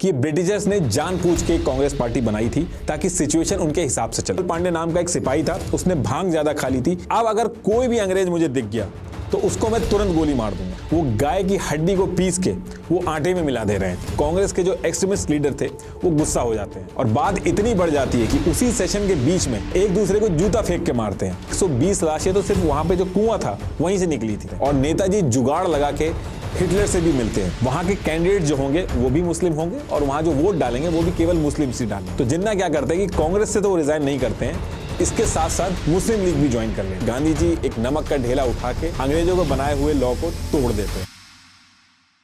कि ब्रिटिशर्स ने जानबूझ के कांग्रेस पार्टी बनाई थी ताकि सिचुएशन उनके हिसाब से चले। पांडे नाम का एक सिपाही था, उसने भांग ज्यादा खा ली थी। अब अगर कोई भी अंग्रेज मुझे दिख गया तो उसको मैं तुरंत गोली मार दूंगा। वो गाय की हड्डी को पीस के वो आटे में मिला दे रहे हैं। कांग्रेस के जो एक्सट्रीमिस्ट लीडर थे वो गुस्सा हो जाते हैं और बात इतनी बढ़ जाती है कि उसी सेशन के बीच में एक दूसरे को जूता फेंक के मारते हैं। 120 लाशें तो सिर्फ वहां पे जो कुआं था वहीं से निकली थी। और नेताजी जुगाड़ लगा के हिटलर से भी मिलते हैं। वहां के कैंडिडेट जो होंगे वो भी मुस्लिम होंगे और वहां जो वोट डालेंगे वो भी केवल मुस्लिम से डालेंगे। तो जिन्ना क्या करते हैं कि कांग्रेस से तो वो रिजाइन नहीं करते हैं, इसके साथ साथ मुस्लिम लीग भी ज्वाइन कर लें। गांधी जी एक नमक का ढेला उठा के अंग्रेजों को बनाए हुए लॉ को तोड़ देते हैं।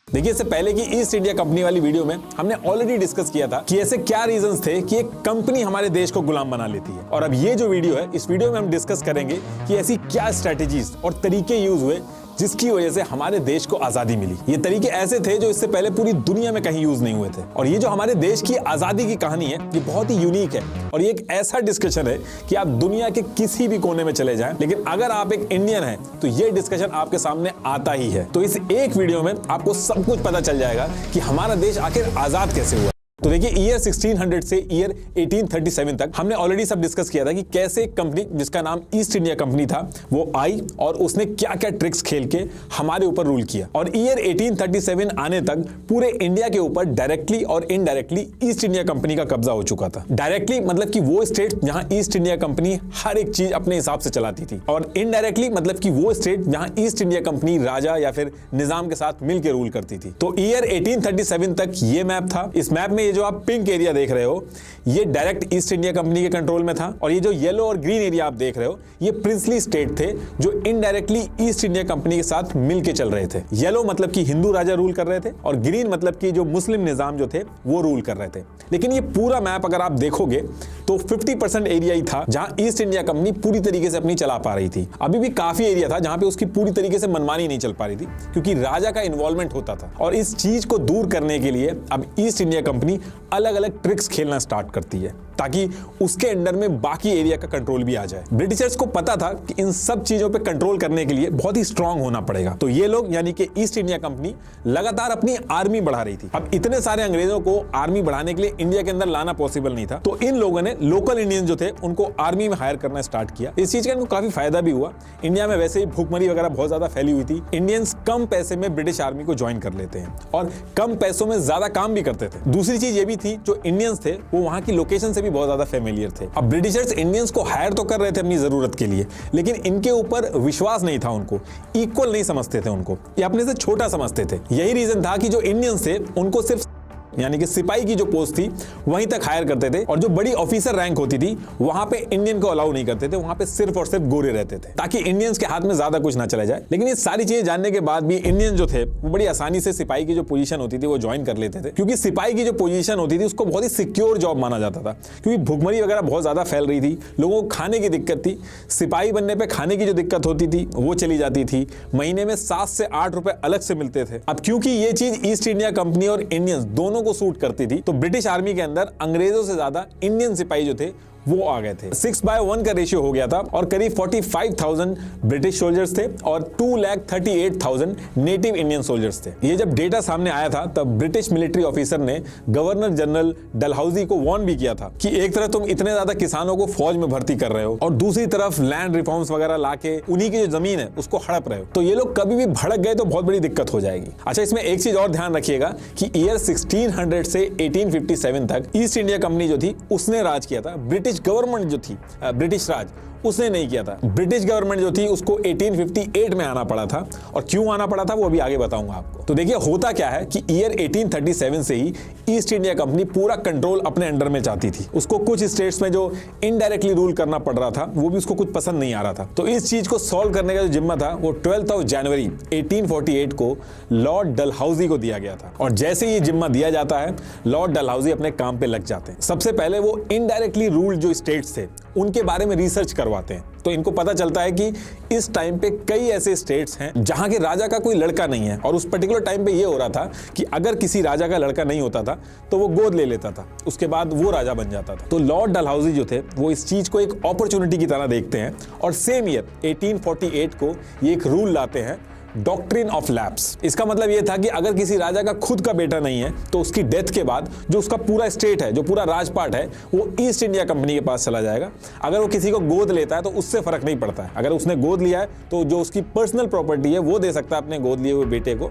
देखिए, इससे पहले की ईस्ट इंडिया कंपनी वाली वीडियो में हमने ऑलरेडी डिस्कस किया था कि ऐसे क्या रीजंस थे कि एक कंपनी हमारे देश को गुलाम बना लेती है। और अब ये जो वीडियो है, इस वीडियो में हम डिस्कस करेंगे कि ऐसी क्या स्ट्रेटेजीज और तरीके यूज हुए जिसकी वजह से हमारे देश को आजादी मिली। ये तरीके ऐसे थे जो इससे पहले पूरी दुनिया में कहीं यूज नहीं हुए थे। और ये जो हमारे देश की आजादी की कहानी है, ये बहुत ही यूनिक है और ये एक ऐसा डिस्कशन है कि आप दुनिया के किसी भी कोने में चले जाएं, लेकिन अगर आप एक इंडियन हैं तो ये डिस्कशन आपके सामने आता ही है। तो इस एक वीडियो में आपको सब कुछ पता चल जाएगा कि हमारा देश आखिर आजाद कैसे हुआ। तो देखिए, ईयर 1600 से ईयर 1837 तक हमने ऑलरेडी सब डिस्कस किया था कि कैसे एक कंपनी जिसका नाम ईस्ट इंडिया कंपनी था वो आई और उसने क्या क्या ट्रिक्स खेल के हमारे ऊपर रूल किया। और ईयर 1837 आने तक पूरे इंडिया के ऊपर डायरेक्टली और इनडायरेक्टली ईस्ट इंडिया कंपनी का कब्जा हो चुका था। डायरेक्टली मतलब कि वो स्टेट जहां ईस्ट इंडिया कंपनी हर एक चीज अपने हिसाब से चलाती थी, और इनडायरेक्टली मतलब कि वो स्टेट जहां ईस्ट इंडिया कंपनी राजा या फिर निजाम के साथ मिलकर रूल करती थी। तो ईयर 1837 तक ये मैप था। इस मैप में ये जो आप पिंक एरिया देख रहे हो ये डायरेक्ट ईस्ट इंडिया कंपनी के कंट्रोल में था, और ये जो येलो और ग्रीन एरिया आप देख रहे हो ये प्रिंसली स्टेट थे जो इनडायरेक्टली ईस्ट इंडिया कंपनी के साथ मिलके चल रहे थे। येलो मतलब कि हिंदू राजा रूल कर रहे थे और ग्रीन मतलब कि जो मुस्लिम निजाम जो थे वो रूल कर रहे थे। लेकिन ये पूरा मैप अगर आप देखोगे तो 50% एरिया ही था जहां ईस्ट इंडिया कंपनी पूरी तरीके से अपनी चला पा रही थी। अभी भी काफी एरिया था जहां पे उसकी पूरी तरीके से मनमानी नहीं चल पा रही थी क्योंकि राजा का इन्वॉल्वमेंट होता था। और इस चीज को दूर करने के लिए अब ईस्ट इंडिया कंपनी अलग अलग ट्रिक्स खेलना स्टार्ट करती है ताकि उसके अंडर में बाकी एरिया का कंट्रोल भी आ जाए। ब्रिटिशर्स को पता था कि इन सब चीजों पे कंट्रोल करने के लिए बहुत ही स्ट्रांग होना पड़ेगा। तो ये लोग यानी कि ईस्ट इंडिया कंपनी लगातार अपनी आर्मी बढ़ा रही थी। अब इतने सारे अंग्रेजों को आर्मी बढ़ाने के लिए इंडिया के अंदर लाना पॉसिबल नहीं था, तो इन लोगों ने लोकल इंडियन जो थे उनको आर्मी में हायर करना स्टार्ट किया। इस चीज का इनको काफी फायदा भी हुआ। इंडिया में वैसे ही भूखमरी वगैरह बहुत ज्यादा फैली हुई थी। इंडियंस कम पैसे में ब्रिटिश आर्मी को ज्वाइन कर लेते हैं और कम पैसों में ज्यादा काम भी करते थे। दूसरी चीज ये भी थी, जो इंडियंस थे वो वहां की लोकेशन से भी बहुत ज्यादा फेमिलियर थे। अब ब्रिटिशर्स इंडियंस को हायर तो कर रहे थे अपनी जरूरत के लिए, लेकिन इनके ऊपर विश्वास नहीं था, उनको इक्वल नहीं समझते थे, उनको ये अपने से छोटा समझते थे। यही रीजन था कि जो इंडियंस थे उनको सिर्फ यानी कि सिपाही की जो पोस्ट थी वहीं तक हायर करते थे, और जो बड़ी ऑफिसर रैंक होती थी वहां पे इंडियन को अलाउ नहीं करते थे। वहां पे सिर्फ और सिर्फ गोरे रहते थे ताकि इंडियंस के हाथ में ज्यादा कुछ ना चला जाए। लेकिन ये सारी चीजें जानने के बाद भी इंडियन जो थे वो बड़ी आसानी से सिपाही की जो पोजीशन होती थी वो ज्वाइन कर लेते थे, क्योंकि सिपाही की जो पोजीशन होती थी उसको बहुत ही सिक्योर जॉब माना जाता था। क्योंकि भूखमरी वगैरह बहुत ज्यादा फैल रही थी, लोगों को खाने की दिक्कत थी। सिपाही बनने पर खाने की जो दिक्कत होती थी वो चली जाती थी। महीने में 7 से 8 रुपए अलग से मिलते थे। अब क्योंकि ये चीज ईस्ट इंडिया कंपनी और इंडियंस दोनों को सूट करती थी, तो ब्रिटिश आर्मी के अंदर अंग्रेजों से ज्यादा इंडियन सिपाही जो थे वो आ गए थे। 6:1 का रेशियो हो गया था और करीब 45,000 ब्रिटिश सोल्जर्स थे और 2,38,000 नेटिव इंडियन सोल्जर्स थे। ये जब डेटा सामने आया था तब ब्रिटिश मिलिट्री ऑफिसर ने गवर्नर जनरल डलहौजी को वार्न भी किया था कि एक तरफ तुम इतने ज्यादा किसानों को फौज में भर्ती कर रहे हो और दूसरी तरफ लैंड रिफॉर्म्स वगैरह लाके उन्हीं की जो जमीन है उसको हड़प रहे हो, तो ये लोग कभी भी भड़क गए तो बहुत बड़ी दिक्कत हो जाएगी। अच्छा, इसमें एक चीज और ध्यान रखिएगा कि ईयर 1600 से 1857 तक ईस्ट इंडिया कंपनी जो थी उसने राज किया था। ब्रिटिश गवर्नमेंट जो थी, ब्रिटिश राज, उसने नहीं किया था। ब्रिटिश गवर्नमेंट जो थी उसको 1858 में आना पड़ा था, और क्यों आना पड़ा था वो अभी आगे बताऊंगा आपको। तो देखिए, होता क्या है कि ईयर 1837 से ही ईस्ट इंडिया कंपनी पूरा कंट्रोल अपने अंडर में चाहती थी। उसको कुछ स्टेट्स में जो इनडायरेक्टली रूल करना पड़ रहा था वो भी उसको कुछ पसंद नहीं आ रहा था। तो इस चीज को सॉल्व करने का जो जिम्मा था वो 12 जनवरी 1848 को लॉर्ड डलहौजी को दिया गया था। और जैसे ये जिम्मा दिया जाता है, लॉर्ड डलहौजी अपने काम पे लग जाते हैं। सबसे पहले वो इनडायरेक्टली रूल्ड जो स्टेट्स थे उनके बारे में रिसर्च करवाते हैं। तो इनको पता चलता है कि इस टाइम पे कई ऐसे स्टेट्स हैं जहां के राजा का कोई लड़का नहीं है, और उस पर्टिकुलर टाइम पे ये हो रहा था कि अगर किसी राजा का लड़का नहीं होता था तो वो गोद ले लेता था, उसके बाद वो राजा बन जाता था। तो लॉर्ड डलहौजी जो थे वो इस चीज को एक अपॉर्चुनिटी की तरह देखते हैं और सेम ईयर 1848 को ये एक रूल लाते हैं डॉक्ट्रिन ऑफ लैप्स। इसका मतलब यह था कि अगर किसी राजा का खुद का बेटा नहीं है तो उसकी डेथ के बाद जो उसका पूरा स्टेट है, जो पूरा राजपाट है, वो ईस्ट इंडिया कंपनी के पास चला जाएगा। अगर वो किसी को गोद लेता है तो उससे फर्क नहीं पड़ता है। अगर उसने गोद लिया है तो जो उसकी पर्सनल प्रॉपर्टी है वो दे सकता है अपने गोद लिए हुए बेटे को,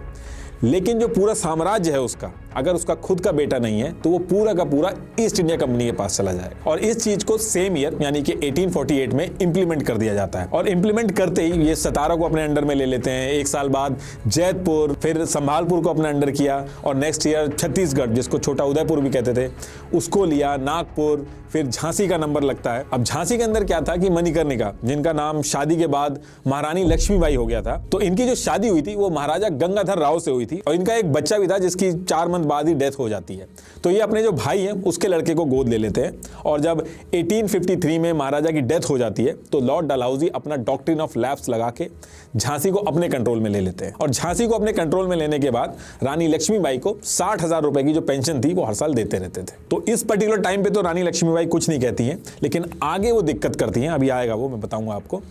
लेकिन जो पूरा साम्राज्य है उसका, अगर उसका खुद का बेटा नहीं है तो वो पूरा का पूरा ईस्ट इंडिया कंपनी के पास चला जाएगा। और इस चीज को सेम ईयर यानी कि 1848 में इंप्लीमेंट कर दिया जाता है। और इंप्लीमेंट करते ही ये सतारा को अपने अंडर में ले लेते हैं। एक साल बाद जैतपुर, फिर संभालपुर को अपने अंडर किया, और नेक्स्ट ईयर छत्तीसगढ़, जिसको छोटा उदयपुर भी कहते थे, उसको लिया, नागपुर, फिर झांसी का नंबर लगता है। अब झांसी के अंदर क्या था कि मणिकर्णिका, जिनका नाम शादी के बाद महारानी लक्ष्मीबाई हो गया था, तो इनकी जो शादी हुई थी वो महाराजा गंगाधर राव से हुई थी, और इनका एक बच्चा भी था जिसकी 4 मंथ बाद ही डेथ हो जाती है। तो ये अपने जो भाई हैं उसके लड़के को गोद ले लेते हैं। और जब 1853 में महाराजा की डेथ हो जाती है तो लॉर्ड डलहौजी अपना डॉक्ट्रिन ऑफ लैप्स लगा के झांसी को अपने कंट्रोल में ले लेते हैं। और झांसी को अपने कंट्रोल में लेने के बाद रानी लक्ष्मीबाई को 60,000 रुपए की जो पेंशन थी वो हर साल देते रहते थे। तो इस पर्टिकुलर टाइम पे तो रानी लक्ष्मीबाई कुछ नहीं कहती हैं, लेकिन आगे वो दिक्कत करती हैं, अभी आएगा वो, मैं बताऊंगा आपको।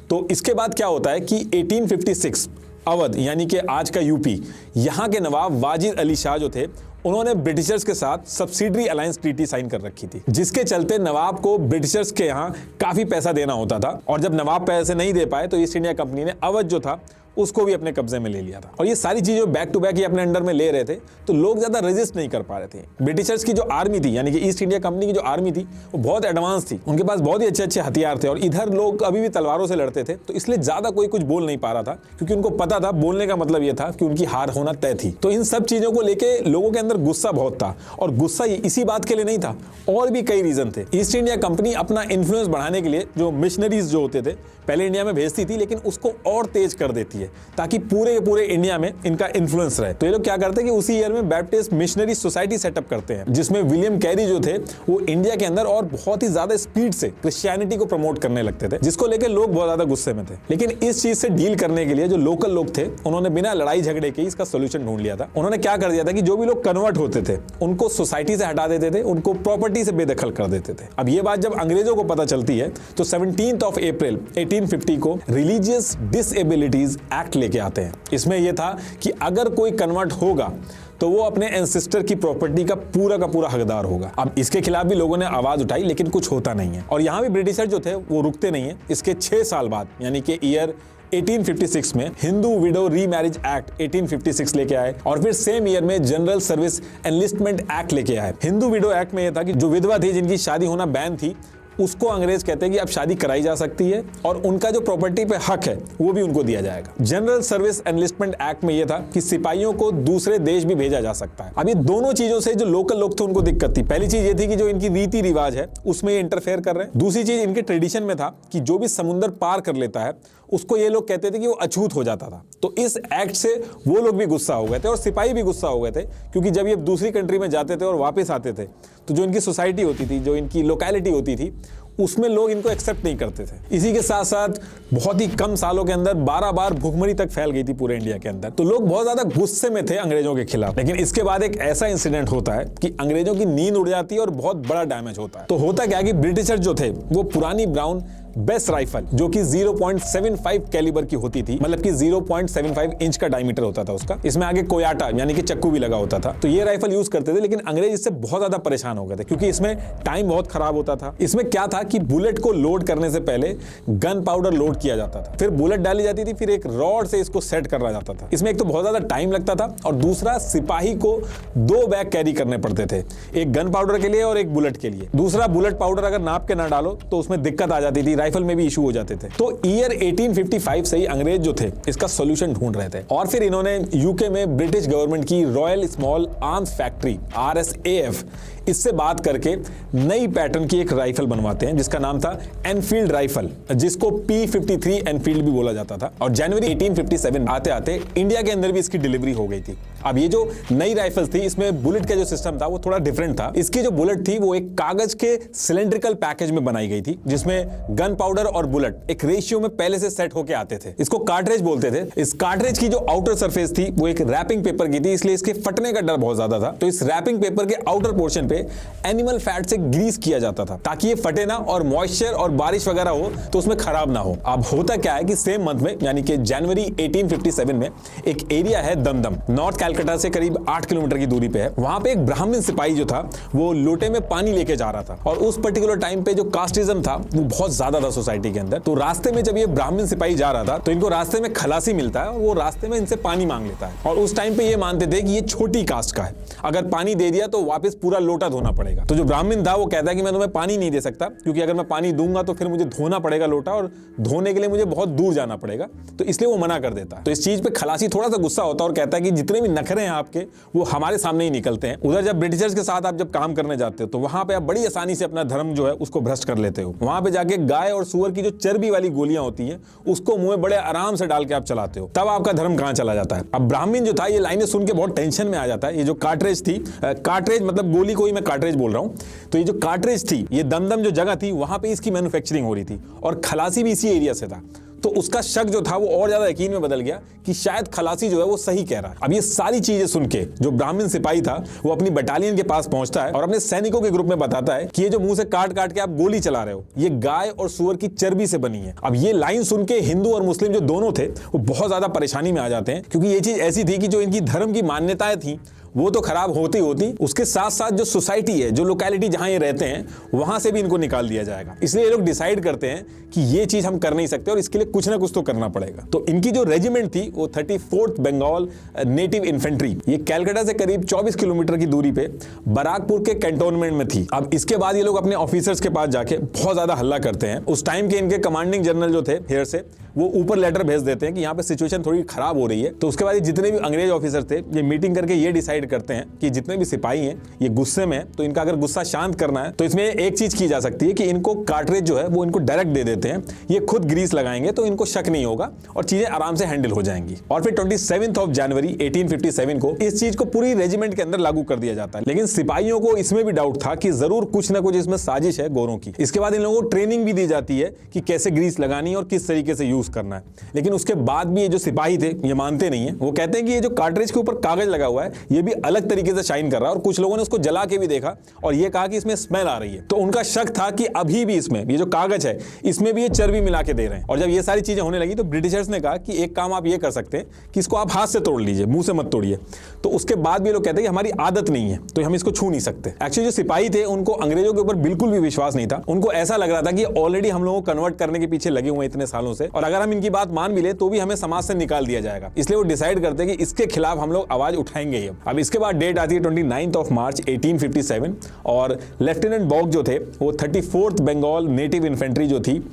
तो इसके बाद क्या होता है कि 1856 अवध यानी कि आज का यूपी, यहाँ के नवाब वाजिद अली शाह जो थे, उन्होंने ब्रिटिशर्स के साथ सब्सिडरी अलायंस ट्रीटी साइन कर रखी थी, जिसके चलते नवाब को ब्रिटिशर्स के यहाँ काफी पैसा देना होता था। और जब नवाब पैसे नहीं दे पाए तो ईस्ट इंडिया कंपनी ने अवध जो था उसको भी अपने कब्जे में ले लिया था। और ये सारी चीजें बैक टू बैक ये अपने अंडर में ले रहे थे, तो लोग ज्यादा रेजिस्ट नहीं कर पा रहे थे। ब्रिटिशर्स की जो आर्मी थी यानी कि ईस्ट इंडिया कंपनी की जो आर्मी थी वो बहुत एडवांस थी, उनके पास बहुत ही अच्छे अच्छे हथियार थे, और इधर लोग अभी भी तलवारों से लड़ते थे, तो इसलिए ज्यादा कोई कुछ बोल नहीं पा रहा था, क्योंकि उनको पता था बोलने का मतलब ये था कि उनकी हार होना तय थी। तो इन सब चीजों को लेके लोगों के अंदर गुस्सा बहुत था, और गुस्सा इसी बात के लिए नहीं था, और भी कई रीजन थे। ईस्ट इंडिया कंपनी अपना इन्फ्लुएंस बढ़ाने के लिए जो मिशनरीज जो होते थे पहले इंडिया में भेजती थी, लेकिन उसको और तेज कर देती है ताकि पूरे इंडिया में इनका इन्फ्लुएंस रहे। तो ये लोग क्या करते हैं कि उसी ईयर में बैप्टिस्ट मिशनरी सोसाइटी सेटअप करते हैं, जिसमें विलियम कैरी जो थे वो इंडिया के अंदर और बहुत ही ज्यादा स्पीड से क्रिश्चियनिटी को प्रमोट करने लगते थे, जिसको लेकर लोग बहुत ज्यादा गुस्से में थे। लेकिन इस चीज से डील करने के लिए जो लोकल लोग थे उन्होंने बिना लड़ाई झगड़े के इसका सोल्यूशन ढूंढ लिया था। उन्होंने क्या कर दिया था कि जो भी लोग कन्वर्ट होते थे उनको सोसाइटी से हटा देते थे, उनको प्रॉपर्टी से बेदखल कर देते थे। अब ये बात जब अंग्रेजों को पता चलती है तो 17 अप्रैल 1850 को रिलीजियस डिसेबिलिटीज एक्ट लेके आते हैं। इसमें यह था कि अगर कोई कन्वर्ट होगा तो वो अपने एंसेस्टर की प्रॉपर्टी का पूरा हकदार होगा। अब इसके खिलाफ भी लोगों ने आवाज उठाई, लेकिन कुछ होता नहीं है। और यहां भी ब्रिटिशर जो थे वो रुकते नहीं है। इसके 6 साल बाद यानी कि ईयर 1856 में हिंदू विडो रीमैरिज एक्ट 1856 लेके आए, और फिर सेम ईयर में जनरल सर्विस एनलिस्टमेंट एक्ट लेके आए। हिंदू विडो एक्ट में यह था कि जो विधवा थी, जिनकी शादी होना बैन थी, उसको अंग्रेज कहते हैं कि अब शादी कराई जा सकती है, और उनका जो प्रॉपर्टी पे हक है वो भी उनको दिया जाएगा। जनरल सर्विस एनलिस्टमेंट एक्ट में यह था कि सिपाहियों को दूसरे देश भी भेजा जा सकता है। अब ये दोनों चीजों से जो लोकल लोग थे उनको दिक्कत थी। पहली चीज ये थी कि जो इनकी रीति रिवाज है उसमें ये इंटरफेयर कर रहे हैं। दूसरी चीज इनके ट्रेडिशन में था कि जो भी समुद्र पार कर लेता है उसको ये लोग कहते थे कि वो अछूत हो जाता था। तो इस एक्ट से वो लोग भी गुस्सा हो गए थे और सिपाही भी गुस्सा हो गए थे, क्योंकि जब ये दूसरी कंट्री में जाते थे और वापस आते थे तो जो इनकी सोसाइटी होती थी, जो इनकी लोकेलिटी होती थी, उसमें लोग इनको एक्सेप्ट नहीं करते थे। इसी के साथ साथ बहुत ही कम सालों के अंदर 12 बार भूखमरी तक फैल गई थी पूरे इंडिया के अंदर, तो लोग बहुत ज्यादा गुस्से में थे अंग्रेजों के खिलाफ। लेकिन इसके बाद एक ऐसा इंसिडेंट होता है कि अंग्रेजों की नींद उड़ जाती है और बहुत बड़ा डैमेज होता है। तो होता क्या कि ब्रिटिशर जो थे वो पुरानी ब्राउन बेस्ट राइफल, जो कि 0.75 कैलिबर की होती थी, मतलब कि 0.75 इंच का डायमीटर होता था उसका, इसमें आगे कोयाटा यानी कि चक्कू भी लगा होता था। तो ये राइफल यूज करते थे, लेकिन अंग्रेज इससे बहुत ज्यादा परेशान हो गए थे, क्योंकि इसमें टाइम बहुत खराब होता था। इसमें क्या था कि बुलेट को लोड करने से पहले गन पाउडर लोड किया जाता था, फिर बुलेट डाली जाती थी, फिर एक रॉड से इसको सेट करा जाता था। इसमें एक तो बहुत ज्यादा टाइम लगता था, और दूसरा सिपाही को 2 बैग कैरी करने पड़ते थे, एक गन पाउडर के लिए और एक बुलेट के लिए। दूसरा, बुलेट पाउडर अगर नाप के ना डालो तो उसमें दिक्कत आ जाती थी, राइफल में भी इशू हो जाते थे। तो ईयर 1855 से ही अंग्रेज जो थे इसका सॉल्यूशन ढूंढ रहे थे, और फिर इन्होंने यूके में ब्रिटिश गवर्नमेंट की royal small arms factory RSAF, इससे बात करके नई पैटर्न की एक राइफल बनवाते हैं जिसका नाम था एनफील्ड राइफल, जिसको P53 एनफील्ड भी बोला जाता था। और जनवरी 1857 आते आते इंडिया के अंदर भी इसकी डिलीवरी हो गई थी। अब ये जो नई राइफल थी इसमें बुलेट का जो सिस्टम था वो थोड़ा डिफरेंट था। इसकी जो बुलेट थी वो एक कागज के सिलेंड्रिकल पैकेज में बनाई गई थी, जिसमें गन गन पाउडर और बुलेट एक रेशियो में पहले से सेट होके आते थे। इसको कार्ट्रिज बोलते थे। इस कार्ट्रिज की जो आउटर सरफेस थी वो एक रैपिंग पेपर की थी, इसलिए इसके फटने का डर बहुत ज्यादा था। तो इस रैपिंग पेपर के आउटर पोर्शन पे एनिमल फैट से ग्रीस किया जाता था ताकि ये फटे ना और मॉइस्चर और बारिश वगैरह हो तो उसमें खराब ना हो। अब होता क्या है कि सेम मंथ में यानी कि जनवरी 1857 में एक एरिया है दमदम, नॉर्थ कैलकाटा से करीब 8 किलोमीटर की दूरी पे है। वहां पे एक ब्राह्मण सिपाही जो था वो लोटे में पानी लेके जा रहा था और उस पर्टिकुलर टाइम पे जो कास्टिज्म था वो बहुत ज्यादा था सोसाइटी के अंदर। तो रास्ते में जब ये ब्राह्मण सिपाही जा रहा था तो इनको रास्ते में खलासी मिलता है और वो रास्ते में इनसे पानी मांग लेता है। और उस टाइम पे ये मानते थे कि ये छोटी कास्ट का है, अगर पानी दे दिया तो वापस पूरा लोटा धोना पड़ेगा। तो जो ब्राह्मण था वो कहता है कि मैं तुम्हें पानी नहीं दे सकता, क्योंकि अगर मैं पानी दूंगा तो फिर मुझे धोना पड़ेगा लोटा, और धोने के लिए मुझे बहुत दूर जाना पड़ेगा, तो इसलिए वो मना कर देता है। तो इस चीज पे खलासी थोड़ा सा गुस्सा होता है और कहता है कि जितने भी नखरे हैं आपके वो हमारे सामने ही निकलते हैं। उधर जब ब्रिटिशर्स के साथ आप जब काम करने जाते हो तो वहां पे आप बड़ी आसानी से अपना धर्म जो है उसको भ्रष्ट कर लेते हो। वहां पे जाके गाय और सुअर की जो चर्बी वाली गोलियां होती हैं उसको मुंह में बड़े आराम से डाल के आप चलाते हो, तब आपका धर्म कहां चला जाता है। अब ब्राह्मण जो था ये लाइनें सुन के बहुत टेंशन में आ जाता है। ये जो कार्ट्रिज थी, कार्ट्रिज मतलब गोली को ही मैं कार्ट्रिज बोल रहा हूं, तो ये जो कार्ट्रिज थी ये दमदम जो जगह थी वहां पे इसकी मैन्युफैक्चरिंग हो रही थी और खलासी भी इसी एरिया से था। तो उसका शक जो था वो और ज्यादा यकीन में बदल गया कि शायद खलासी जो है वो सही कह रहा है। अब ये सारी चीजें सुन के जो ब्राह्मण सिपाही था वो अपनी बटालियन के पास पहुंचता है और अपने सैनिकों के ग्रुप में बताता है कि ये जो मुंह से काट काट के आप गोली चला रहे हो ये गाय और सुअर की चर्बी से बनी है। अब ये लाइन सुन के हिंदू और मुस्लिम जो दोनों थे वो बहुत ज्यादा परेशानी में आ जाते हैं, क्योंकि ये चीज ऐसी थी कि जो इनकी धर्म की मान्यताएं थी वो तो खराब होती उसके साथ साथ जो सोसाइटी है, जो लोकेलिटी जहां ये रहते हैं वहां से भी इनको निकाल दिया जाएगा। इसलिए ये लोग डिसाइड करते हैं कि ये चीज हम कर नहीं सकते और इसके लिए कुछ ना कुछ तो करना पड़ेगा। तो इनकी जो रेजिमेंट थी वो 34th बंगाल नेटिव इन्फेंट्री, ये कैलकाटा से करीब 24 किलोमीटर की दूरी पे बराकपुर के कैंटोनमेंट में थी। अब इसके बाद ये लोग अपने ऑफिसर्स के पास जाके बहुत ज्यादा हल्ला करते हैं। उस टाइम के इनके कमांडिंग जनरल जो थे हेयर से, वो ऊपर लेटर भेज देते हैं कि यहाँ पे सिचुएशन थोड़ी खराब हो रही है। तो उसके बाद जितने भी अंग्रेज ऑफिसर थे ये मीटिंग करके ये डिसाइड करते हैं कि जितने भी सिपाही हैं ये गुस्से में हैं, तो इनका अगर गुस्सा शांत करना है तो इसमें एक चीज की जा सकती है कि इनको कार्ट्रिज जो है वो इनको डायरेक्ट दे देते हैं, ये खुद ग्रीस लगाएंगे तो इनको शक नहीं होगा और चीजें आराम से हैंडल हो जाएंगी। और फिर 27 जनवरी 1857 को इस चीज को पूरी रेजिमेंट के अंदर लागू कर दिया जाता है। लेकिन सिपाहियों को इसमें भी डाउट था कि जरूर कुछ ना कुछ इसमें साजिश है गोरों की। इसके बाद इन लोगों को ट्रेनिंग भी दी जाती है कि कैसे ग्रीस लगानी है और किस तरीके से यूज करना है। लेकिन उसके बाद भी ये जो सिपाही थे ये मानते नहीं है। वो कहते हैं कि ये जो कार्ट्रिज के ऊपर कागज लगा हुआ है ये भी अलग तरीके से शाइन कर रहा है, और कुछ लोगों ने उसको जला के भी देखा और ये कहा कि इसमें स्मेल आ रही है। तो उनका शक था कि अभी भी इसमें ये जो कागज है इसमें भी ये चर्बी मिला के दे रहे हैं। और जब ये सारी चीजें होने लगी तो ब्रिटिशर्स ने कहा कि एक काम आप ये कर सकते हैं कि इसको आप हाथ से तोड़ लीजिए, मुंह से मत तोड़िए। तो उसके बाद भी लोग कहते हैं कि हमारी आदत नहीं है तो हम इसको छू नहीं सकते। एक्चुअली जो सिपाही थे उनको अंग्रेजों के ऊपर बिल्कुल भी विश्वास नहीं था। उनको ऐसा लग रहा था कि ऑलरेडी हम लोगों को कन्वर्ट करने के पीछे लगे हुए इतने सालों से, और अगर हम इनकी बात मान भी ले तो भी हमें समाज से निकाल दिया जाएगा। इसलिए वो डिसाइड करते हैं कि इसके खिलाफ हम लोग आवाज उठाएंगे ही। अब इसके बाद डेट आती है 29 मार्च 1857 और लेफ्टिनेंट बॉग जो थे वो 34th बंगाल नेटिव इन्फेंट्री जो थी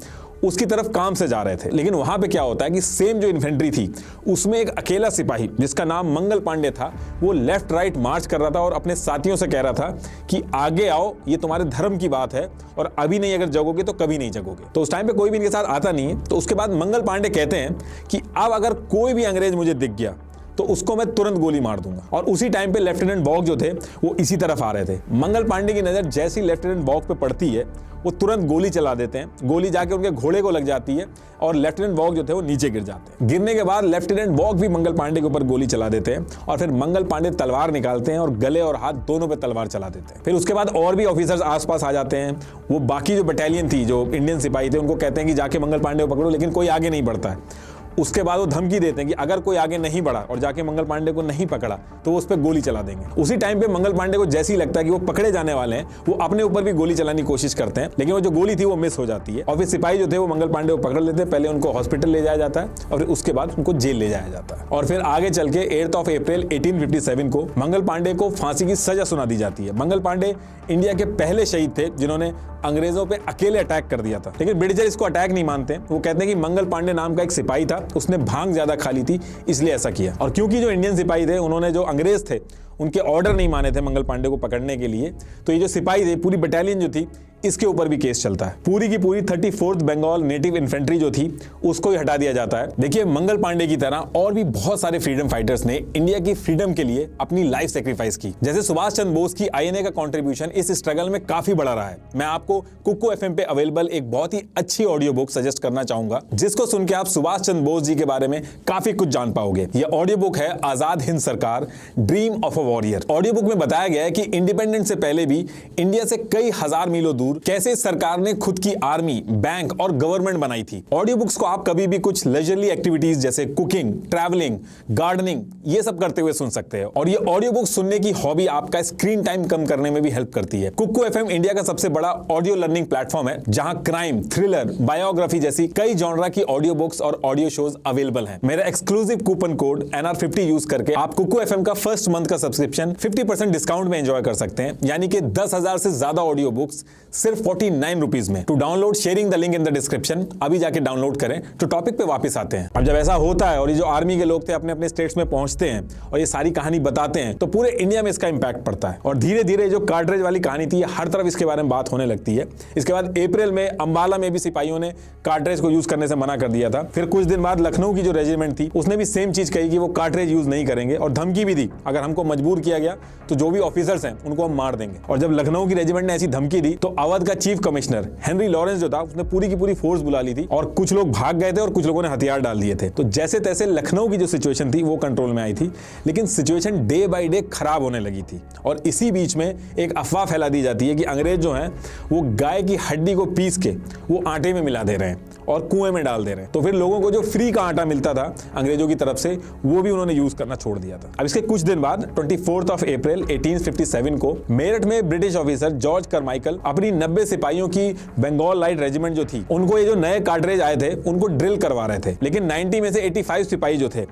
उसकी तरफ काम से जा रहे थे। लेकिन वहां पे क्या होता है कि सेम जो इन्फेंट्री थी उसमें एक अकेला सिपाही जिसका नाम मंगल पांडे था वो लेफ्ट राइट मार्च कर रहा था और अपने साथियों से कह रहा था कि आगे आओ, ये तुम्हारे धर्म की बात है और अभी नहीं अगर जगोगे तो कभी नहीं जगोगे। तो उस टाइम पे कोई भी इनके साथ आता नहीं है। तो उसके बाद मंगल पांडे कहते हैं कि अब अगर कोई भी अंग्रेज मुझे दिख गया तो उसको मैं तुरंत गोली मार दूंगा। और उसी टाइम पे लेफ्टिनेंट बॉग जो थे वो इसी तरफ आ रहे थे। मंगल पांडे की नजर जैसी लेफ्टिनेंट बॉग पे पड़ती है वो तुरंत गोली चला देते हैं। गोली जाके उनके घोड़े को लग जाती है और लेफ्टिनेंट बॉग जो थे वो नीचे गिर जाते हैं। गिरने के बाद लेफ्टिनेंट बॉग भी मंगल पांडे के ऊपर गोली चला देते हैं और फिर मंगल पांडे तलवार निकालते हैं और गले और हाथ दोनों पे तलवार चला देते हैं। फिर उसके बाद और भी ऑफिसर्स आसपास आ जाते हैं। वो बाकी जो बटालियन थी, जो इंडियन सिपाही थे, उनको कहते हैं कि जाके मंगल पांडे को पकड़ो, लेकिन कोई आगे नहीं बढ़ता है। उसके बाद वो धमकी देते हैं कि अगर कोई आगे नहीं बढ़ा और जाके मंगल पांडे को नहीं पकड़ा तो वो उस पर गोली चला देंगे। उसी टाइम पे मंगल पांडे को जैसे ही लगता है कि वो पकड़े जाने वाले हैं वो अपने ऊपर भी गोली चलाने की कोशिश करते हैं, लेकिन वो जो गोली थी वो मिस हो जाती है। और फिर सिपाही जो थे वो मंगल पांडे को पकड़ लेते हैं। पहले उनको हॉस्पिटल ले जाया जाता है और फिर उसके बाद उनको जेल ले जाया जाता है। और फिर आगे चल के 8 अप्रैल 1857 को मंगल पांडे को फांसी की सजा सुना दी जाती है। मंगल पांडे इंडिया के पहले शहीद थे जिन्होंने अंग्रेजों पे अकेले अटैक कर दिया था। लेकिन ब्रिटिशर इसको अटैक नहीं मानते। वो कहते हैं कि मंगल पांडे नाम का एक सिपाही था, उसने भांग ज्यादा खा ली थी इसलिए ऐसा किया। और क्योंकि जो इंडियन सिपाही थे उन्होंने जो अंग्रेज थे उनके ऑर्डर नहीं माने थे मंगल पांडे को पकड़ने के लिए, तो ये जो सिपाही थे पूरी बटालियन जो थी इसके ऊपर भी केस चलता है। पूरी की पूरी 34th बंगाल नेटिव इन्फेंट्री जो थी उसको ही हटा दिया जाता है। देखिए, मंगल पांडे की तरह और भी बहुत सारे फ्रीडम फाइटर्स ने इंडिया की फ्रीडम के लिए अपनी लाइफ सेक्रीफाइस की। जैसे सुभाष चंद्र बोस की आईएनए का कंट्रीब्यूशन इस स्ट्रगल में काफी बड़ा रहा है। मैं आपको कुको एफएम पे अवेलेबल एक बहुत ही अच्छी ऑडियो बुक सजेस्ट करना चाहूंगा, जिसको सुन के आप सुभाष चंद्र बोस जी के बारे में काफी कुछ जान पाओगे। यह ऑडियो बुक है आजाद हिंद सरकार, dream of a warrior. Audio book में बताया गया है कि इंडिपेंडेंस से पहले भी इंडिया से कई हजार मीलों दूर कैसे सरकार ने खुद की आर्मी, बैंक और गवर्नमेंट बनाई थी। ऑडियो बुक्स को आप कभी भी कुछ लेजरली एक्टिविटीज जैसे कुकिंग, ट्रैवलिंग, गार्डनिंग ये सब करते हुए सुन सकते हैं। और ये ऑडियो बुक सुनने की हॉबी आपका स्क्रीन टाइम कम करने में भी हेल्प करती है। कुको एफएम इंडिया का सबसे बड़ा ऑडियो लर्निंग प्लेटफॉर्म है, जहां क्राइम, थ्रिलर, बायोग्राफी जैसी कई जॉनरा की ऑडियो बुक्स और ऑडियो शोज अवेलेबल हैं। मेरा exclusive coupon code NR50 use करके आप कुको एफएम का फर्स्ट मंथ का सब्सक्रिप्शन 50% डिस्काउंट में एंजॉय कर सकते हैं, यानी कि 10,000 से ज्यादा ऑडियो बुक्स सिर्फ 49 रुपीज में। To download, sharing the link in the description. अभी जाके डाउनलोड करें। तो टॉपिक पे वापस आते हैं। अब जब ऐसा होता है और ये जो आर्मी के लोग थे अपने अपने स्टेट्स में पहुंचते हैं और ये सारी कहानी बताते हैं, तो पूरे इंडिया में इसका इंपैक्ट पड़ता है। और धीरे धीरे जो कार्ट्रिज वाली कहानी थी, हर तरफ इसके बारे में बात होने लगती है। इसके बाद अप्रैल में अंबाला में भी सिपाहियों ने कार्ट्रिज को यूज करने से मना कर दिया था। फिर कुछ दिन बाद लखनऊ की जो रेजिमेंट थी उसने भी सेम चीज कही कि वो कार्ट्रिज यूज नहीं करेंगे, और धमकी भी दी, अगर हमको मजबूर किया गया तो जो भी ऑफिसर्स हैं उनको हम मार देंगे। और जब लखनऊ की रेजिमेंट ने ऐसी धमकी दी तो अवध का चीफ कमिश्नर हेनरी लॉरेंस जो था उसने पूरी की पूरी फोर्स बुला ली थी, और कुछ लोग भाग गए थे और कुछ लोगों ने हथियार डाल दिए थे। तो जैसे तैसे लखनऊ की जो सिचुएशन थी वो कंट्रोल में आई थी, लेकिन सिचुएशन डे बाय डे खराब होने लगी थी। और इसी बीच में एक अफवाह फैला दी जाती है कि अंग्रेज जो हैं वो गाय की हड्डी को पीस के वो आटे में मिला दे रहे हैं और कुएं में डाल दे रहे हैं। तो फिर लोगों को जो फ्री का आटा मिलता था अंग्रेजों की तरफ से, वो भी उन्होंने यूज करना छोड़ दिया था। अब इसके कुछ दिन बाद 24 अप्रैल 1857 को मेरठ में ब्रिटिश ऑफिसर जॉर्ज करमाइकल अपनी 90 सिपाहियों की बंगाल लाइट रेजिमेंट जो थी, उनको ये जो नए कार्ट्रिज आए थे उनको ड्रिल करवा रहे थे। लेकिन 90 में से 85 सिपाही जो थे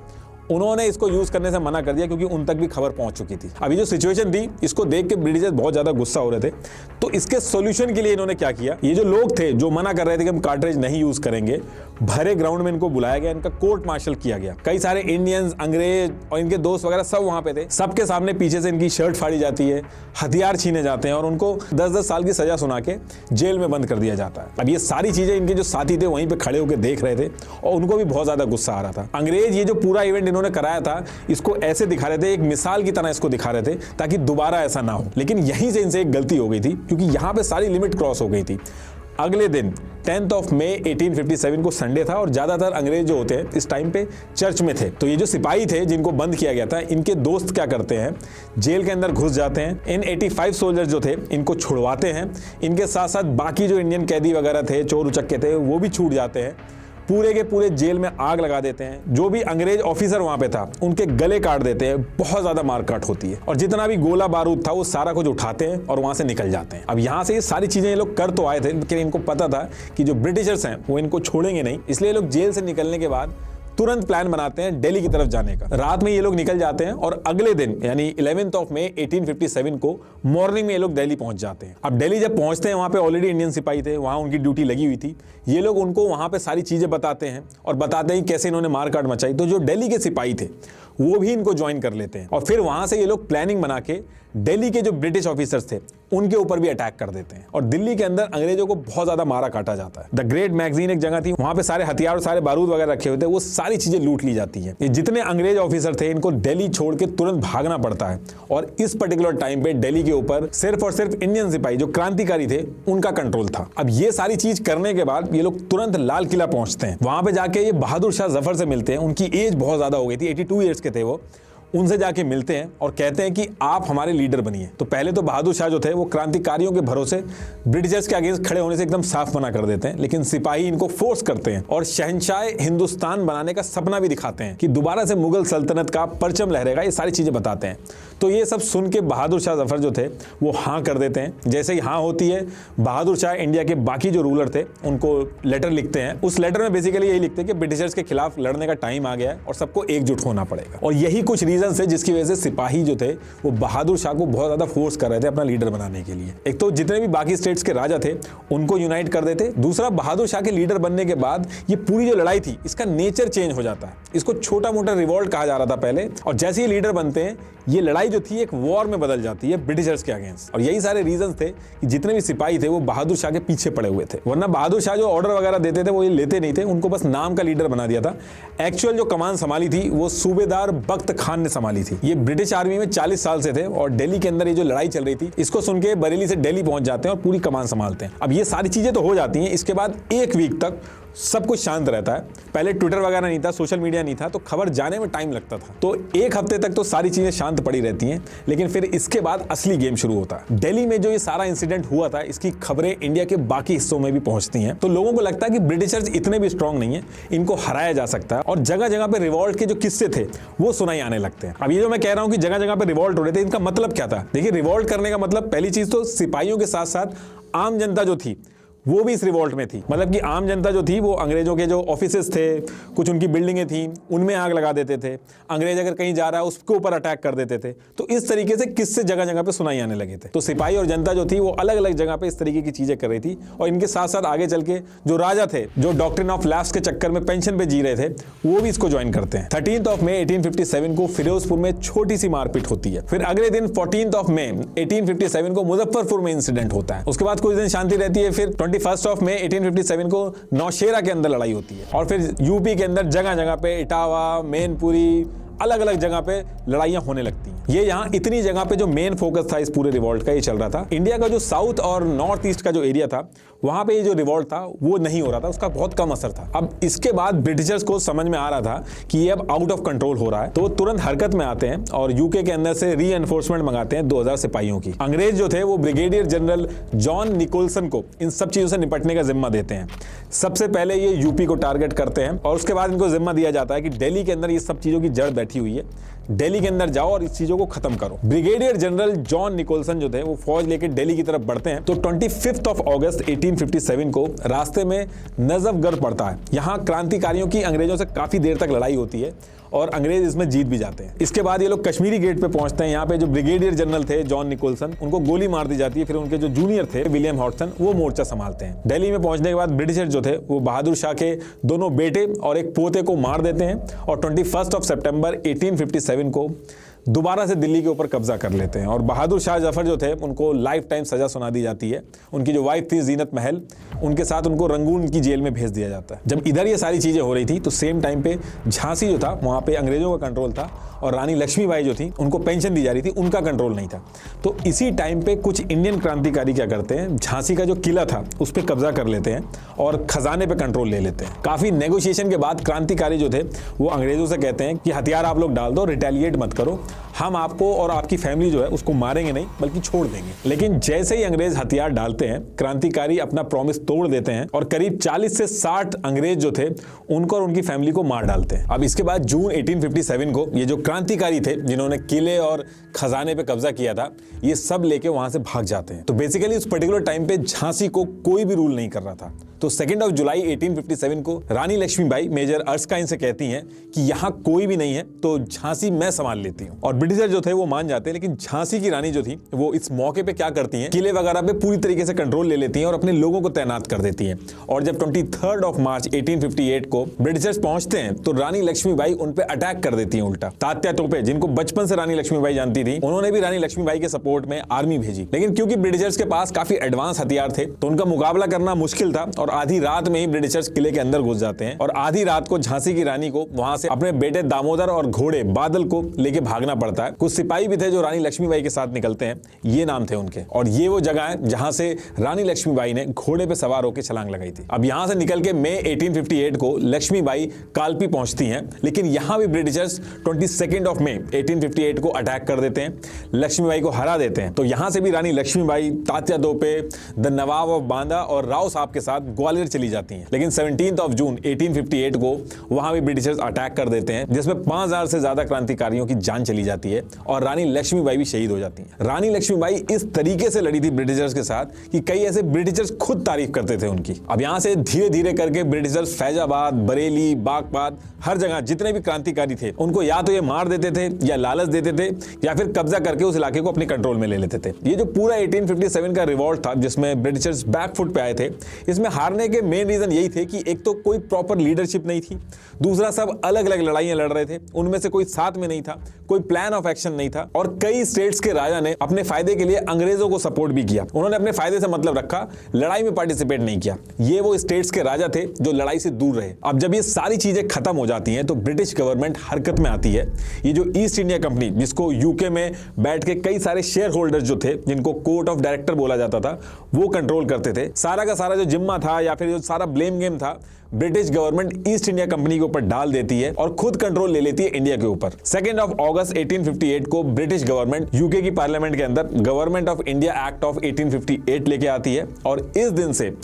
उन्होंने इसको यूज करने से मना कर दिया, क्योंकि उन तक भी खबर पहुंच चुकी थी। अभी जो सिचुएशन थी इसको देख के ब्रिटिशर्स बहुत ज्यादा गुस्सा हो रहे थे। तो इसके सॉल्यूशन के लिए इन्होंने क्या किया, ये जो लोग थे जो मना कर रहे थे कि हम कार्ट्रिज नहीं यूज करेंगे, भरे ग्राउंड में इनको बुलाया गया, इनका कोर्ट मार्शल किया गया। कई सारे इंडियंस, अंग्रेज और इनके दोस्त वगैरह सब वहां पे थे। सबके सामने पीछे से इनकी शर्ट फाड़ी जाती है, हथियार छीने जाते हैं और उनको 10-10 साल की सजा सुना के जेल में बंद कर दिया जाता है। अब ये सारी चीजें इनके जो साथी थे वहीं पे खड़े होकर देख रहे थे और उनको भी बहुत ज्यादा गुस्सा आ रहा था। अंग्रेज ये जो पूरा इवेंट इन्होंने कराया था इसको ऐसे दिखा रहे थे, एक मिसाल की तरह इसको दिखा रहे थे ताकि दोबारा ऐसा ना हो। लेकिन यहीं से इनसे एक गलती हो गई थी, क्योंकि यहां पे सारी लिमिट क्रॉस हो गई थी। अगले दिन 10 मई 1857 को संडे था और ज्यादातर अंग्रेज जो होते हैं इस टाइम पे चर्च में थे। तो ये जो सिपाही थे जिनको बंद किया गया था, इनके दोस्त क्या करते हैं, जेल के अंदर घुस जाते हैं। इन 85 सोल्जर्स जो थे इनको छुड़वाते हैं। इनके साथ साथ बाकी जो इंडियन कैदी वगैरह थे, चोर उचक्के थे, वो भी छूट जाते हैं। पूरे के पूरे जेल में आग लगा देते हैं। जो भी अंग्रेज ऑफिसर वहां पे था उनके गले काट देते हैं। बहुत ज्यादा मारकाट होती है और जितना भी गोला बारूद था वो सारा कुछ उठाते हैं और वहां से निकल जाते हैं। अब यहां से ये सारी चीजें ये लोग कर तो आए थे, लेकिन इनको पता था कि जो ब्रिटिशर्स हैं वो इनको छोड़ेंगे नहीं, इसलिए लोग जेल से निकलने के बाद तुरंत प्लान बनाते हैं दिल्ली की तरफ जाने का। रात में ये लोग निकल जाते हैं और अगले दिन यानी 11 मई 1857 को मॉर्निंग में ये लोग दिल्ली पहुंच जाते हैं। अब दिल्ली जब पहुंचते हैं वहां पे ऑलरेडी इंडियन सिपाही थे, वहां उनकी ड्यूटी लगी हुई थी। ये लोग उनको वहां पे सारी चीजें बताते हैं और बताते हैं कैसे इन्होंने मारकाट मचाई। तो जो दिल्ली के सिपाही थे वो भी इनको ज्वाइन कर लेते हैं और फिर वहां से ये लोग प्लानिंग बना के दिल्ली के जो ब्रिटिश ऑफिसर्स थे उनके ऊपर भी अटैक कर देते हैं और दिल्ली के अंदर अंग्रेजों को बहुत ज्यादा मारा काटा जाता है। द ग्रेट मैगजीन एक जगह थी, वहां पे सारे हथियार और सारे बारूद वगैरह रखे हुए थे, वो सारी चीजें लूट ली जाती है। ये जितने अंग्रेज ऑफिसर थे इनको दिल्ली छोड़ के तुरंत भागना पड़ता है और इस पर्टिकुलर टाइम पे दिल्ली के ऊपर सिर्फ और सिर्फ इंडियन सिपाही जो क्रांतिकारी थे उनका कंट्रोल था। अब ये सारी चीज करने के बाद ये लोग तुरंत लाल किला पहुंचते हैं। वहां पे जाके ये बहादुर शाह जफर से मिलते हैं। उनकी एज बहुत ज्यादा हो गई थी, 82 ईयर्स के थे वो। उनसे जाके मिलते हैं और कहते हैं कि आप हमारे लीडर बनिए। तो पहले तो बहादुर शाह जो थे वो क्रांतिकारियों के भरोसे ब्रिटिशर्स के अगेंस्ट खड़े होने से एकदम साफ मना कर देते हैं, लेकिन सिपाही इनको फोर्स करते हैं और शहंशाह हिंदुस्तान बनाने का सपना भी दिखाते हैं कि दोबारा से मुगल सल्तनत का परचम लहरेगा। ये सारी चीजें बताते हैं। तो ये सब सुन के बहादुर शाह जफर जो थे वो हाँ कर देते हैं। जैसे ही हाँ होती है, बहादुर शाह इंडिया के बाकी जो रूलर थे उनको लेटर लिखते हैं। उस लेटर में बेसिकली यही लिखते हैं कि ब्रिटिशर्स के खिलाफ लड़ने का टाइम आ गया है और सबको एकजुट होना पड़ेगा। और यही कुछ रीजन है जिसकी वजह से सिपाही जो थे वो बहादुर शाह को बहुत ज्यादा फोर्स कर रहे थे अपना लीडर बनाने के लिए। एक तो जितने भी बाकी स्टेट्स के राजा थे उनको यूनाइट कर देते, दूसरा बहादुर शाह के लीडर बनने के बाद ये पूरी जो लड़ाई थी इसका नेचर चेंज हो जाता है। इसको छोटा मोटा रिवॉल्ट कहा जा रहा था पहले, और जैसे ही लीडर बनते हैं ये लड़ाई जो थी एक वॉर में बदल जाती है ब्रिटिशर्स के अगेंस्ट। और यही सारे रीजन थे कि जितने भी सिपाही थे वो बहादुर शाह के पीछे पड़े हुए थे, वरना बहादुर शाह जो ऑर्डर वगैरह देते थे वो ये लेते नहीं थे, उनको बस नाम का लीडर बना दिया था। एक्चुअल जो कमान संभाली थी वो सूबेदार बख्त खान ने संभाली थी। ये ब्रिटिश आर्मी में 40 साल से थे और दिल्ली के अंदर ये जो लड़ाई चल रही थी इसको सुन के बरेली से दिल्ली पहुंच जाते हैं और पूरी कमान संभालते हैं। अब ये सारी चीजें तो हो जाती हैं, इसके बाद एक वीक तक सब कुछ शांत रहता है। पहले ट्विटर वगैरह नहीं था, सोशल मीडिया नहीं था, तो खबर जाने में टाइम लगता था। तो एक हफ्ते तक तो सारी चीजें शांत पड़ी रहती हैं, लेकिन फिर इसके बाद असली गेम शुरू होता है। दिल्ली में जो ये सारा इंसिडेंट हुआ था इसकी खबरें इंडिया के बाकी हिस्सों में भी पहुंचती हैं, तो लोगों को लगता है कि ब्रिटिशर्स इतने भी स्ट्रांग नहीं है, इनको हराया जा सकता है। और जगह जगह पे रिवॉल्ट के जो किस्से थे वो सुनाई आने लगते हैं। अब ये जो मैं कह रहा हूं कि जगह जगह पे रिवॉल्ट हो रहे थे, इनका मतलब क्या था? देखिए, रिवॉल्ट करने का मतलब पहली चीज तो सिपाहियों के साथ साथ आम जनता जो थी वो भी इस रिवॉल्ट में थी। मतलब कि आम जनता जो थी वो अंग्रेजों के जो ऑफिसेस थे, कुछ उनकी बिल्डिंगें थी, उनमें आग लगा देते थे। अंग्रेज अगर कहीं जा रहा है उसके ऊपर अटैक कर देते थे। तो इस तरीके से किस्से जगह जगह पे सुनाई आने लगे थे। तो सिपाही और जनता जो थी वो अलग अलग जगह पे इस तरीके की चीजें कर रही थी। और इनके साथ साथ आगे चल के जो राजा थे, जो डॉक्ट्रिन ऑफ लैप्स के चक्कर में पेंशन पे जी रहे थे, वो भी इसको ज्वाइन करते हैं। 13 मई 1857 को फिरोजपुर में छोटी सी मारपीट होती है। फिर अगले दिन 14 मई 1857 को मुजफ्फरपुर में इंसिडेंट होता है। उसके बाद कुछ दिन शांति रहती है। फिर 21 मई 1857 को नौशेरा के अंदर लड़ाई होती है। और फिर यूपी के अंदर जगह जगह पे इटावा, मैनपुरी, अलग अलग जगह पे लड़ाइयां होने लगती हैं। ये यहाँ इतनी जगह पे जो मेन फोकस था इस पूरे रिवॉल्ट का ये चल रहा था। इंडिया का जो साउथ और नॉर्थ ईस्ट का जो एरिया था वहां पे ये जो रिवॉल्ट था वो नहीं हो रहा था, उसका बहुत कम असर था। अब इसके बाद ब्रिटिशर्स को समझ में आ रहा था कि ये अब आउट ऑफ कंट्रोल हो रहा है, तो वो तुरंत हरकत में आते हैं और यूके के अंदर से रीएनफोर्समेंट मंगाते हैं 2000 सिपाहियों की। अंग्रेज जो थे वो ब्रिगेडियर जनरल जॉन निकोलसन को इन सब चीजों से निपटने का जिम्मा देते हैं। सबसे पहले ये यूपी को टारगेट करते हैं और उसके बाद इनको जिम्मा दिया जाता है कि दिल्ली के अंदर ये सब चीजों की जड़ बैठी हुई है, दिल्ली के अंदर जाओ और इस चीजों को खत्म करो। ब्रिगेडियर जनरल जॉन निकोलसन जो थे वो फौज लेकर दिल्ली की तरफ बढ़ते हैं। तो 25 अगस्त 1857 को रास्ते में नजफगढ़ पड़ता है। यहाँ क्रांतिकारियों की अंग्रेजों से काफी देर तक लड़ाई होती है और अंग्रेज इसमें जीत भी जाते हैं। इसके बाद ये लोग कश्मीरी गेट पे पहुंचते हैं। यहाँ पे जो ब्रिगेडियर जनरल थे जॉन निकोलसन, उनको गोली मार दी जाती है। फिर उनके जो जूनियर थे विलियम हॉटसन, वो मोर्चा संभालते हैं। दिल्ली में पहुंचने के बाद ब्रिटिशर जो थे वो बहादुर शाह के दोनों बेटे और एक पोते को मार देते हैं और 21 सितंबर 1857 को दोबारा से दिल्ली के ऊपर कब्जा कर लेते हैं। और बहादुर शाह जफर जो थे उनको लाइफ टाइम सजा सुना दी जाती है। उनकी जो वाइफ थी जीनत महल, उनके साथ उनको रंगून की जेल में भेज दिया जाता है। जब इधर ये सारी चीजें हो रही थी तो सेम टाइम पे झांसी जो था वहां पे अंग्रेजों का कंट्रोल था और रानी लक्ष्मीबाई जो थी उनको पेंशन दी जा रही थी, उनका कंट्रोल नहीं था। तो इसी टाइम पे कुछ इंडियन क्रांतिकारी क्या करते हैं, झांसी का जो किला था उस पर कब्जा कर लेते हैं और खजाने पे कंट्रोल ले लेते हैं। काफी नेगोशिएशन के बाद क्रांतिकारी जो थे वो अंग्रेजों से कहते हैं कि हथियार आप लोग डाल दो, रिटेलिएट मत करो, हम आपको और आपकी फैमिली जो है उसको मारेंगे नहीं बल्कि छोड़ देंगे। लेकिन जैसे ही अंग्रेज हथियार डालते हैं, क्रांतिकारी अपना प्रॉमिस तोड़ देते हैं और करीब 40 से 60 अंग्रेज जो थे उनको और उनकी फैमिली को मार डालते हैं। अब इसके बाद जून 1857 को ये जो क्रांतिकारी थे जिन्होंने किले और खजाने पे कब्जा किया था, ये सब लेके वहां से भाग जाते हैं। तो बेसिकली उस पर्टिकुलर टाइम पे झांसी को कोई भी रूल नहीं कर रहा था। तो 2 जुलाई 1857 को रानी लक्ष्मीबाई मेजर अर्स्काइन से कहती हैं कि यहाँ कोई भी नहीं है तो झांसी मैं संभाल लेती हूँ। और ब्रिटिशर जो थे वो मान जाते हैं। लेकिन झांसी की रानी जो थी वो इस मौके पे क्या करती हैं, किले वगैरह पे पूरी तरीके से कंट्रोल ले लेती हैं और अपने लोगों को तैनात कर देती हैं। और जब 23 मार्च 1858 को ब्रिटिशर्स पहुंचते हैं तो रानी लक्ष्मीबाई उन पे अटैक कर देती हैं उल्टा। तात्या तोपे, जिनको बचपन से रानी लक्ष्मीबाई जानती थी, उन्होंने भी रानी लक्ष्मीबाई के सपोर्ट में आर्मी भेजी। लेकिन क्योंकि ब्रिटिशर्स के पास काफी एडवांस हथियार थे तो उनका मुकाबला करना मुश्किल था और आधी रात में ही ब्रिटिशर्स किले के अंदर घुस जाते हैं। और आधी रात को झांसी की रानी को वहां से अपने बेटे दामोदर और घोड़े बादल को लेके भागना पड़ता है। कुछ सिपाही भी थे जो रानी लक्ष्मीबाई के साथ निकलते हैं, ये नाम थे उनके। और ये वो जगह है जहां से रानी लक्ष्मीबाई ने घोड़े पे सवार होकर छलांग लगाई थी। अब यहां से निकल के मई 1858 को लक्ष्मीबाई कालपी पहुंचती हैं। लेकिन यहां भी ब्रिटिशर्स 22 मई 1858 को अटैक कर देते हैं, लक्ष्मीबाई को हरा देते हैं। तो यहां से भी रानी लक्ष्मीबाई तात्या तोपे, द नवाब ऑफ बांदा और राव साहब के साथ ग्वालियर चली जाती हैं। लेकिन 17 जून 1858 को वहां भी ब्रिटिशर्स अटैक कर देते हैं, जिसमें 5000 से ज्यादा क्रांतिकारियों की जान चली जाती है और रानी लक्ष्मीबाई भी शहीद हो जाती हैं। रानी लक्ष्मीबाई इस तरीके से लड़ी थी ब्रिटिशर्स के साथ कि कई ऐसे ब्रिटिशर्स खुद तारीफ करते थे उनकी। अब यहां से धीरे धीरे करके ब्रिटिशर्स फैजाबाद, बरेली, बागपत, हर जगह जितने भी क्रांतिकारी थे उनको या तो ये मार देते थे या लालच देते थे या फिर कब्जा करके उस इलाके को अपने कंट्रोल में ले लेते थे। ये जो पूरा 1857 का रिवॉल्ट था जिसमें ब्रिटिशर्स बैकफुट पे आए थे, इसमें हारने के मेन रीजन यही थे कि एक तो कोई प्रॉपर लीडरशिप नहीं थी, दूसरा सब अलग अलग लड़ाइयां लड़ रहे थे, उनमें से कोई साथ में नहीं था, कोई प्लान प्लान ऑफ एक्शन नहीं था और कई स्टेट्स के राजा ने अपने फायदे के लिए अंग्रेजों को सपोर्ट भी किया। उन्होंने अपने फायदे से मतलब रखा, लड़ाई में पार्टिसिपेट नहीं किया। ये वो स्टेट्स के राजा थे जो लड़ाई से दूर रहे। अब जब ये सारी चीजें खत्म हो जाती हैं तो ब्रिटिश गवर्नमेंट हरकत में आती है। ये जो ईस्ट इंडिया कंपनी, जिसको यूके में बैठ के कई सारे शेयर होल्डर्स जो थे, जिनको कोर्ट ऑफ डायरेक्टर बोला जाता था, वो कंट्रोल करते थे। सारा का सारा जो जिम्मा था या फिर जो सारा ब्लेम गेम था, British government east India company के ऊपर डाल देती है और खुद कंट्रोल ले लेती है इंडिया के ऊपर। 2 अगस्त 1858 को ब्रिटिश गवर्नमेंट यूके की पार्लियामेंट के अंदर government of India act of 1858 लेके आती है और इस दिन से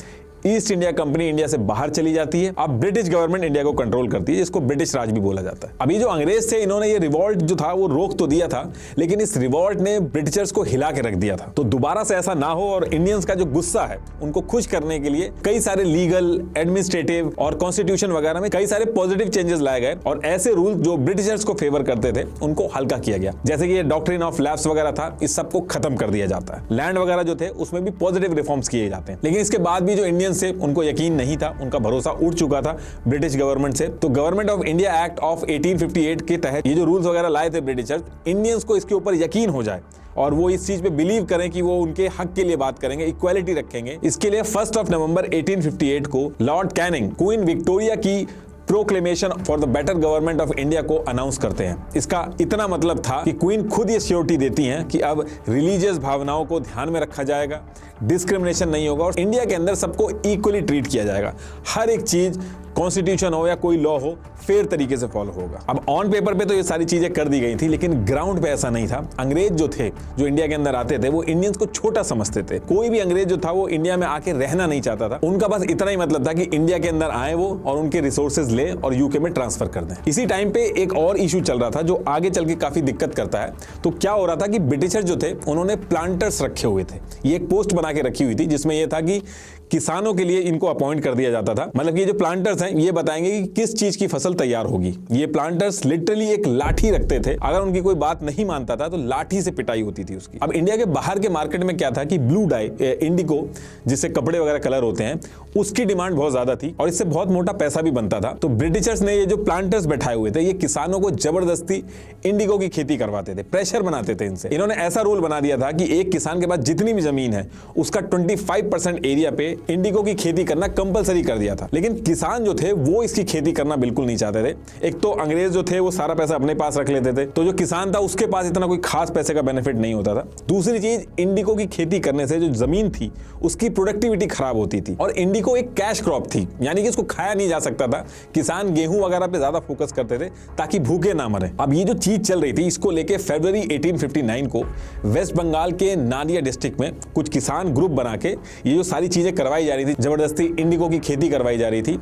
ईस्ट इंडिया कंपनी इंडिया से बाहर चली जाती है। अब ब्रिटिश गवर्नमेंट इंडिया को कंट्रोल करती है, जिसको ब्रिटिश राज भी बोला जाता है। अभी जो अंग्रेज थे, इन्होंने ये रिवॉल्ट जो था वो रोक तो दिया था, लेकिन इस रिवॉल्ट ने ब्रिटिशर्स को हिला के रख दिया था। तो दोबारा से ऐसा ना हो और इंडियंस का जो गुस्सा है उनको खुश करने के लिए कई सारे लीगल, एडमिनिस्ट्रेटिव और कॉन्स्टिट्यूशन वगैरह में कई सारे पॉजिटिव चेंजेस लाए गए और ऐसे रूल जो ब्रिटिशर्स को फेवर करते थे उनको हल्का किया गया। जैसे कि ये डॉक्ट्रिन ऑफ लैप्स वगैरह था, इस सबको खत्म कर दिया जाता है। लैंड वगैरह जो थे उसमें भी पॉजिटिव रिफॉर्म्स किए जाते हैं। लेकिन इसके बाद भी जो इंडियंस थे उनको यकीन नहीं था, उनका भरोसा उठ चुका था ब्रिटिश गवर्नमेंट से। तो government of India act of 1858 के तहत ये जो रूल्स वगैरह लाए थे ब्रिटिशर्स, इंडियंस को इसके ऊपर यकीन हो जाए और वो इस चीज पे बिलीव करें कि वो उनके हक के लिए बात करेंगे, इक्वालिटी रखेंगे। इसके लिए 1 नवंबर 1858 को लॉर्ड कैनिंग क्वीन विक्टोरिया की proclamation for the better government of India को अनाउंस करते हैं। इसका इतना मतलब था कि क्वीन खुद ये श्योरिटी देती हैं कि अब रिलीजियस भावनाओं को ध्यान में रखा जाएगा, डिस्क्रिमिनेशन नहीं होगा और इंडिया के अंदर सबको इक्वली ट्रीट किया जाएगा। हर एक चीज, कॉन्स्टिट्यूशन हो या कोई लॉ हो, फेयर तरीके से फॉलो होगा। अब ऑन पेपर पे तो ये सारी चीजें कर दी गई थी, लेकिन ग्राउंड पे ऐसा नहीं था। अंग्रेज जो थे, जो इंडिया के अंदर आते थे, वो इंडियंस को छोटा समझते थे। कोई भी अंग्रेज जो था वो इंडिया में आके रहना नहीं चाहता था। उनका बस इतना ही मतलब था कि इंडिया के अंदर आए वो और उनके रिसोर्सेज ले और यूके में ट्रांसफर कर दें। इसी टाइम पे एक और इशू चल रहा था जो आगे चल के काफी दिक्कत करता है। तो क्या हो रहा था कि ब्रिटिशर जो थे उन्होंने प्लांटर्स रखे हुए थे। ये एक पोस्ट बना के रखी हुई थी जिसमें यह था कि किसानों के लिए इनको अपॉइंट कर दिया जाता था। मतलब ये जो प्लांटर्स हैं ये बताएंगे कि किस चीज की फसल तैयार होगी। ये प्लांटर्स लिटरली एक लाठी रखते थे, अगर उनकी कोई बात नहीं मानता था तो लाठी से पिटाई होती थी उसकी। अब इंडिया के बाहर के मार्केट में क्या था कि ब्लू डाई, इंडिगो, जिससे कपड़े वगैरह कलर होते हैं, उसकी डिमांड बहुत ज्यादा थी और इससे बहुत मोटा पैसा भी बनता था। तो ब्रिटिशर्स ने ये जो प्लांटर्स बैठाए हुए थे, ये किसानों को जबरदस्ती इंडिगो की खेती करवाते थे, प्रेशर बनाते थे इनसे। इन्होंने ऐसा रूल बना दिया था कि एक किसान के पास जितनी भी जमीन है उसका 25% एरिया पे इंडिगो की खेती करना कंपलसरी कर दिया था। लेकिन किसान जो थे वो इसकी खेती करना बिल्कुल नहीं चाहते थे। एक तो अंग्रेज जो थे वो सारा पैसा अपने पास रख लेते थे, तो जो किसान था उसके पास इतना कोई खास पैसे का बेनिफिट नहीं होता था। दूसरी चीज, इंडिगो की खेती करने से जो जमीन थी उसकी प्रोडक्टिविटी खराब होती थी और इंडिगो एक कैश क्रॉप थी, यानी कि इसको खाया नहीं जा सकता था। किसान गेहूं वगैरह पे ज्यादा फोकस करते थे ताकि भूखे ना मरे। अब ये जो चीज चल रही थी, इसको लेके फरवरी 1859 को वेस्ट बंगाल के नादिया डिस्ट्रिक्ट में कुछ किसान ग्रुप बना के ये जो सारी चीजें करवाई जा रही थी, जबरदस्ती इंडिगो की खेती करवाई जा रही थी,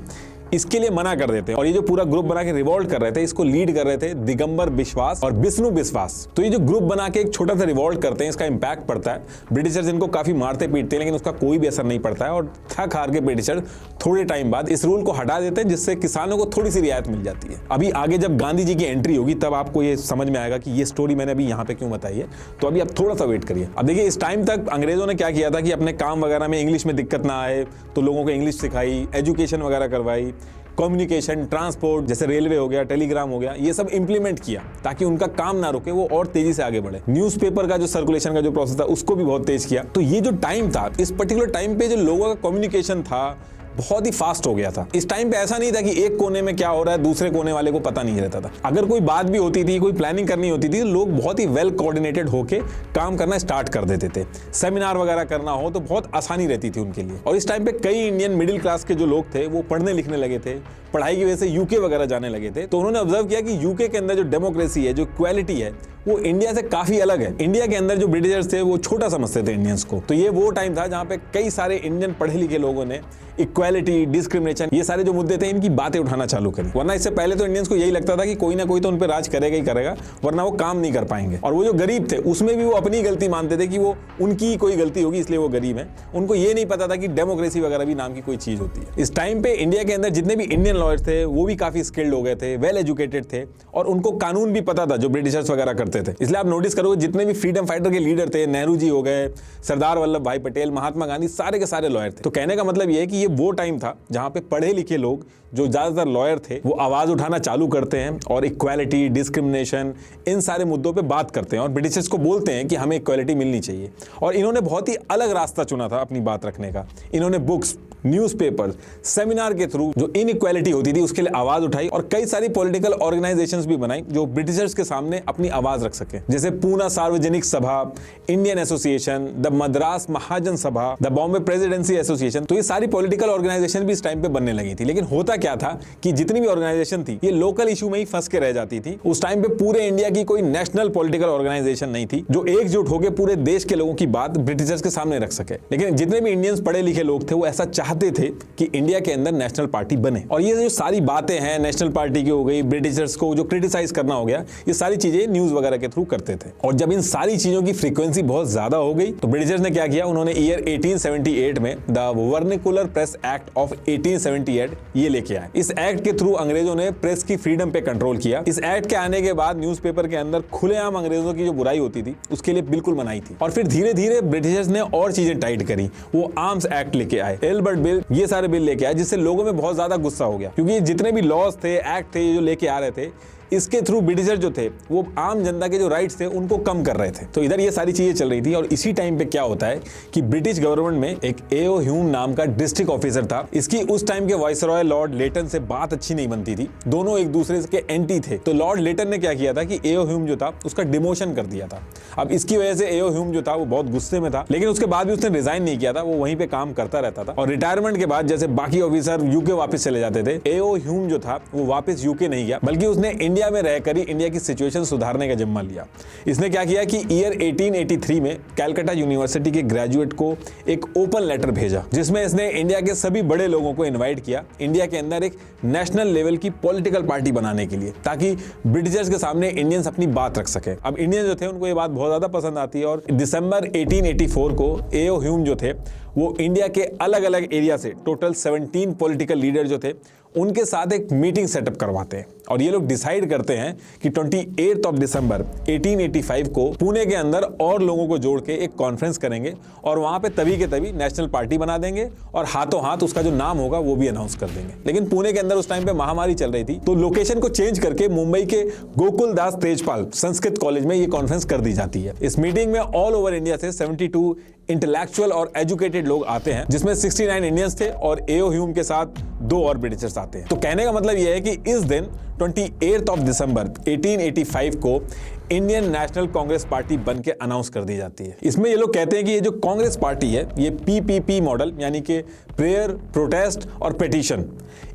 इसके लिए मना कर देते हैं। और ये जो पूरा ग्रुप बना के रिवॉल्ट कर रहे थे, इसको लीड कर रहे थे दिगंबर बिश्वास और विष्णु बिश्वास। तो ये जो ग्रुप बना के एक छोटा सा रिवॉल्ट करते हैं, इसका इंपैक्ट पड़ता है। ब्रिटिशर्स इनको काफी मारते पीटते हैं, लेकिन उसका कोई भी असर नहीं पड़ता है और थक हार के ब्रिटिशर्स थोड़े टाइम बाद इस रूल को हटा देते हैं, जिससे किसानों को थोड़ी सी रियायत मिल जाती है। अभी आगे जब गांधी जी की एंट्री होगी तब आपको ये समझ में आएगा कि ये स्टोरी मैंने अभी यहाँ पे क्यों बताई है। तो अभी आप थोड़ा सा वेट करिए। अब देखिए, इस टाइम तक अंग्रेजों ने क्या किया था कि अपने काम वगैरह में इंग्लिश में दिक्कत ना आए तो लोगों को इंग्लिश सिखाई, एजुकेशन वगैरह करवाई, कम्युनिकेशन, ट्रांसपोर्ट जैसे रेलवे हो गया, टेलीग्राम हो गया, ये सब इंप्लीमेंट किया ताकि उनका काम ना रुके, वो और तेजी से आगे बढ़े। न्यूज़पेपर का जो सर्कुलेशन का जो प्रोसेस था उसको भी बहुत तेज किया। तो ये जो टाइम था, इस पर्टिकुलर टाइम पे जो लोगों का कम्युनिकेशन था बहुत ही फास्ट हो गया था। इस टाइम पे ऐसा नहीं था कि एक कोने में क्या हो रहा है दूसरे कोने वाले को पता नहीं रहता था। अगर कोई बात भी होती थी, कोई प्लानिंग करनी होती थी, लोग बहुत ही वेल कोऑर्डिनेटेड होके काम करना स्टार्ट कर देते थे। सेमिनार वगैरह करना हो तो बहुत आसानी रहती थी उनके लिए। और इस टाइम पे कई इंडियन मिडिल क्लास के जो लोग थे वो पढ़ने लिखने लगे थे, पढ़ाई की वजह से यूके वगैरह जाने लगे थे। तो उन्होंने ऑब्जर्व किया कि यूके के अंदर जो डेमोक्रेसी है, जो इक्वालिटी है, वो इंडिया से काफी अलग है। इंडिया के अंदर जो ब्रिटिशर्स थे वो छोटा समझते थे इंडियंस को। तो ये वो टाइम था जहां पे कई सारे इंडियन पढ़े लिखे लोगों ने इक्वालिटी, डिस्क्रिमिनेशन, ये सारे जो मुद्दे थे इनकी बातें उठाना चालू करी। वरना इससे पहले तो इंडियंस को यही लगता था कि कोई ना कोई तो उन पे राज करेगा ही करेगा, वरना वो काम नहीं कर पाएंगे। और वो जो गरीब थे उसमें भी वो अपनी गलती मानते थे कि वो उनकी कोई गलती होगी इसलिए वो गरीब है। उनको ये नहीं पता था कि डेमोक्रेसी वगैरह भी नाम की कोई चीज होती है। इस टाइम पे इंडिया के अंदर जितने भी इंडियन लॉयर्स थे वो भी काफी स्किल्ड हो गए थे, वेल एजुकेटेड थे और उनको कानून भी पता था जो ब्रिटिशर्स वगैरह करते करते थे। इसलिए आप नोटिस करोगे जितने भी फ्रीडम फाइटर के लीडर थे, नेहरू जी हो गए, सरदार वल्लभ भाई पटेल, महात्मा गांधी, सारे के सारे लॉयर थे। तो कहने का मतलब ये है कि ये वो टाइम था जहां पे पढ़े लिखे लोग, जो ज्यादातर लॉयर थे, वो आवाज उठाना चालू करते हैं और इक्वालिटी, डिस्क्रिमिनेशन, इन सारे मुद्दों पे बात करते हैं और ब्रिटिशर्स को बोलते हैं कि हमें इक्वालिटी मिलनी चाहिए। और इन्होंने बहुत ही अलग रास्ता चुना था अपनी बात रखने का। इन्होंने बुक्स, न्यूज़पेपर, सेमिनार के थ्रू जो इनइक्वालिटी होती थी उसके लिए आवाज उठाई और कई सारी पॉलिटिकल ऑर्गेनाइजेशंस भी बनाई जो ब्रिटिशर्स के सामने अपनी आवाज रख सके, जैसे पूना सार्वजनिक सभा, इंडियन एसोसिएशन, द मद्रास महाजन सभा, द बॉम्बे प्रेसिडेंसी एसोसिएशन। तो ये सारी पॉलिटिकल ऑर्गेनाइजेशन भी इस टाइम पे बनने लगी थी। लेकिन होता क्या था कि जितनी भी ऑर्गेनाइजेशन थी ये लोकल इशू में ही फंस के रह जाती थी। उस टाइम पे पूरे इंडिया की कोई नेशनल पॉलिटिकल ऑर्गेनाइजेशन नहीं थी जो एकजुट होकर पूरे देश के लोगों की बात ब्रिटिशर्स के सामने रख सके। लेकिन जितने भी इंडियंस पढ़े लिखे लोग थे वो ऐसा चाहते थे कि इंडिया के अंदर नेशनल पार्टी बने। और ये जो सारी बातें हैं नेशनल पार्टी की हो गई, ब्रिटिशर्स को जो क्रिटिसाइज करना हो गया, ये सारी चीजें न्यूज वगैरह के थ्रू करते थे। और जब इन सारी चीजों की फ्रीक्वेंसी बहुत ज्यादा हो गई तो ब्रिटिशर्स ने क्या किया, उन्होंने ईयर 1878 में the vernacular press act of 1878 ये लेके आए। इस एक्ट के थ्रू अंग्रेजों ने प्रेस की फ्रीडम पे कंट्रोल किया। इस एक्ट के आने के बाद न्यूज़पेपर के अंदर खुलेआम अंग्रेजों की जो बुराई होती थी उसके लिए बिल्कुल मनाही थी। और फिर धीरे धीरे ब्रिटिशर्स ने और चीजें टाइट करी। वो आर्म्स एक्ट लेके आए, एल्बर्ट बिल, ये सारे बिल लेके आए, जिससे लोगों में बहुत ज्यादा गुस्सा हो गया, क्योंकि जितने भी लॉज थे, एक्ट थे जो लेके आ रहे थे, इसके थ्रू ब्रिटिशर जो थे वो आम जनता के जो राइट्स थे उनको कम कर रहे थे। तो इधर ये सारी चीजें चल रही थी। और इसी टाइम पे क्या होता है कि ब्रिटिश गवर्नमेंट में एक एओ ह्यूम नाम का डिस्ट्रिक्ट ऑफिसर था। इसकी उस टाइम के वाइसरॉय लॉर्ड लेटन से बात अच्छी नहीं बनती थी, दोनों एक दूसरे के एंटी थे। तो लॉर्ड लेटन ने क्या किया था कि एओ ह्यूम जो था उसका डिमोशन कर दिया था। अब इसकी वजह से एओ ह्यूम जो था वो बहुत गुस्से में था, लेकिन उसके बाद भी उसने रिजाइन नहीं किया था, वो वहीं पे काम करता रहता था। और रिटायरमेंट के बाद जैसे बाकी ऑफिसर यूके वापस चले जाते थे, एओ ह्यूम जो था वो वापस यूके नहीं गया, बल्कि उसने इंडिया में रहकर ही इंडिया की सिचुएशन सुधारने का जिम्मा लिया। इसने क्या किया कि ईयर 1883 में कैलकाटा यूनिवर्सिटी के ग्रेजुएट को एक ओपन लेटर भेजा, जिसमें इसने इंडिया के सभी बड़े लोगों को इनवाइट किया इंडिया के अंदर एक नेशनल लेवल की पॉलिटिकल पार्टी बनाने के लिए, ताकि ब्रिटिशर्स के सामने इंडियंस अपनी बात रख सके। अब इंडियंस जो थे उनको ये बात बहुत ज्यादा पसंद आती है और दिसंबर 1884 को एओ ह्यूम जो थे वो इंडिया के अलग अलग एरिया से टोटल 17 पॉलिटिकल लीडर जो थे उनके साथ एक मीटिंग सेटअप करवाते हैं। और ये लोग डिसाइड करते हैं कि 28 ऑफ दिसंबर 1885 को पुणे के अंदर और लोगों को जोड़ के एक कॉन्फ्रेंस करेंगे और वहां पे तभी के तभी नेशनल पार्टी बना देंगे और हाथों हाथ उसका जो नाम होगा वो भी अनाउंस कर देंगे। लेकिन पुणे के अंदर उस टाइम पे महामारी चल रही थी, तो लोकेशन को चेंज करके मुंबई के गोकुल दास तेजपाल संस्कृत कॉलेज में ये कॉन्फ्रेंस कर दी जाती है। इस मीटिंग में ऑल ओवर इंडिया से 72 इंटेलेक्चुअल और एजुकेटेड लोग आते हैं, जिसमें 69 इंडियंस थे और एओ ह्यूम के साथ 2 और ब्रिटिशर्स आते हैं। तो कहने का मतलब यह है कि इस दिन 28 ऑफ दिसंबर 1885 को इंडियन नेशनल कांग्रेस पार्टी बन के अनाउंस कर दी जाती है। इसमें ये लोग कहते हैं कि ये जो कांग्रेस पार्टी है ये पीपीपी मॉडल यानी कि प्रेयर, प्रोटेस्ट और पिटीशन,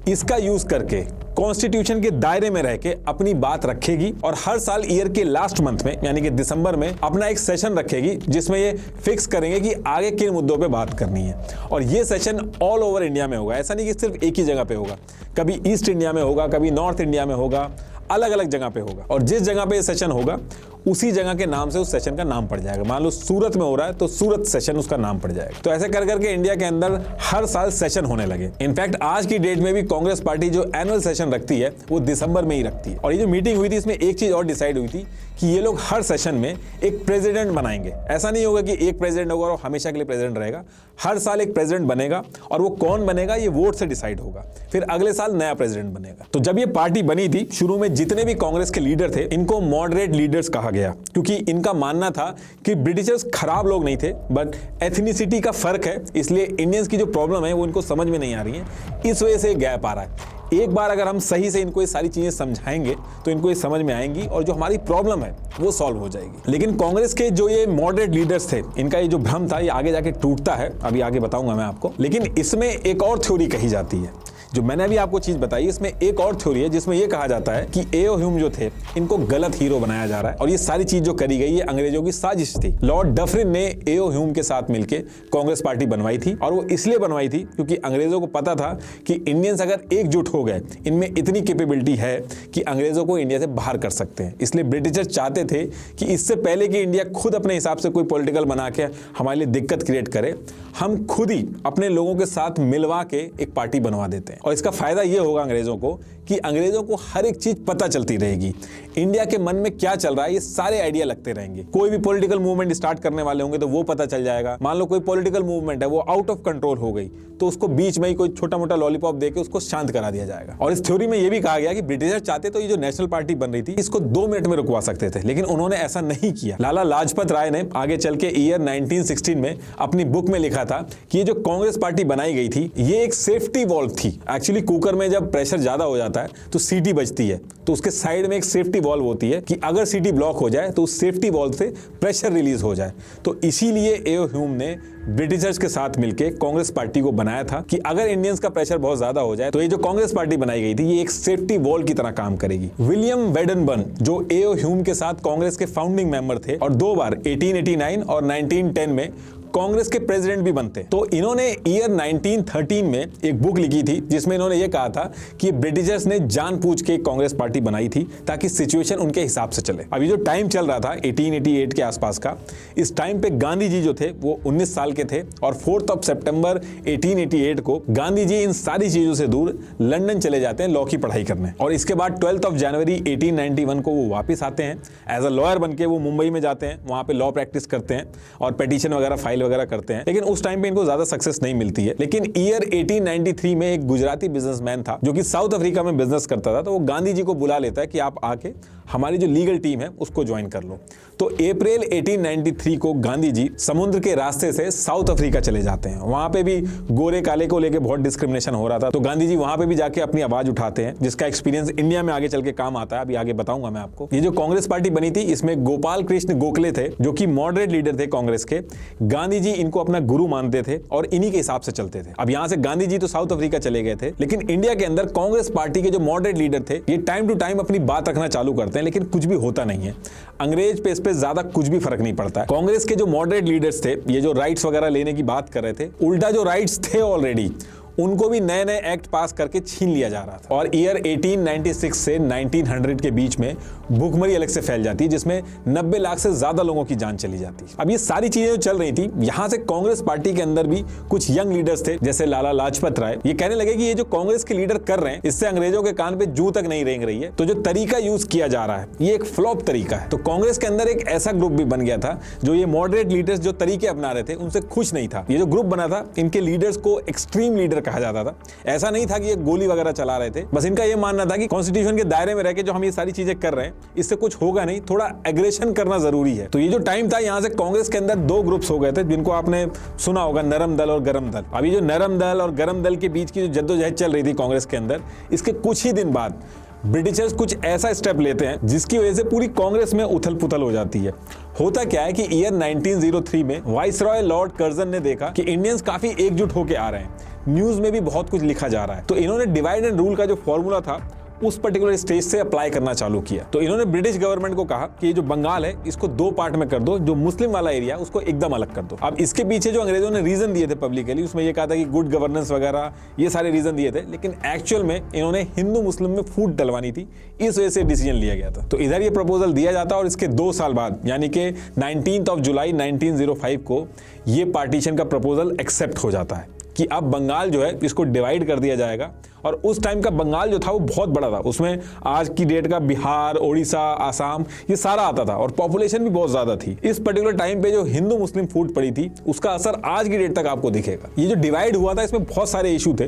इसका यूज करके कॉन्स्टिट्यूशन के दायरे में रह के अपनी बात रखेगी और हर साल ईयर के लास्ट मंथ में यानी कि दिसंबर में अपना एक सेशन रखेगी जिसमें ये फिक्स करेंगे कि आगे किन मुद्दों पे बात करनी है। और ये सेशन ऑल ओवर इंडिया में होगा, ऐसा नहीं कि सिर्फ एक ही जगह पे होगा, कभी ईस्ट इंडिया में होगा, कभी नॉर्थ इंडिया में होगा, अलग अलग जगह पे होगा। और जिस जगह पे ये सेशन होगा उसी जगह के नाम से उस सेशन का नाम पड़ जाएगा। मान लो सूरत में हो रहा है तो सूरत सेशन उसका नाम पड़ जाएगा। तो ऐसे कर करके इंडिया के अंदर हर साल सेशन होने लगे। इनफैक्ट आज की डेट में भी कांग्रेस पार्टी जो एनुअल सेशन रखती है वो दिसंबर में ही रखती है। और ये जो मीटिंग हुई थी इसमें एक चीज और डिसाइड हुई थी कि ये लोग हर सेशन में एक प्रेसिडेंट बनाएंगे। ऐसा नहीं होगा कि एक प्रेसिडेंट होगा और हमेशा के लिए प्रेसिडेंट रहेगा, हर साल एक प्रेसिडेंट बनेगा और वो कौन बनेगा ये वोट से डिसाइड होगा, फिर अगले साल नया प्रेसिडेंट बनेगा। तो जब ये पार्टी बनी थी शुरू में जितने भी कांग्रेस के लीडर थे इनको मॉडरेट लीडर्स कहा गया, क्योंकि इनका मानना था कि ब्रिटिशर्स खराब लोग नहीं थे, बट एथनिसिटी का फर्क है, इसलिए इंडियंस की जो प्रॉब्लम है वो इनको समझ में नहीं आ रही है, इस वजह से गैप आ रहा है। एक बार अगर हम सही से इनको ये सारी चीजें समझाएंगे तो इनको ये समझ में आएंगी और जो हमारी प्रॉब्लम है वो सॉल्व हो जाएगी। लेकिन कांग्रेस के जो ये मॉडरेट लीडर्स थे इनका ये जो भ्रम था ये आगे जाके टूटता है, अभी आगे बताऊंगा मैं आपको। लेकिन इसमें एक और थ्योरी कही जाती है, जो मैंने अभी आपको चीज बताई, इसमें एक और थ्योरी है जिसमें यह कहा जाता है कि एओ ह्यूम जो थे इनको गलत हीरो बनाया जा रहा है और ये सारी चीज जो करी गई ये अंग्रेजों की साजिश थी। लॉर्ड डफरिन ने एओ ह्यूम के साथ मिलकर कांग्रेस पार्टी बनवाई थी और वो इसलिए बनवाई थी क्योंकि अंग्रेजों को पता था कि इंडियंस अगर एकजुट हो गए, इनमें इतनी कैपेबिलिटी है कि अंग्रेजों को इंडिया से बाहर कर सकते हैं। इसलिए ब्रिटिशर्स चाहते थे कि इससे पहले कि इंडिया खुद अपने हिसाब से कोई पॉलिटिकल बना के हमारे लिए दिक्कत क्रिएट करे, हम खुद ही अपने लोगों के साथ मिलवा के एक पार्टी बनवा देते हैं। और इसका फायदा ये होगा अंग्रेजों को कि अंग्रेजों को हर एक चीज पता चलती रहेगी। इंडिया के मन में क्या चल रहा है ये सारे आइडिया लगते रहेंगे। कोई भी पॉलिटिकल मूवमेंट स्टार्ट करने वाले होंगे तो वो पता चल जाएगा। मान लो कोई पॉलिटिकल मूवमेंट है वो आउट ऑफ कंट्रोल हो गई तो उसको बीच में ही कोई छोटा मोटा लॉलीपॉप देके उसको शांत करा दिया जाएगा। और इस थ्योरी में ये भी कहा गया कि ब्रिटिशर चाहते तो ये जो नेशनल पार्टी बन रही थी इसको 2 मिनट में रुकवा सकते थे, लेकिन उन्होंने ऐसा नहीं किया। लाला लाजपत राय ने आगे चल के ईयर 1916 में अपनी बुक में लिखा था कि ये जो कांग्रेस पार्टी बनाई गई थी ये एक सेफ्टी वॉल्व थी। एक्चुअली कुकर में जब प्रेशर ज्यादा हो जाता है तो सीटी बजती है, तो उसके साइड में एक सेफ्टी वॉल्व होती है कि अगर सीटी ब्लॉक हो जाए तो उस सेफ्टी वॉल्व से प्रेशर रिलीज हो जाए। तो इसीलिए एओ ह्यूम ने ब्रिटिशर्स के साथ मिलकर कांग्रेस पार्टी को बनाया था कि अगर इंडियंस का प्रेशर बहुत ज्यादा हो जाए तो ये जो कांग्रेस पार्टी बनाई गई थी ये एक सेफ्टी वॉल की तरह काम करेगी। विलियम वेडनबर्न जो एओ ह्यूम के साथ कांग्रेस के फाउंडिंग मेंबर थे और 2 बार 1889 और 1910 में कांग्रेस के प्रेसिडेंट भी बनते, तो इन्होंने ईयर 1913 में एक बुक लिखी थी जिसमें इन्होंने ये कहा था कि ब्रिटिशर्स ने जानबूझ के कांग्रेस पार्टी बनाई थी ताकि सिचुएशन उनके हिसाब से चले। अभी जो टाइम चल रहा था 1888 के आसपास का, इस टाइम पे गांधी जी जो थे वो 19 साल के थे और 4 सितंबर 1888 को गांधी जी इन सारी चीजों से दूर लंदन चले जाते हैं लॉ की पढ़ाई करने। और इसके बाद 12 जनवरी 1891 को वो वापस आते हैं एज अ लॉयर बन के। वो मुंबई में जाते हैं, वहां पे लॉ प्रैक्टिस करते हैं और पिटीशन वगैरह फाइल वगैरह करते हैं, लेकिन उस टाइम पे इनको ज्यादा सक्सेस नहीं मिलती है। लेकिन ईयर 1893 में एक गुजराती बिजनेसमैन था जो कि साउथ अफ्रीका में बिजनेस करता था, तो वो गांधी जी को बुला लेता है कि आप आके हमारी जो लीगल टीम है उसको ज्वाइन कर लो। तो अप्रैल 1893 को गांधी जी समुद्र के रास्ते से साउथ अफ्रीका चले जाते हैं। वहां पे भी गोरे काले को लेके बहुत डिस्क्रिमिनेशन हो रहा था, तो गांधी जी वहां पे भी जाके अपनी आवाज उठाते हैं, जिसका एक्सपीरियंस इंडिया में आगे चल के काम आता है। अभी आगे बताऊंगा मैं आपको। ये जो कांग्रेस पार्टी बनी थी इसमें गोपाल कृष्ण गोखले थे जो कि मॉडरेट लीडर थे कांग्रेस के। गांधी जी इनको अपना गुरु मानते थे और इन्हीं के हिसाब से चलते थे। अब यहां से गांधी जी तो साउथ अफ्रीका चले गए थे, लेकिन इंडिया के अंदर कांग्रेस पार्टी के जो मॉडरेट लीडर थे ये टाइम टू टाइम अपनी बात रखना चालू करते हैं, लेकिन कुछ भी होता नहीं है। अंग्रेज पे इस पे ज्यादा कुछ भी फर्क नहीं पड़ता है। कांग्रेस के जो मॉडरेट लीडर्स थे ये जो राइट्स वगैरह लेने की बात कर रहे थे, उल्टा जो राइट्स थे ऑलरेडी उनको भी नए नए एक्ट पास करके छीन लिया जा रहा था। और ईयर 1896 से 1900 के बीच में भूखमरी अलग से फैल जाती है जिसमें 90 लाख से ज्यादा लोगों की जान चली जाती है। अब ये सारी चीजें जो चल रही थी, यहां से कांग्रेस पार्टी के अंदर भी कुछ यंग लीडर्स थे जैसे लाला लाजपत राय। ये कहने लगे कि ये जो कांग्रेस के लीडर कर रहे हैं इससे अंग्रेजों के कान पे जू तक नहीं रेंग रही है, तो जो तरीका यूज किया जा रहा है ये एक फ्लॉप तरीका है। तो कांग्रेस के अंदर एक ऐसा ग्रुप भी बन गया था जो ये मॉडरेट लीडर्स जो तरीके अपना रहे थे उनसे खुश नहीं था। ये जो ग्रुप बना था इनके लीडर्स को एक्सट्रीम लीडर कहा जाता था। ऐसा नहीं था कि ये गोली वगैरह चला रहे थे, बस इनका ये मानना था कि कॉन्स्टिट्यूशन के दायरे में रह के जो हम ये सारी चीजें कर रहे हैं इससे कुछ होगा नहीं, थोड़ा एग्रेशन करना जरूरी है। तो ये जो टाइम था यहाँ से कांग्रेस के अंदर 2 ग्रुप्स हो गए थे जिनको आपने सुना होगा, नरम दल और गरम दल। अभी जो नरम दल और गरम दल के बीच की जो जद्दोजहद चल रही थी कांग्रेस के अंदर, इसके कुछ ही दिन बाद ब्रिटिशर्स कुछ ऐसा स्टेप लेते हैं जिसकी वजह से पूरी कांग्रेस में उथल पुथल हो जाती है। होता क्या है कि ईयर 1903 में वाइसरॉय लॉर्ड कर्जन ने देखा कि इंडियंस काफी एकजुट होकर आ रहे हैं, न्यूज में भी बहुत कुछ लिखा जा रहा है, तो इन्होंने डिवाइड एंड रूल का जो फॉर्मूला था उस पर्टिकुलर स्टेज से अप्लाई करना चालू किया। तो इन्होंने ब्रिटिश गवर्नमेंट को कहा कि ये जो बंगाल है इसको 2 पार्ट में कर दो, जो मुस्लिम वाला एरिया उसको एकदम अलग कर दो। अब इसके पीछे जो अंग्रेजों ने रीजन दिए थे पब्लिकली, उसमें ये कहा था कि गुड गवर्नेंस वगैरह ये सारे रीजन दिए थे, लेकिन एक्चुअल में इन्होंने हिंदू मुस्लिम में फूट डलवानी थी, इस वजह से डिसीजन लिया गया था। तो इधर ये प्रपोजल दिया जाता और इसके 2 साल बाद यानी कि 19 जुलाई 1905 को ये पार्टीशन का प्रपोजल एक्सेप्ट हो जाता है कि अब बंगाल जो है इसको डिवाइड कर दिया जाएगा। और उस टाइम का बंगाल जो था वो बहुत बड़ा था, उसमें आज की डेट का बिहार, ओडिशा, आसाम ये सारा आता था और पॉपुलेशन भी बहुत ज्यादा थी। इस पर्टिकुलर टाइम पे जो हिंदू मुस्लिम फूट पड़ी थी उसका असर आज की डेट तक आपको दिखेगा। ये जो डिवाइड हुआ था इसमें बहुत सारे इशू थे,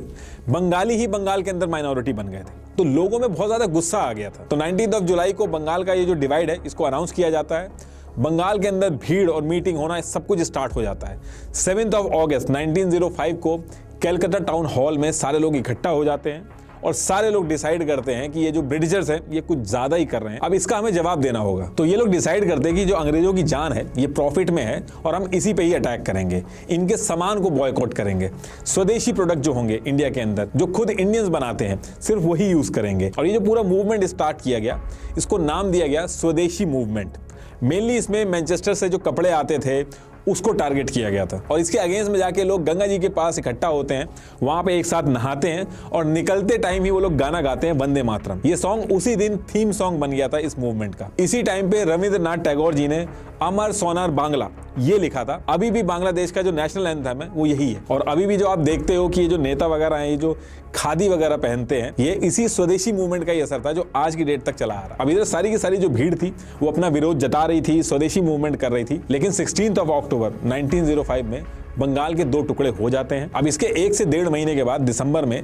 बंगाली ही बंगाल के अंदर माइनॉरिटी बन गए थे, तो लोगों में बहुत ज्यादा गुस्सा आ गया था। तो 19 जुलाई को बंगाल का ये जो डिवाइड है इसको अनाउंस किया जाता है। बंगाल के अंदर भीड़ और मीटिंग होना सब कुछ स्टार्ट हो जाता है। 7 अगस्त 1905 को कलकत्ता टाउन हॉल में सारे लोग इकट्ठा हो जाते हैं और सारे लोग डिसाइड करते हैं कि ये जो ब्रिटिशर्स हैं ये कुछ ज्यादा ही कर रहे हैं, अब इसका हमें जवाब देना होगा। तो ये लोग डिसाइड करते हैं कि जो अंग्रेजों की जान है ये प्रॉफिट में है और हम इसी पे ही अटैक करेंगे, इनके सामान को बॉयकॉट करेंगे, स्वदेशी प्रोडक्ट जो होंगे इंडिया के अंदर जो खुद इंडियंस बनाते हैं सिर्फ वही यूज करेंगे। और ये जो पूरा मूवमेंट स्टार्ट किया गया इसको नाम दिया गया स्वदेशी मूवमेंट। मेनली इसमें मैनचेस्टर से जो कपड़े आते थे उसको टारगेट किया गया था और इसके अगेंस्ट में जाके लोग गंगा जी के पास इकट्ठा होते हैं, वहां पे एक साथ नहाते हैं और निकलते टाइम ही वो लोग गाना गाते हैं वंदे मातरम। ये सॉन्ग उसी दिन थीम सॉन्ग बन गया था इस मूवमेंट का। इसी टाइम पे रविंद्रनाथ टैगोर जी ने अमर सोनार बांग्ला ये लिखा था। अभी भी बांग्लादेश का जो नेशनल एंथम है वो यही है। और अभी भी जो आप देखते हो कि ये जो नेता वगैरह हैं, ये जो खादी वगैरह पहनते हैं, ये इसी स्वदेशी मूवमेंट का ही असर था जो आज की डेट तक चला आ रहा है। अब इधर सारी की सारी जो भीड़ थी वो अपना विरोध जता रही थी, स्वदेशी मूवमेंट कर रही थी, लेकिन 16 अक्टूबर 1905 में बंगाल के 2 टुकड़े हो जाते हैं। अब इसके 1 से 1.5 महीने के बाद दिसंबर में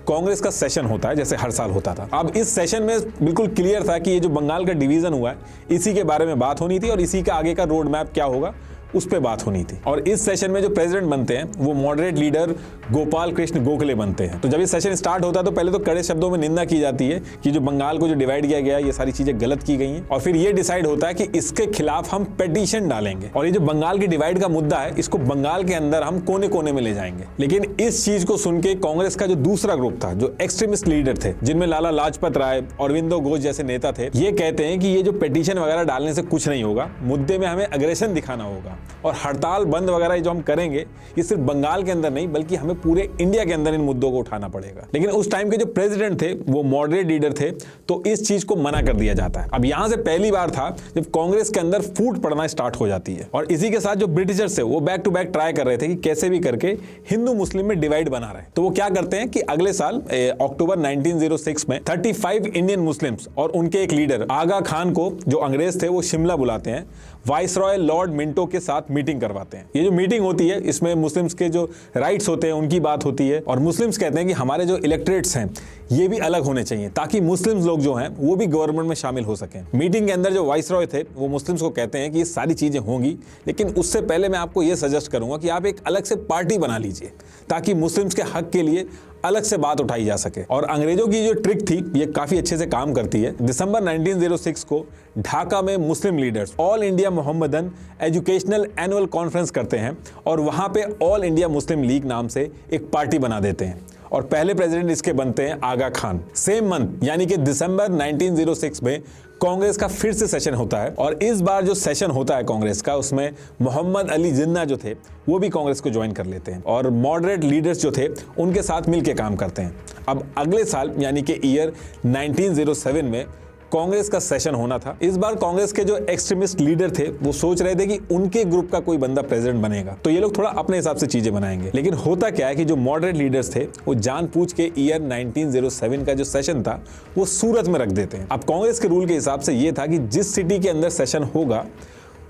कांग्रेस का सेशन होता है, जैसे हर साल होता था। अब इस सेशन में बिल्कुल क्लियर था कि ये जो बंगाल का डिवीजन हुआ है, इसी के बारे में बात होनी थी और इसी का आगे का रोड मैप क्या होगा उस पे बात होनी थी। और इस सेशन में जो प्रेसिडेंट बनते हैं वो मॉडरेट लीडर गोपाल कृष्ण गोखले बनते हैं। तो जब ये सेशन स्टार्ट होता है तो पहले तो कड़े शब्दों में निंदा की जाती है कि जो बंगाल को जो डिवाइड किया गया है, ये सारी चीजें गलत की गई हैं। और फिर ये डिसाइड होता है कि इसके खिलाफ हम पेटिशन डालेंगे और ये जो बंगाल की डिवाइड का मुद्दा है, इसको बंगाल के अंदर हम कोने कोने में ले जाएंगे। लेकिन इस चीज को सुन के कांग्रेस का जो दूसरा ग्रुप था, जो एक्सट्रीमिस्ट लीडर थे, जिनमें लाला लाजपत राय, अरविंदो घोष जैसे नेता थे, ये कहते हैं कि ये जो पेटिशन वगैरह डालने से कुछ नहीं होगा, मुद्दे में हमें अग्रेशन दिखाना होगा और हड़ताल बंद वगैरह जो हम करेंगे ये सिर्फ बंगाल के अंदर नहीं बल्कि हमें पूरे इंडिया के अंदर इन मुद्दों को उठाना पड़ेगा। लेकिन उस टाइम के जो प्रेसिडेंट थे वो मॉडरेट लीडर थे, तो इस चीज को मना कर दिया जाता है। अब यहां से पहली बार था जब कांग्रेस के अंदर फूट पड़ना स्टार्ट हो जाती है। और इसी के साथ जो ब्रिटिशर्स थे वो बैक टू बैक ट्राई कर रहे थे कि कैसे भी करके हिंदू मुस्लिम में डिवाइड बना रहे। तो वो क्या करते हैं कि अगले साल अक्टूबर 1906 में 35 इंडियन मुस्लिम्स और उनके एक लीडर आगा खान को, जो अंग्रेज थे, वो शिमला बुलाते हैं, वाइसरॉय लॉर्ड मिंटो के साथ मीटिंग करवाते हैं। ये जो मीटिंग होती है इसमें मुस्लिम्स के जो राइट्स होते हैं उनकी बात होती है और मुस्लिम्स कहते हैं कि हमारे जो इलेक्टोरेट्स हैं ये भी अलग होने चाहिए ताकि मुस्लिम्स लोग जो हैं वो भी गवर्नमेंट में शामिल हो सकें। मीटिंग के अंदर जो वाइसरॉय थे वो मुस्लिम्स को कहते हैं कि ये सारी चीजें होंगी, लेकिन उससे पहले मैं आपको ये सजेस्ट करूंगा कि आप एक अलग से पार्टी बना लीजिए ताकि मुस्लिम्स के हक के लिए अलग से बात उठाई जा सके। और अंग्रेजों की जो ट्रिक थी ये काफी अच्छे से काम करती है। दिसंबर 1906 को ढाका में मुस्लिम leaders all India Mohammedan educational annual conference करते हैं और वहां पे ऑल इंडिया मुस्लिम लीग नाम से एक पार्टी बना देते हैं और पहले प्रेसिडेंट इसके बनते हैं आगा खान। सेम मंथ यानी कि दिसंबर 1906 में कांग्रेस का फिर से सेशन होता है और इस बार जो सेशन होता है कांग्रेस का, उसमें मोहम्मद अली जिन्ना जो थे वो भी कांग्रेस को ज्वाइन कर लेते हैं और मॉडरेट लीडर्स जो थे उनके साथ मिलकर काम करते हैं। अब अगले साल यानी कि ईयर 1907 में कांग्रेस का सेशन होना था। इस बार कांग्रेस के जो एक्सट्रीमिस्ट लीडर थे वो सोच रहे थे कि उनके ग्रुप का कोई बंदा प्रेसिडेंट बनेगा, तो ये लोग थोड़ा अपने हिसाब से चीजें बनाएंगे। लेकिन होता क्या है कि जो मॉडरेट लीडर्स थे वो जानबूझ के ईयर 1907 का जो सेशन था वो सूरत में रख देते हैं। अब कांग्रेस के रूल के हिसाब से ये था कि जिस सिटी के अंदर सेशन होगा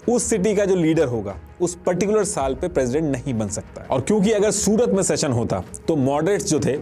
उस सिटी का जो लीडर होगा उस पर्टिकुलर साल पे प्रेसिडेंट नहीं बन सकता। और क्योंकि अगर सूरत में सेशन होता तो मॉडरेट्स जो थे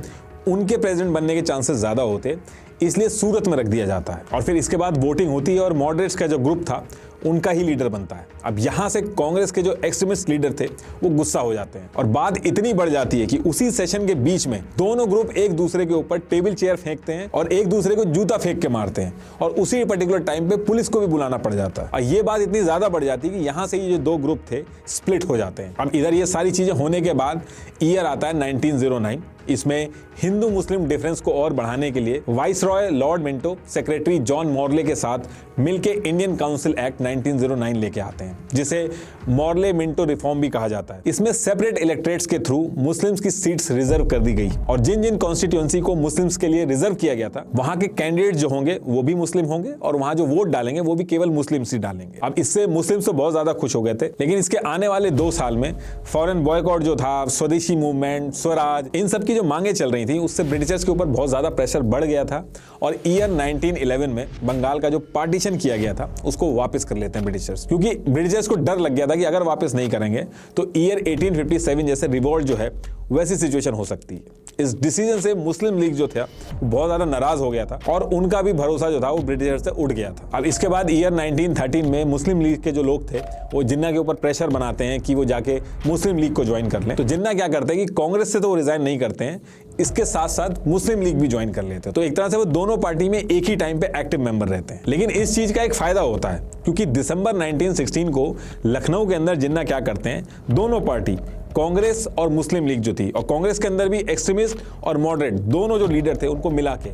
उनके प्रेसिडेंट बनने के चांसेस ज्यादा होते, इसलिए सूरत में रख दिया जाता है और फिर इसके बाद वोटिंग होती है और मॉडरेट्स का जो ग्रुप था उनका ही लीडर बनता है। अब यहां से कांग्रेस के जो एक्सट्रीमिस्ट लीडर थे वो गुस्सा हो जाते हैं और बात इतनी बढ़ जाती है कि उसी सेशन के बीच में दोनों ग्रुप एक दूसरे के ऊपर टेबल चेयर फेंकते हैं और एक दूसरे को जूता फेंक के मारते हैं और उसी पर्टिकुलर टाइम पे पुलिस को भी बुलाना पड़ जाता है। और ये बात इतनी ज्यादा बढ़ जाती है कि यहां से ये जो 2 ग्रुप थे स्प्लिट हो जाते हैं। अब इधर ये सारी चीजें होने के बाद ईयर आता है 1909। इसमें हिंदू मुस्लिम डिफरेंस को और बढ़ाने के लिए viceroy Lord Minto secretary John Morley के साथ मिलके इंडियन काउंसिल एक्ट 1909 लेके आते हैं, जिसे मॉर्ले मिंटो रिफॉर्म भी कहा जाता है। इसमें सेपरेट इलेक्टोरेट्स के थ्रू मुस्लिम्स की सीट्स रिजर्व कर दी गई और जिन जिन कॉन्स्टिट्यूएंसी को मुस्लिम्स के लिए रिजर्व किया गया था वहां के कैंडिडेट जो होंगे वो भी मुस्लिम होंगे और वहां जो वोट डालेंगे वो भी केवल मुस्लिम्स ही डालेंगे। अब इससे मुस्लिम्स तो बहुत ज्यादा खुश हो गए थे, लेकिन इसके आने वाले 2 साल में फॉरेन बॉयकॉट जो था, स्वदेशी मूवमेंट, स्वराज, इन सब की जो मांगे चल रही थी उससे ब्रिटिशर्स के ऊपर बहुत ज्यादा प्रेशर बढ़ गया था और ईयर 1911 में बंगाल का जो पार्टीशन किया गया था उसको वापस कर लेते हैं ब्रिटिशर्स, क्योंकि ब्रिटिशर्स को डर लग गया था कि अगर वापस नहीं करेंगे तो ईयर 1857 जैसे रिवोल्ट जो है वैसी सिचुएशन हो सकती है। इस डिसीजन से मुस्लिम लीग जो था बहुत ज्यादा नाराज हो गया था और उनका भी भरोसा जो था वो ब्रिटिशर्स से उठ गया था। अब इसके बाद ईयर 1913 में मुस्लिम लीग के जो लोग थे वो जिन्ना के ऊपर प्रेशर बनाते हैं कि वो जाके मुस्लिम लीग को ज्वाइन कर लें। तो जिन्ना क्या करते हैं कि कांग्रेस से तो वो रिजाइन नहीं करते हैं, इसके साथ साथ मुस्लिम लीग भी ज्वाइन कर लेते हैं। तो एक तरह से वो दोनों पार्टी में एक ही टाइम पे एक्टिव मेंबर रहते हैं। लेकिन इस चीज का एक फायदा होता है क्योंकि दिसंबर 1916 को लखनऊ के अंदर जिन्ना क्या करते हैं, दोनों पार्टी कांग्रेस और मुस्लिम लीग जो थी और कांग्रेस के अंदर भी एक्सट्रीमिस्ट और मॉडरेट दोनों जो लीडर थे उनको मिला के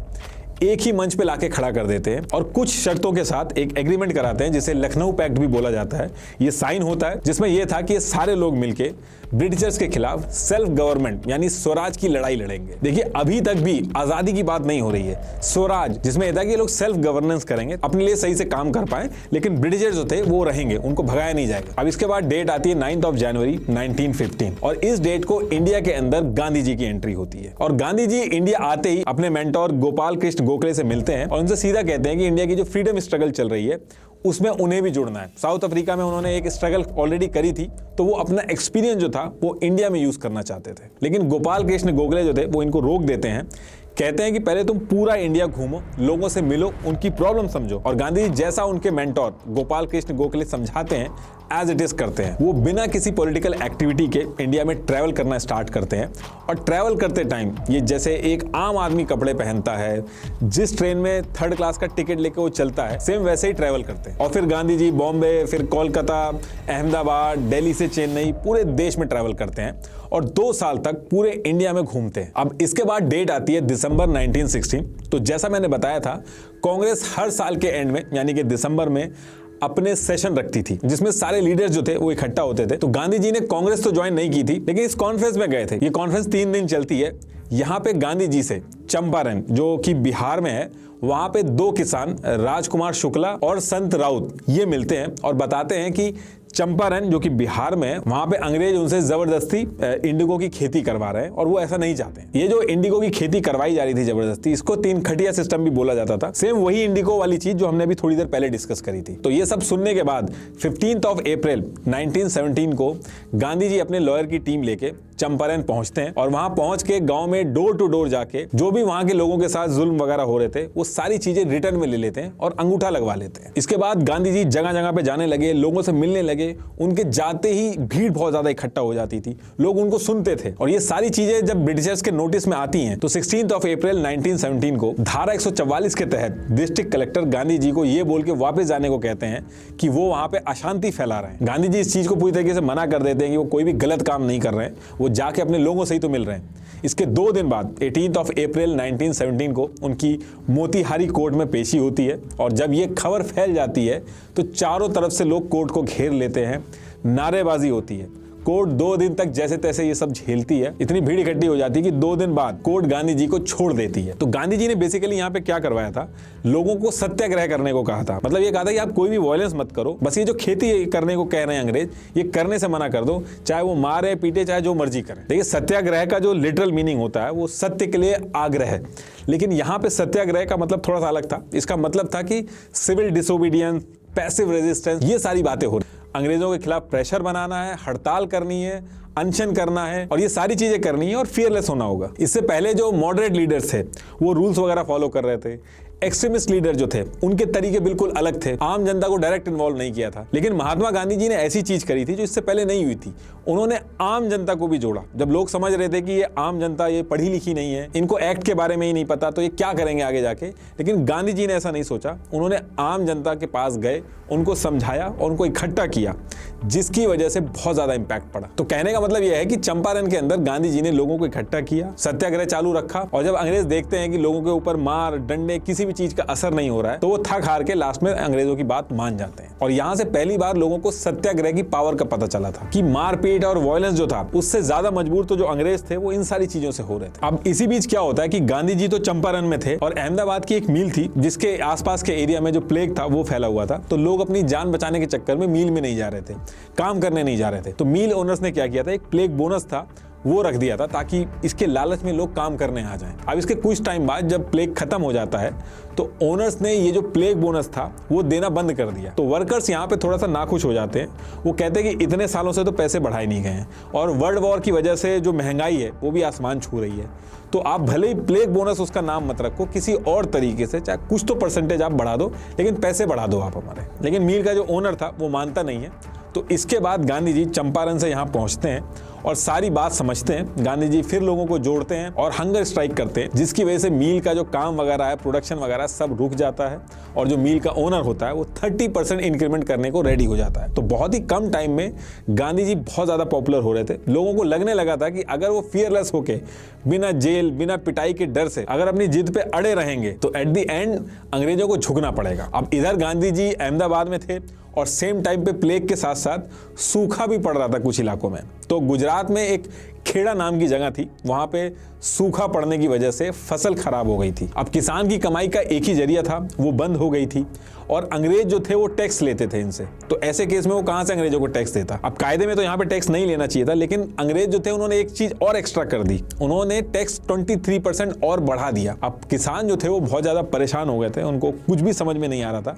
एक ही मंच पे लाके खड़ा कर देते हैं और कुछ शर्तों के साथ एक एग्रीमेंट कराते हैं जिसे लखनऊ पैक्ट भी बोला जाता है। ये साइन होता है जिसमें यह था कि ये सारे लोग मिलके ब्रिटिशर्स के खिलाफ सेल्फ गवर्नमेंट यानी स्वराज की लड़ाई लड़ेंगे। देखिए अभी तक भी आजादी की बात नहीं हो रही है, स्वराज जिसमें यह था कि ये लोग सेल्फ गवर्नेंस करेंगे, अपने लिए सही से काम कर पाए, लेकिन ब्रिटिशर्स जो थे वो रहेंगे, उनको भगाया नहीं जाएगा। अब इसके बाद डेट आती है 9 जनवरी 1915 और इस डेट को इंडिया के अंदर गांधी जी की एंट्री होती है। और गांधी जी इंडिया आते ही अपने मेंटोर गोपाल कृष्ण गोखले से मिलते हैं और उनसे सीधा कहते हैं कि इंडिया की जो फ्रीडम स्ट्रगल चल रही है उसमें उन्हें भी जुड़ना है। साउथ अफ्रीका में उन्होंने एक स्ट्रगल ऑलरेडी करी थी, तो वो अपना एक्सपीरियंस जो था वो इंडिया में यूज करना चाहते थे। लेकिन गोपाल कृष्ण गोखले जो थे वो इनको रोक देते हैं, कहते हैं कि पहले तुम पूरा इंडिया घूमो, लोगों से मिलो, उनकी प्रॉब्लम समझो। और गांधी जी जैसा उनके मेंटोर गोपाल कृष्ण गोखले समझाते हैं एज इट इज करते हैं। वो बिना किसी पॉलिटिकल एक्टिविटी के इंडिया में ट्रैवल करना स्टार्ट करते हैं और ट्रैवल करते टाइम ये जैसे एक आम आदमी कपड़े पहनता है, जिस ट्रेन में 3rd क्लास का टिकट लेके वो चलता है, सेम वैसे ही ट्रैवल करते हैं। और फिर गांधी जी बॉम्बे, फिर कोलकाता, अहमदाबाद, दिल्ली से चेन्नई, पूरे देश में ट्रैवल करते हैं और 2 साल तक पूरे इंडिया में घूमते हैं। अब इसके बाद डेट आती है दिसंबर 1916। तो जैसा मैंने बताया था, कांग्रेस हर साल के एंड में यानी कि दिसंबर में अपने सेशन रखती थी जिसमें सारे लीडर्स जो थे वो इकट्ठा होते थे। तो गांधी जी ने कांग्रेस तो ज्वाइन नहीं की थी, लेकिन इस कॉन्फ्रेंस में गए थे। ये कॉन्फ्रेंस 3 दिन चलती है। यहाँ पे गांधी जी से चंपारण जो कि बिहार में है, वहां पे 2 किसान राजकुमार शुक्ला और संत राउत ये मिलते हैं और बताते हैं कि चंपारण जो कि बिहार में है, वहां पे अंग्रेज उनसे जबरदस्ती इंडिगो की खेती करवा रहे हैं और वो ऐसा नहीं चाहते। ये जो इंडिगो की खेती करवाई जा रही थी जबरदस्ती, इसको 3 खटिया सिस्टम भी बोला जाता था। सेम वही इंडिगो वाली चीज जो हमने अभी थोड़ी देर पहले डिस्कस करी थी। तो ये सब सुनने के बाद 15 अप्रैल 1917 को गांधी जी अपने लॉयर की टीम लेके चंपारण पहुंचते हैं और वहां पहुंच के गांव में डोर टू डोर जाके जो भी वहां के लोगों के साथ जुल्म वगैरह हो रहे थे वो सारी चीजें रिटर्न में ले लेते हैं और अंगूठा लगवा लेते हैं। इसके बाद गांधी जी जगह जगह पे जाने लगे, लोगों से मिलने लगे। उनके जाते ही भीड़ बहुत ज्यादा इकट्ठा हो जाती थी, लोग उनको सुनते थे। और ये सारी चीजें जब ब्रिटिशर्स के नोटिस में आती हैं तो 16 अप्रैल 1917 को धारा 144 के तहत डिस्ट्रिक्ट कलेक्टर गांधी जी को ये बोल के वापस जाने को कहते हैं कि वो वहां पे अशांति फैला रहे हैं। गांधी जी इस चीज को पूरी तरीके से मना कर देते हैं कि वो कोई भी गलत काम नहीं कर रहे हैं, वो जाके अपने लोगों से ही तो मिल रहे हैं। इसके 2 दिन बाद 18 अप्रैल 1917 को उनकी मोतीहारी कोर्ट में पेशी होती है और जब ये खबर फैल जाती है तो चारों तरफ से लोग कोर्ट को घेर लेते हैं, नारेबाजी होती है। कोर्ट 2 दिन तक जैसे तैसे ये सब झेलती है। इतनी भीड़ इकट्ठी हो जाती है कि 2 दिन बाद कोर्ट गांधी जी को छोड़ देती है। तो गांधी जी ने बेसिकली यहाँ पे क्या करवाया था, लोगों को सत्याग्रह करने को कहा था। मतलब ये कहा था कि आप कोई भी वायलेंस मत करो, बस ये जो खेती करने को कह रहे हैं अंग्रेज, ये करने से मना कर दो, चाहे वो मारे पीटे, चाहे जो मर्जी करें। देखिए सत्याग्रह का जो लिटरल मीनिंग होता है वो सत्य के लिए आग्रह है, लेकिन यहाँ पे सत्याग्रह का मतलब थोड़ा सा अलग था। इसका मतलब था कि सिविल डिसोबीडियंस, पैसिव रेजिस्टेंस, ये सारी बातें हो रही। अंग्रेजों के खिलाफ प्रेशर बनाना है, हड़ताल करनी है, अनशन करना है और ये सारी चीजें करनी है और फियरलेस होना होगा। इससे पहले जो मॉडरेट लीडर्स थे वो रूल्स वगैरह फॉलो कर रहे थे। एक्सट्रीमिस्ट लीडर जो थे उनके तरीके बिल्कुल अलग थे, आम जनता को डायरेक्ट इन्वॉल्व नहीं किया था। लेकिन महात्मा गांधी जी ने ऐसी चीज करी थी जो इससे पहले नहीं हुई थी, उन्होंने आम जनता को भी जोड़ा। जब लोग समझ रहे थे कि ये आम जनता ये पढ़ी लिखी नहीं है, इनको एक्ट के बारे में ही नहीं पता, तो ये क्या करेंगे आगे जाके, लेकिन गांधी जी ने ऐसा नहीं सोचा। उन्होंने आम जनता के पास गए, उनको समझाया और उनको इकट्ठा किया, जिसकी वजह से बहुत ज्यादा इंपैक्ट पड़ा। तो कहने का मतलब यह है कि चंपारण के अंदर गांधी जी ने लोगों को इकट्ठा किया, सत्याग्रह चालू रखा और जब अंग्रेज देखते हैं कि लोगों के ऊपर मार डंडे किसी भी चीज का असर नहीं हो रहा है, तो वो थक हार के लास्ट में अंग्रेजों की बात मान जाते हैं। और यहां से पहली बार लोगों को सत्याग्रह की पावर का पता चला था कि मारपीट और वायलेंस जो था उससे ज्यादा मजबूर तो जो अंग्रेज थे वो इन सारी चीजों से हो रहे थे। अब इसी बीच क्या होता है कि गांधी जी तो चंपारण में थे और अहमदाबाद की एक मिल थी जिसके आसपास के एरिया में जो प्लेग था वो फैला हुआ था। तो लोग अपनी जान बचाने के चक्कर में मिल में नहीं जा रहे थे, काम करने नहीं जा रहे थे। तो मिल ओनर्स ने क्या किया था, एक प्लेग बोनस था वो रख दिया था ताकि इसके लालच में लोग काम करने आ जाएं। अब इसके कुछ टाइम बाद जब प्लेग खत्म हो जाता है तो ओनर्स ने ये जो प्लेग बोनस था वो देना बंद कर दिया। तो वर्कर्स यहाँ पे थोड़ा सा नाखुश हो जाते हैं, वो कहते हैं कि इतने सालों से तो पैसे बढ़ाए नहीं गए हैं और वर्ल्ड वॉर की वजह से जो महंगाई है वो भी आसमान छू रही है। तो आप भले ही प्लेग बोनस उसका नाम मत रखो, किसी और तरीके से चाहे कुछ तो परसेंटेज आप बढ़ा दो, लेकिन पैसे बढ़ा दो आप हमारे। लेकिन मिल का जो ओनर था वो मानता नहीं है। तो इसके बाद गांधी जी चंपारण से यहाँ पहुँचते हैं और सारी बात समझते हैं। गांधी जी फिर लोगों को जोड़ते हैं और हंगर स्ट्राइक करते हैं, जिसकी वजह से मील का जो काम वगैरह है, प्रोडक्शन वगैरह सब रुक जाता है और जो मील का ओनर होता है वो 30% इंक्रीमेंट करने को रेडी हो जाता है। तो बहुत ही कम टाइम में गांधी जी बहुत ज़्यादा पॉपुलर हो रहे थे। लोगों को लगने लगा था कि अगर वो फियरलेस होके बिना जेल बिना पिटाई के डर से अगर अपनी जिद पे अड़े रहेंगे तो एट द एंड अंग्रेजों को झुकना पड़ेगा। अब इधर गांधी जी अहमदाबाद में थे और सेम टाइम पे प्लेग के साथ साथ सूखा भी पड़ रहा था कुछ इलाकों में। तो गुजरात में एक खेड़ा नाम की जगह थी, वहां पे सूखा पड़ने की वजह से फसल खराब हो गई थी। अब किसान की कमाई का एक ही जरिया था, वो बंद हो गई थी और अंग्रेज जो थे वो टैक्स लेते थे इनसे। तो ऐसे केस में वो कहां से अंग्रेजों को टैक्स देता? अब कायदे में तो यहाँ पे टैक्स नहीं लेना चाहिए था, लेकिन अंग्रेज जो थे उन्होंने एक चीज और एक्स्ट्रा कर दी, उन्होंने टैक्स 23% और बढ़ा दिया। अब किसान जो थे वो बहुत ज्यादा परेशान हो गए थे, उनको कुछ भी समझ में नहीं आ रहा था।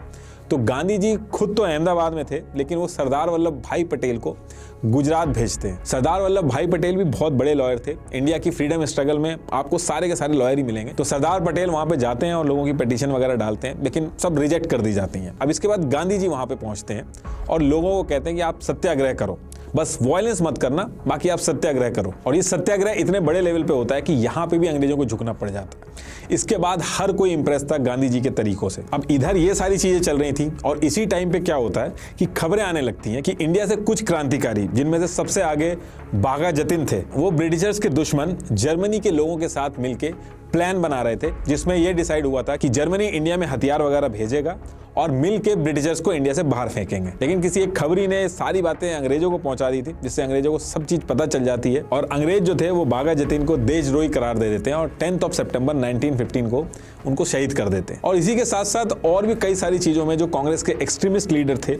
तो गांधी जी खुद तो अहमदाबाद में थे, लेकिन वो सरदार वल्लभ भाई पटेल को गुजरात भेजते हैं। सरदार वल्लभ भाई पटेल भी बहुत बड़े लॉयर थे। इंडिया की फ्रीडम स्ट्रगल में आपको सारे के सारे लॉयर ही मिलेंगे। तो सरदार पटेल वहां पे जाते हैं और लोगों की पिटीशन वगैरह डालते हैं, लेकिन सब रिजेक्ट कर दी जाती हैं। अब इसके बाद गांधी जी वहां पे पहुंचते हैं और लोगों को कहते हैं कि आप सत्याग्रह करो, बस वायलेंस मत करना, बाकी आप सत्याग्रह करो। और ये सत्याग्रह इतने बड़े लेवल पे होता है कि यहाँ पे भी अंग्रेजों को झुकना पड़ जाता है। इसके बाद हर कोई इंप्रेस था गांधी जी के तरीकों से। अब इधर ये सारी चीजें चल रही थी और इसी टाइम पे क्या होता है कि खबरें आने लगती हैं कि इंडिया से कुछ क्रांतिकारी, जिनमें से सबसे आगे बाघा जतिन थे, वो ब्रिटिशर्स के दुश्मन जर्मनी के लोगों के साथ मिलके प्लान बना रहे थे, जिसमें यह डिसाइड हुआ था कि जर्मनी इंडिया में हथियार वगैरह भेजेगा और मिलके ब्रिटिशर्स को इंडिया से बाहर फेंकेंगे। लेकिन किसी एक खबरी ने सारी बातें अंग्रेजों को पहुंचा दी थी, जिससे अंग्रेजों को सब चीज पता चल जाती है और अंग्रेज जो थे वो बाघा जतीन को देशद्रोही करार दे देते हैं और 10 सितंबर 1915 को उनको शहीद कर देते हैं। और इसी के साथ साथ और भी कई सारी चीजों में जो कांग्रेस के एक्सट्रीमिस्ट लीडर थे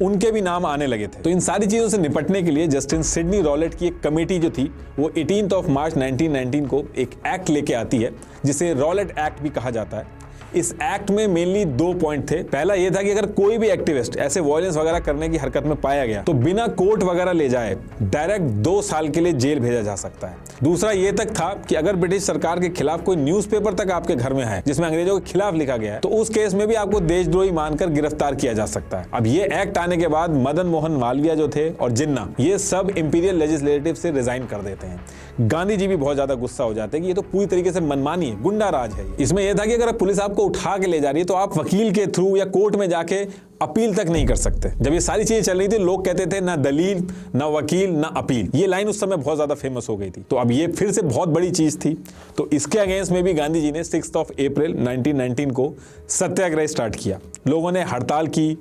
उनके भी नाम आने लगे थे। तो इन सारी चीजों से निपटने के लिए जस्टिन सिडनी रॉलेट की एक कमेटी जो थी वो 18 मार्च 1919 को एक एक्ट लेके आती है, जिसे रॉलेट एक्ट भी कहा जाता है। इस एक्ट में मेनली 2 पॉइंट थे। पहला यह था कि अगर कोई भी एक्टिविस्ट ऐसे वायलेंस वगैरह करने की हरकत में पाया गया तो बिना कोर्ट वगैरह ले जाए डायरेक्ट 2 साल के लिए जेल भेजा जा सकता है। दूसरा यह तक था कि अगर ब्रिटिश सरकार के खिलाफ कोई न्यूज़पेपर तक आपके घर में है जिसमें अंग्रेजों के खिलाफ लिखा गया है तो उस केस में भी आपको देशद्रोही मानकर गिरफ्तार किया जा सकता है। अब ये एक्ट आने के बाद मदन मोहन मालवीय जो थे और जिन्ना, ये सब इंपीरियल लेजिस्लेटिव से रिजाइन कर देते हैं। गांधी जी भी बहुत ज्यादा गुस्सा हो जाते हैं कि ये तो पूरी तरीके से मनमानी है, गुंडा राज है। इसमें यह था कि अगर पुलिस आपको उठा के ले जा रही है तो आप वकील के थ्रू या कोर्ट में जाके अपील तक नहीं कर सकते। जब ये सारी चीजें चल रही थी लोग कहते थे ना दलील ना वकील ना अपील। ये लाइन उस समय बहुत ज्यादा फेमस हो गई थी। तो अब ये फिर से बहुत बड़ी चीज थी। तो इसके अगेंस्ट में भी गांधी जी ने 6 अप्रैल 1919 को सत्याग्रह स्टार्ट किया। लोगों ने हड़ताल की,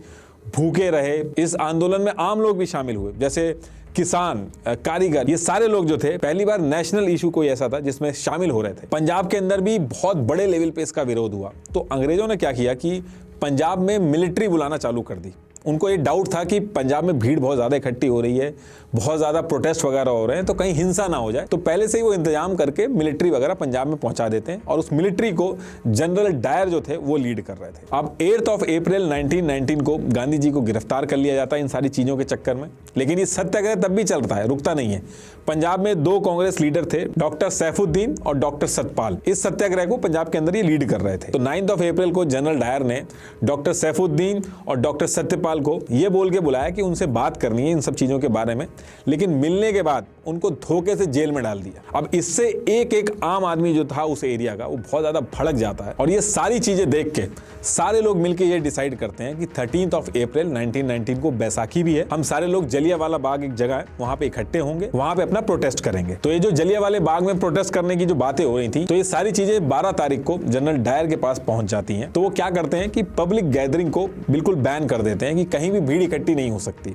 भूखे रहे। इस आंदोलन में आम लोग भी शामिल हुए, जैसे किसान, कारीगर, ये सारे लोग जो थे। पहली बार नेशनल इशू कोई ऐसा था जिसमें शामिल हो रहे थे। पंजाब के अंदर भी बहुत बड़े लेवल पे इसका विरोध हुआ। तो अंग्रेजों ने क्या किया कि पंजाब में मिलिट्री बुलाना चालू कर दी। उनको ये डाउट था कि पंजाब में भीड़ बहुत ज़्यादा इकट्ठी हो रही है, बहुत ज़्यादा प्रोटेस्ट वगैरह हो रहे हैं, तो कहीं हिंसा ना हो जाए। तो पहले से ही वो इंतजाम करके मिलिट्री वगैरह पंजाब में पहुंचा देते हैं और उस मिलिट्री को जनरल डायर जो थे वो लीड कर रहे थे। अब 8 अप्रैल 1919 को गांधी जी को गिरफ्तार कर लिया जाता है इन सारी चीज़ों के चक्कर में। लेकिन ये सत्याग्रह तब भी चलता है, रुकता नहीं है। पंजाब में 2 कांग्रेस लीडर थे, डॉक्टर सैफुद्दीन और डॉक्टर सतपाल। इस सत्याग्रह को पंजाब के अंदर ये लीड कर रहे थे। तो 9 अप्रैल को जनरल डायर ने डॉक्टर सैफुद्दीन और डॉक्टर सत्यपाल को ये बोल के बुलाया कि उनसे बात करनी है इन सब चीजों के बारे में, लेकिन मिलने के बाद उनको धोखे से जेल में डाल दिया। अब इससे एक आम आदमी जो था उस एरिया का वो बहुत ज्यादा भड़क जाता है और ये सारी चीजें देख के सारे लोग मिलकर ये डिसाइड करते हैं कि 13 अप्रैल 1919 को बैसाखी भी है, हम सारे लोग जलियांवाला बाग एक जगह है वहां पे इकट्ठे होंगे, वहां पे अपना प्रोटेस्ट करेंगे। तो ये जो जलियांवाला बाग में प्रोटेस्ट करने की जो बातें हो रही थी, तो ये सारी चीजें 12 तारीख को जनरल डायर के पास पहुंच जाती हैं। तो वो क्या करते हैं कि पब्लिक गैदरिंग को बिल्कुल बैन कर देते हैं कि कहीं भी भीड़ इकट्ठी नहीं हो सकती।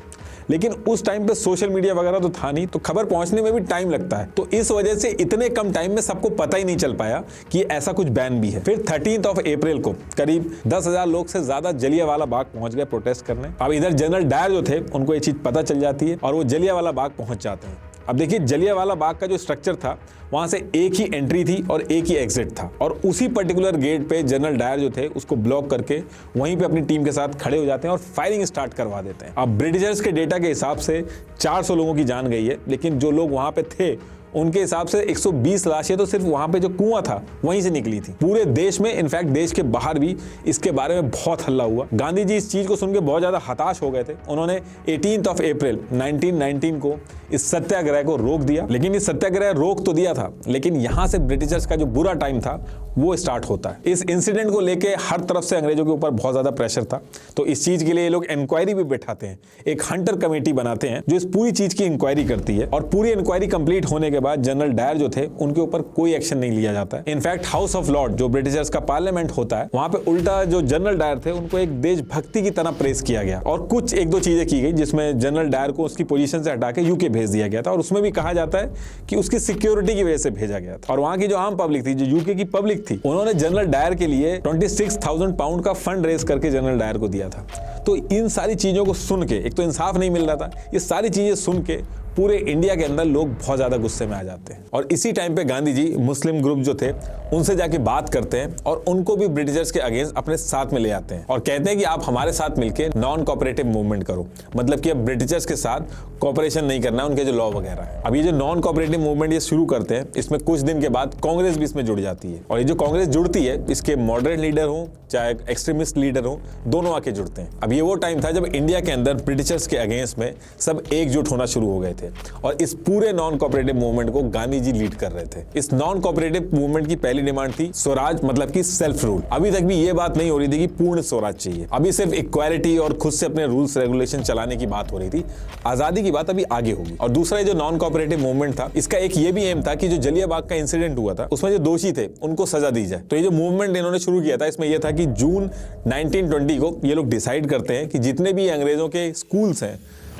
लेकिन उस टाइम पे सोशल मीडिया वगैरह तो था नहीं, तो खबर पहुंचने में भी टाइम लगता है। तो इस वजह से इतने कम टाइम में सबको पता ही नहीं चल पाया कि ऐसा कुछ बैन भी है। फिर 13 अप्रैल को करीब 10,000 लोग से ज्यादा जलियांवाला बाग पहुंच गए प्रोटेस्ट करने। अब इधर जनरल डायर जो थे उनको ये चीज पता चल जाती है और वो जलियांवाला बाग पहुंच जाते हैं। अब देखिए जलियांवाला बाग का जो स्ट्रक्चर था वहां से एक ही एंट्री थी और एक ही एग्जिट था और उसी पर्टिकुलर गेट पे जनरल डायर जो थे उसको ब्लॉक करके वहीं पे अपनी टीम के साथ खड़े हो जाते हैं और फायरिंग स्टार्ट करवा देते हैं। अब ब्रिटिशर्स के डेटा के हिसाब से 400 लोगों की जान गई है, लेकिन जो लोग वहां पे थे उनके हिसाब से 120 लाशें तो सिर्फ वहां पे जो कुआं था वहीं से निकली थी। पूरे देश में, इनफैक्ट देश के बाहर भी इसके बारे में बहुत हल्ला हुआ। गांधी जी इस चीज को सुन के बहुत ज्यादा हताश हो गए थे। उन्होंने 18 अप्रैल 1919 को इस सत्याग्रह को रोक दिया। लेकिन इस सत्याग्रह रोक तो दिया था, लेकिन यहां से ब्रिटिशर्स का जो बुरा टाइम था वो स्टार्ट होता है। इस इंसिडेंट को लेके हर तरफ से अंग्रेजों के ऊपर बहुत ज्यादा प्रेशर था। तो इस चीज के लिए ये लोग इंक्वायरी भी बैठाते हैं, एक हंटर कमेटी बनाते हैं जो इस पूरी चीज की इंक्वायरी करती है। और पूरी इंक्वायरी कंप्लीट होने के बाद जनरल डायर जो थे उनके ऊपर कोई एक्शन नहीं लिया जाता है। इनफैक्ट हाउस ऑफ लॉर्ड जो ब्रिटिशर्स का पार्लियामेंट होता है, वहां पे उल्टा जो जनरल डायर थे उनको एक देशभक्ति की तरह प्रेस किया गया और कुछ एक दो चीजें की गई जिसमें जनरल डायर को उसकी पोजीशन से हटा के यूके भेज दिया गया था। और उसमें भी कहा जाता है कि उसकी सिक्योरिटी की वजह से भेजा गया था। और वहां की जो आम पब्लिक थी, जो यूके की पब्लिक थी, उन्होंने जनरल डायर के लिए 26,000 पाउंड का फंड रेज करके जनरल डायर को दिया था। तो इन सारी चीजों को सुन के, एक तो इंसाफ नहीं मिल रहा था, ये सारी चीजें सुन के पूरे इंडिया के अंदर लोग बहुत ज्यादा गुस्से में आ जाते हैं। और इसी टाइम पे गांधी जी मुस्लिम ग्रुप जो थे उनसे जाके बात करते हैं और उनको भी ब्रिटिशर्स के अगेंस्ट अपने साथ में ले आते हैं और कहते हैं कि आप हमारे साथ मिलकर नॉन कोऑपरेटिव मूवमेंट करो। मतलब कि अब ब्रिटिशर्स के साथ कोऑपरेशन नहीं करना है, उनके जो लॉ वगैरह है। अब ये जो नॉन कोऑपरेटिव मूवमेंट ये शुरू करते हैं, इसमें कुछ दिन के बाद कांग्रेस भी इसमें जुड़ जाती है। और ये जो कांग्रेस जुड़ती है, इसके मॉडरेट लीडर हो चाहे एक्सट्रीमिस्ट लीडर हो, दोनों आके जुड़ते हैं। अब ये वो टाइम था जब इंडिया के अंदर ब्रिटिशर्स के अगेंस्ट में सब एकजुट होना शुरू हो गए थे और इस पूरे नॉन कोऑपरेटिव मूवमेंट को गांधी जी लीड कर रहे थे। इस नॉन कोऑपरेटिव मूवमेंट की पहली डिमांड थी स्वराज, मतलब कि सेल्फ रूल। अभी तक भी ये बात नहीं हो रही थी कि पूर्ण स्वराज चाहिए, अभी सिर्फ इक्वालिटी और खुद से अपने रूल्स रेगुलेशन चलाने की बात हो रही थी। आजादी की बात अभी आगे होगी। और दूसरा जो नॉन कोऑपरेटिव मूवमेंट था, इसका एक ये भी एम था कि जो जलियांवाला का इंसिडेंट हुआ था उसमें जो दोषी थे उनको सजा दी जाए। तो ये जो मूवमेंट इन्होंने शुरू किया था, इसमें यह था कि जून 1920 को ये लोग डिसाइड करते हैं कि जितने भी अंग्रेजों के स्कूल्स हैं,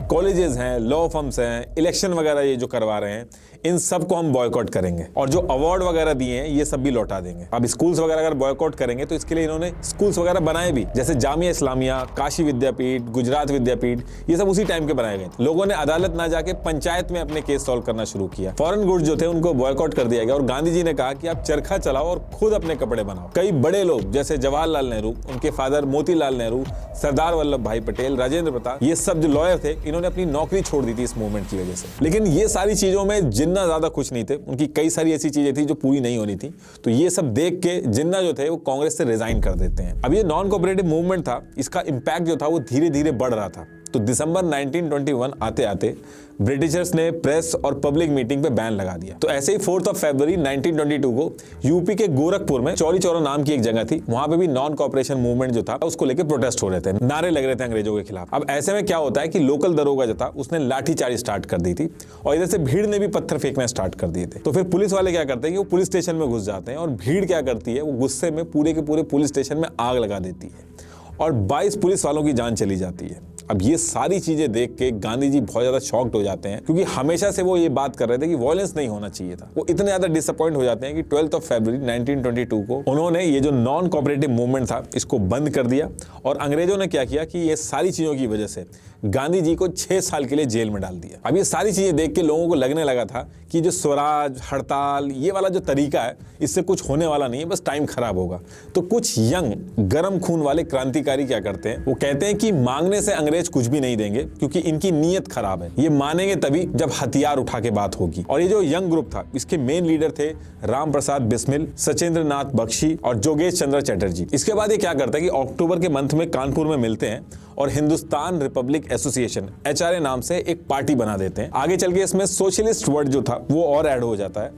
कॉलेजेस हैं, लॉ फर्म्स हैं, इलेक्शन वगैरह ये जो करवा रहे हैं, इन सब को हम बॉयकॉट करेंगे और जो अवार्ड वगैरह दिए हैं ये सब भी लौटा देंगे। अब स्कूल्स वगैरह अगर बॉयकॉट करेंगे तो इसके लिए इन्होंने स्कूल्स वगैरह बनाए भी, जैसे जामिया इस्लामिया, काशी विद्यापीठ, गुजरात विद्यापीठ, ये सब उसी टाइम के बनाए गए। लोगों ने अदालत ना जाके पंचायत में अपने केस सॉल्व करना शुरू किया। फॉरेन गुड्स जो थे उनको बॉयकॉट कर दिया गया और गांधी जी ने कहा कि आप चरखा चलाओ और खुद अपने कपड़े बनाओ। कई बड़े लोग जैसे जवाहरलाल नेहरू, उनके फादर मोतीलाल नेहरू, सरदार वल्लभ भाई पटेल, राजेंद्र प्रताप, ये सब जो लॉयर थे, इन्होंने अपनी नौकरी छोड़ दी थी इस मूवमेंट की वजह से। लेकिन ये सारी चीजों में जिन्ना ज्यादा खुश नहीं थे, उनकी कई सारी ऐसी चीजें थी जो पूरी नहीं होनी थी। तो ये सब देख के जिन्ना जो थे वो कांग्रेस से रिजाइन कर देते हैं। अब ये नॉन कोऑपरेटिव मूवमेंट था, इसका इंपैक्ट जो था वो धीरे धीरे बढ़ रहा था। तो दिसंबर 1921 आते आते ब्रिटिशर्स ने प्रेस और पब्लिक मीटिंग पे बैन लगा दिया। तो ऐसे ही 4 फरवरी 1922 को यूपी के गोरखपुर में चौरी चौरा नाम की एक जगह थी, वहां पे भी नॉन कोऑपरेशन मूवमेंट जो था उसको लेकर प्रोटेस्ट हो रहे थे, नारे लग रहे थे अंग्रेजों के खिलाफ। अब ऐसे में क्या होता है कि लोकल दरोगा जो था उसने लाठीचार्ज स्टार्ट कर दी थी और इधर से भीड़ ने भी पत्थर फेंकना स्टार्ट कर दिए थे। तो फिर पुलिस वाले क्या करते हैं कि वो पुलिस स्टेशन में घुस जाते हैं और भीड़ क्या करती है, वो गुस्से में पूरे के पूरे पुलिस स्टेशन में आग लगा देती है और 22 पुलिस वालों की जान चली जाती है। अब ये सारी चीजें देख के गांधी जी बहुत ज्यादा शॉक्ड हो जाते हैं, क्योंकि हमेशा से वो ये बात कर रहे थे कि वायलेंस नहीं होना चाहिए था। वो इतने ज्यादा डिसअपॉइंट हो जाते हैं कि 12 फरवरी 1922 को उन्होंने ये जो नॉन कोऑपरेटिव मूवमेंट था इसको बंद कर दिया। और अंग्रेजों ने क्या किया कि ये सारी चीजों की वजह से गांधी जी को 6 साल के लिए जेल में डाल दिया। अब ये सारी चीजें देख के लोगों को लगने लगा था कि जो स्वराज, हड़ताल, ये वाला जो तरीका है, इससे कुछ होने वाला नहीं है, बस टाइम खराब होगा। तो कुछ यंग गर्म खून वाले क्रांतिकारी क्या करते हैं, वो कहते हैं कि मांगने से अंग्रेज कुछ भी नहीं देंगे, क्योंकि इनकी नीयत खराब है। ये मानेंगे तभी जब हथियार उठा के बात होगी। और ये जो यंग ग्रुप था, इसके मेन लीडर थे राम प्रसाद बिस्मिल, सचेंद्र नाथ बख्शी और जोगेश चंद्र चटर्जी। इसके बाद ये क्या करता है कि अक्टूबर के मंथ में कानपुर में मिलते हैं और हिंदुस्तान रिपब्लिक एसोसिएशन HRA नाम से एक पार्टी बना देते हैं। आगे चल के इसमें सोशलिस्ट वर्ड जो था वो और ऐड हो जाता है,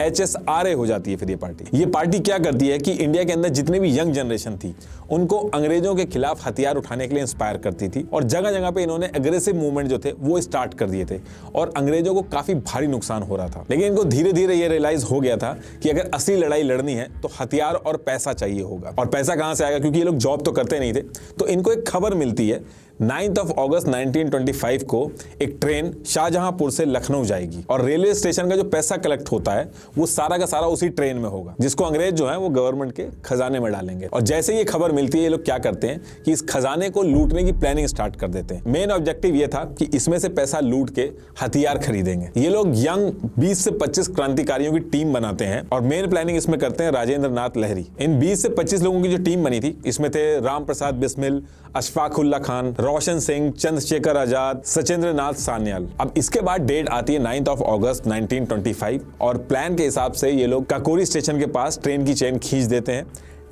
HSRA हो जाती है फिर ये पार्टी क्या करती है कि इंडिया के अंदर जितने भी यंग जनरेशन थी उनको अंग्रेजों के खिलाफ हथियार उठाने के लिए इंस्पायर करती थी। और जगह जगह पे इन्होंने एग्रेसिव मूवमेंट जो थे वो स्टार्ट कर दिए थे और अंग्रेजों को काफी भारी नुकसान हो रहा था। लेकिन इनको धीरे धीरे ये रियलाइज हो गया था कि अगर असली लड़ाई लड़नी है तो हथियार और पैसा चाहिए होगा। और पैसा कहां से आएगा, क्योंकि ये लोग जॉब तो करते नहीं थे। तो इनको एक खबर मिलती है 9 अगस्त 1925 को एक ट्रेन शाहजहांपुर से लखनऊ जाएगी और रेलवे स्टेशन का जो पैसा कलेक्ट होता है वो सारा का सारा उसी ट्रेन में होगा, जिसको अंग्रेज जो है वो गवर्नमेंट के खजाने में डालेंगे। और जैसे ये खबर मिलती है, ये लोग क्या करते हैं कि इस खजाने को लूटने की प्लानिंग स्टार्ट कर देते हैं। मेन ऑब्जेक्टिव ये था कि इसमें से पैसा लूट के हथियार खरीदेंगे। ये लोग यंग 20 से 25 क्रांतिकारियों की टीम बनाते हैं और मेन प्लानिंग इसमें करते हैं राजेंद्र नाथ लहरी। इन 20 से 25 लोगों की जो टीम बनी थी, इसमें थे राम प्रसाद बिस्मिल, अशफाक उल्ला खान, रोशन सिंह, चंद्रशेखर आजाद, सचिंद्र नाथ सान्याल। अब इसके बाद डेट आती है 9 अगस्त 1925 और प्लान के हिसाब से ये लोग काकोरी स्टेशन के पास ट्रेन की चेन खींच देते हैं।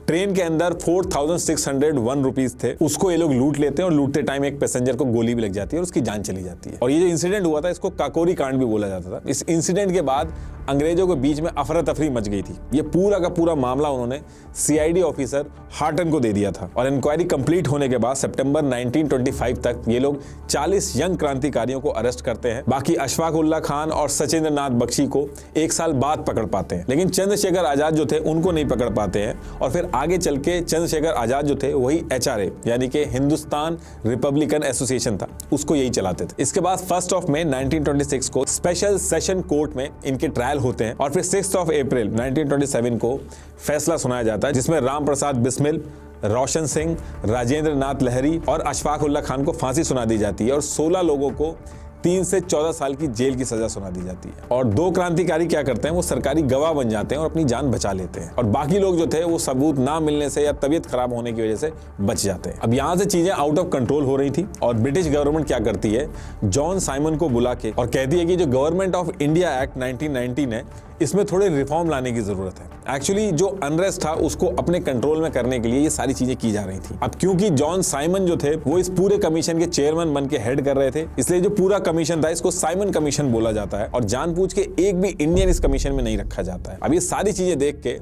ट्रेन के अंदर 4601 रुपीज थे, उसको ये लोग लूट लेते हैं और लूटते टाइम एक पैसेंजर को गोली भी लग जाती है और उसकी जान चली जाती है। और ये जो इंसिडेंट हुआ था इसको काकोरी कांड भी बोला जाता था। इस इंसिडेंट के बाद अंग्रेजों के बीच में अफरा तफरी मच गई थी। ये पूरा का पूरा मामला उन्होंने सीआईडी ऑफिसर हार्टन को दे दिया था और इंक्वायरी कंप्लीट होने के बाद सितंबर 1925 तक ये लोग 40 यंग क्रांतिकारियों को अरेस्ट करते हैं। बाकी अशफाक उल्लाह खान और सचिंद्र नाथ बख्शी को 1 साल बाद पकड़ पाते हैं, लेकिन चंद्रशेखर आजाद जो थे उनको नहीं पकड़ पाते हैं। और फिर आगे चल के चंद्रशेखर आजाद जो थे वही HRA यानी कि हिंदुस्तान रिपब्लिकन एसोसिएशन था, उसको यही चलाते थे। इसके बाद 1 मई 1926 को स्पेशल सेशन कोर्ट में इनके ट्रायल होते हैं और फिर 6 अप्रैल 1927 को फैसला सुनाया जाता है, जिसमें राम प्रसाद बिस्मिल, रोशन सिंह, राजेंद्र नाथ लहरी और अशफाक उल्लाह खान को फांसी सुना दी जाती है और 16 लोगों को 3 से 14 साल की जेल की सजा सुना दी जाती है। और 2 क्रांतिकारी क्या करते हैं, वो सरकारी गवाह बन जाते हैं और अपनी जान बचा लेते हैं और बाकी लोग जो थे वो सबूत ना मिलने से या तबीयत खराब होने की वजह से बच जाते हैं। अब यहाँ से चीजें आउट ऑफ कंट्रोल हो रही थी और ब्रिटिश गवर्नमेंट क्या करती है, जॉन साइमन को बुला के और कहती है कि जो गवर्नमेंट ऑफ इंडिया एक्ट 1919 है इसमें थोड़े रिफॉर्म लाने की जरूरत है। एक्चुअली जो अनरेस्ट था उसको अपने कंट्रोल में करने के लिए ये सारी चीजें की जा रही थी। अब क्योंकि जॉन साइमन जो थे वो इस पूरे कमीशन के चेयरमैन बन के हेड कर रहे थे, इसलिए जो पूरा कमीशन था इसको साइमन कमीशन बोला जाता है और जानबूझ के एक भी इंडियन इस कमीशन में नहीं रखा जाता है। अब ये सारी चीजें देख के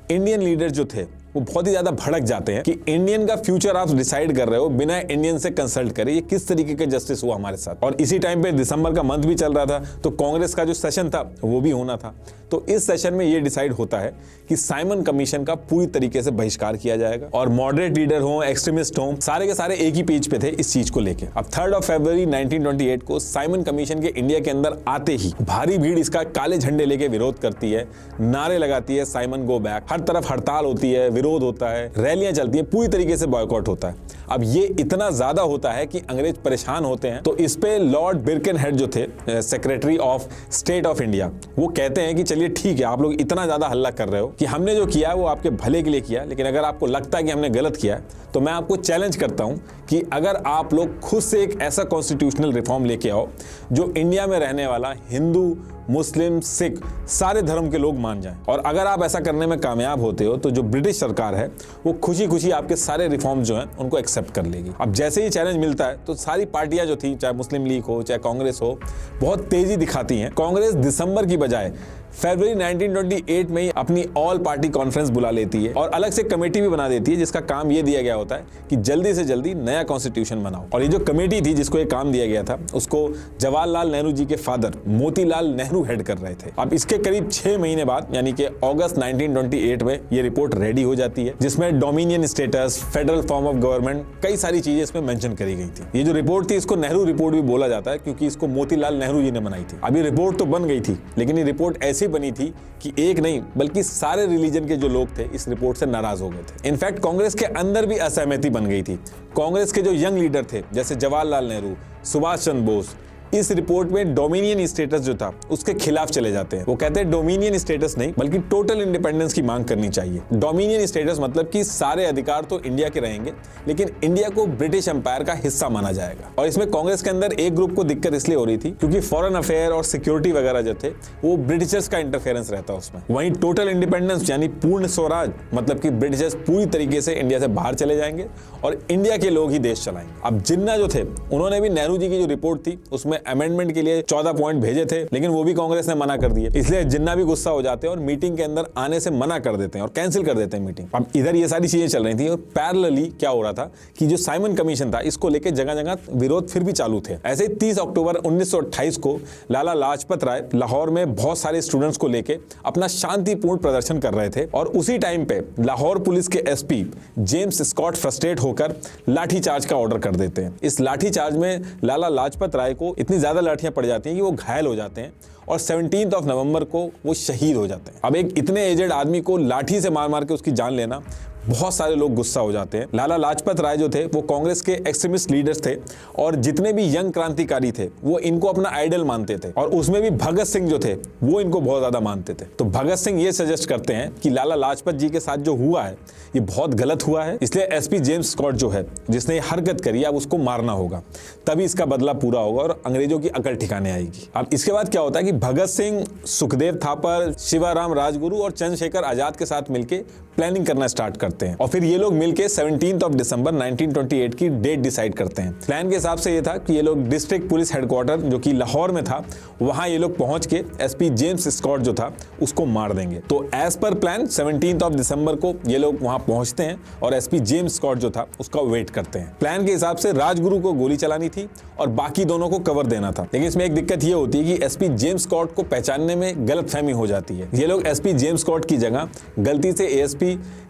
इंडियन लीडर जो थे वो बहुत ही ज्यादा भड़क जाते हैं कि इंडियन का फ्यूचर आप डिसाइड कर रहे हो बिना इंडियन से कंसल्ट करे, ये किस तरीके का जस्टिस हुआ हमारे साथ। और इसी टाइम पे दिसंबर का मंथ भी चल रहा था तो कांग्रेस का जो सेशन था वो भी होना था। तो इस सेशन में ये डिसाइड होता है कि साइमन कमीशन का पूरी तरीके से बहिष्कार किया जाएगा और मॉडरेट लीडर हो, एक्सट्रीमिस्ट हो, सारे के सारे एक ही पेज पे थे इस चीज को लेके। अब 3 फरवरी 1928 को साइमन कमीशन के इंडिया के अंदर आते ही भारी भीड़ इसका काले झंडे लेके विरोध करती है, नारे लगाती है साइमन गो बैक, हर तरफ हड़ताल होती है, विरोध होता है, रैलियां चलती है, पूरी तरीके से बॉयकॉट होता है। अब ये इतना ज्यादा होता है कि अंग्रेज परेशान होते हैं। तो इस पे लॉर्ड बिरकेनहेड जो थे, secretary of state of India, वो कहते हैं कि चलिए ठीक है, आप लोग इतना ज्यादा हल्ला कर रहे हो कि हमने जो किया वो आपके भले के लिए किया, लेकिन अगर आपको लगता है कि हमने गलत किया तो मैं आपको चैलेंज करता हूं कि अगर आप लोग खुद से एक ऐसा कॉन्स्टिट्यूशनल रिफॉर्म लेके आओ जो इंडिया में रहने वाला हिंदू, मुस्लिम, सिख सारे धर्म के लोग मान जाएं, और अगर आप ऐसा करने में कामयाब होते हो तो जो ब्रिटिश सरकार है वो खुशी खुशी आपके सारे रिफॉर्म जो हैं उनको एक्सेप्ट कर लेगी। अब जैसे ही चैलेंज मिलता है तो सारी पार्टियां जो थी, चाहे मुस्लिम लीग हो चाहे कांग्रेस हो, बहुत तेजी दिखाती हैं। कांग्रेस दिसंबर की बजाय फरवरी 1928 में ही अपनी ऑल पार्टी कॉन्फ्रेंस बुला लेती है और अलग से कमेटी भी बना देती है जिसका काम ये दिया गया होता है कि जल्दी से जल्दी नया कॉन्स्टिट्यूशन बनाओ। और ये जो कमेटी थी जिसको ये काम दिया गया था उसको जवाहरलाल नेहरू जी के फादर मोतीलाल नेहरू हेड कर रहे थे। अब इसके करीब 6 महीने बाद यानी कि अगस्त 1928 में ये रिपोर्ट रेडी हो जाती है जिसमें dominion status, federal form of government, कई सारी चीजें इसमें मेंशन करी गई थी। ये जो रिपोर्ट थी इसको नेहरू रिपोर्ट भी बोला जाता है क्योंकि इसको मोतीलाल नेहरू जी ने बनाई थी। अब ये रिपोर्ट तो बन गई थी लेकिन ये रिपोर्ट ऐसी बनी थी कि एक नहीं बल्कि सारे रिलीजन के जो लोग थे इस रिपोर्ट से नाराज हो गए थे। इनफैक्ट कांग्रेस के अंदर भी असहमति बन गई थी। कांग्रेस के जो यंग लीडर थे जैसे जवाहरलाल नेहरू, सुभाष चंद्र बोस, इस रिपोर्ट में डोमिनियन स्टेटस जो था उसके खिलाफ चले जाते हैं। वो कहते हैं डोमिनियन स्टेटस नहीं बल्कि टोटल इंडिपेंडेंस की मांग करनी चाहिए। डोमिनियन स्टेटस मतलब कि सारे अधिकार तो इंडिया के रहेंगे लेकिन इंडिया को ब्रिटिश एम्पायर का हिस्सा माना जाएगा। और इसमें कांग्रेस के अंदर एक ग्रुप को दिक्कत इसलिए हो रही थी क्योंकि फॉरेन अफेयर और सिक्योरिटी वगैरह जो थे वो ब्रिटिशर्स का इंटरफेरेंस रहता उसमें। वहीं टोटल इंडिपेंडेंस यानी पूर्ण स्वराज मतलब कि ब्रिटिशर्स पूरी तरीके से इंडिया से बाहर चले जाएंगे और इंडिया के लोग ही देश चलाएंगे। अब जिन्ना जो थे उन्होंने भी नेहरू जी की जो रिपोर्ट थी उसमें अमेंडमेंट के लिए 14 पॉइंट भेजे थे लेकिन वो भी कांग्रेस ने मना कर दिए। इसलिए जिन्ना भी गुस्सा हो जाते हैं और मीटिंग के अंदर आने से मना कर देते हैं और कैंसिल कर देते हैं मीटिंग। अब इधर ये सारी चीजें चल रही थी और पैरेलली क्या हो रहा था कि जो साइमन कमीशन था इसको लेकर जगह जगह विरोध फिर भी चालू थे। ऐसे ही 30 अक्टूबर 1928 को लाला लाजपत राय लाहौर में बहुत सारे स्टूडेंट्स को लेकर अपना शांतिपूर्ण प्रदर्शन कर रहे थे और उसी टाइम पे लाहौर पुलिस के एसपी जेम्स स्कॉट फ्रस्ट्रेट होकर लाठीचार्ज का ऑर्डर कर देते हैं। इस लाठीचार्ज में लाला लाजपत राय को इतनी ज्यादा लाठियां पड़ जाती हैं कि वो घायल हो जाते हैं और 17 नवंबर को वो शहीद हो जाते हैं। अब एक इतने एजेड आदमी को लाठी से मार मार के उसकी जान लेना बहुत सारे लोग गुस्सा हो जाते हैं। लाला लाजपत राय जो थे वो कांग्रेस के एक्सट्रीमिस्ट लीडर्स थे और जितने भी यंग क्रांतिकारी थे वो इनको अपना आइडल मानते थे और उसमें भी भगत सिंह जो थे वो इनको बहुत ज्यादा मानते थे। तो भगत सिंह ये सजेस्ट करते हैं कि लाला लाजपत जी के साथ जो हुआ है ये बहुत गलत हुआ है, इसलिए एसपी जेम्स स्कॉट जो है जिसने ये हरकत करी अब उसको मारना होगा, तभी इसका बदला पूरा होगा और अंग्रेजों की अकल ठिकाने आएगी। अब इसके बाद क्या होता है कि भगत सिंह, सुखदेव थापर, शिवाराम राजगुरु और चंद्रशेखर आजाद के साथ मिलकर प्लानिंग करना स्टार्ट करते हैं और फिर ये लोग मिलकर 17 दिसंबर 1928 की डेट डिसाइड करते हैं। प्लान के हिसाब से ये था कि ये लोग डिस्ट्रिक्ट पुलिस हेडक्वार्टर जो कि लाहौर में था वहां ये लोग पहुंच के एसपी जेम्स स्कॉट जो था उसको मार देंगे। तो एज पर प्लान 17 दिसंबर को ये लोग वहां पहुंचते हैं और एसपी जेम्स स्कॉट जो था उसका वेट करते हैं। प्लान के हिसाब से राजगुरु को गोली चलानी थी और बाकी दोनों को कवर देना था, लेकिन इसमें एक दिक्कत ये होती है कि एसपी जेम्स स्कॉट को पहचानने में गलतफहमी हो जाती है। ये लोग एसपी जेम्स स्कॉट की जगह गलती से एएसपी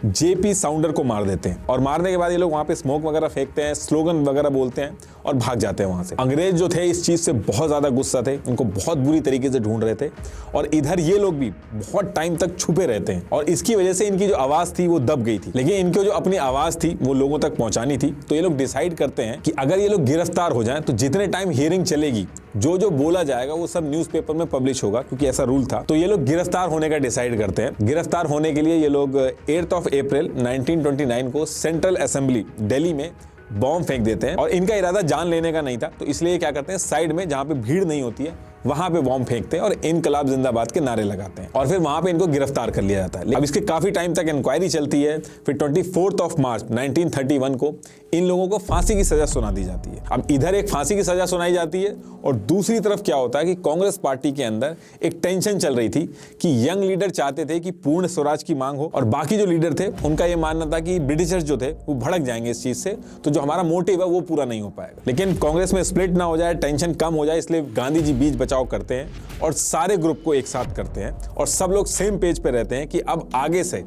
जेपी साउंडर को मार देते हैं और मारने के बाद ये लोग वहां पे स्मोक वगैरह फेंकते हैं, स्लोगन वगैरह बोलते हैं और भाग जाते हैं वहां से। अंग्रेज जो थे इस चीज से बहुत ज्यादा गुस्सा थे, इनको बहुत बुरी तरीके से ढूंढ रहे थे और इधर ये लोग भी बहुत टाइम तक छुपे रहते हैं और इसकी वजह से इनकी जो आवाज थी वो दब गई थी, लेकिन इनको जो अपनी आवाज थी वो लोगों तक पहुंचानी थी। तो ये लोग डिसाइड करते हैं कि अगर ये लोग गिरफ्तार हो जाएं तो जितने टाइम हियरिंग चलेगी जो जो बोला जाएगा वो सब न्यूज़पेपर में पब्लिश होगा, क्योंकि ऐसा रूल था। तो ये लोग गिरफ्तार होने का डिसाइड करते हैं। गिरफ्तार होने के लिए ये लोग 8 अप्रैल 1929 को सेंट्रल असेंबली दिल्ली में बॉम्ब फेंक देते हैं और इनका इरादा जान लेने का नहीं था, तो इसलिए क्या करते हैं साइड में जहां पे भीड़ नहीं होती है वहां पे बॉम्ब फेंकते हैं और इनकलाब जिंदाबाद के नारे लगाते हैं और फिर वहां पे इनको गिरफ्तार कर लिया जाता है। अब इसके काफी टाइम तक इंक्वायरी चलती है। फिर 24 मार्च 1931 को इन लोगों को फांसी की सजा सुना दी जाती है। अब इधर एक फांसी की सजा सुनाई जाती है और दूसरी तरफ क्या होता है कि कांग्रेस पार्टी के अंदर एक टेंशन चल रही थी कि यंग लीडर चाहते थे कि पूर्ण स्वराज की मांग हो और बाकी जो लीडर थे उनका यह मानना था कि ब्रिटिशर्स जो थे वो भड़क जाएंगे इस चीज से, तो जो हमारा मोटिव है वो पूरा नहीं हो पाएगा। लेकिन कांग्रेस में स्प्लिट ना हो जाए, टेंशन कम हो जाए, इसलिए गांधी जी बीच बचाव करते हैं और सारे ग्रुप को एक साथ करते हैं और सब लोग सेम पेज पे रहते हैं कि अब आगे से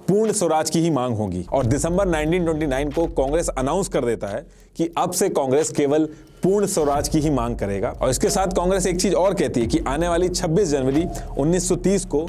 पूर्ण स्वराज की ही मांग होगी। और दिसंबर 1929 को कांग्रेस अनाउंस कर देता है कि अब से कांग्रेस केवल पूर्ण स्वराज की ही मांग करेगा। और इसके साथ कांग्रेस एक चीज और कहती है कि आने वाली 26 जनवरी 1930 को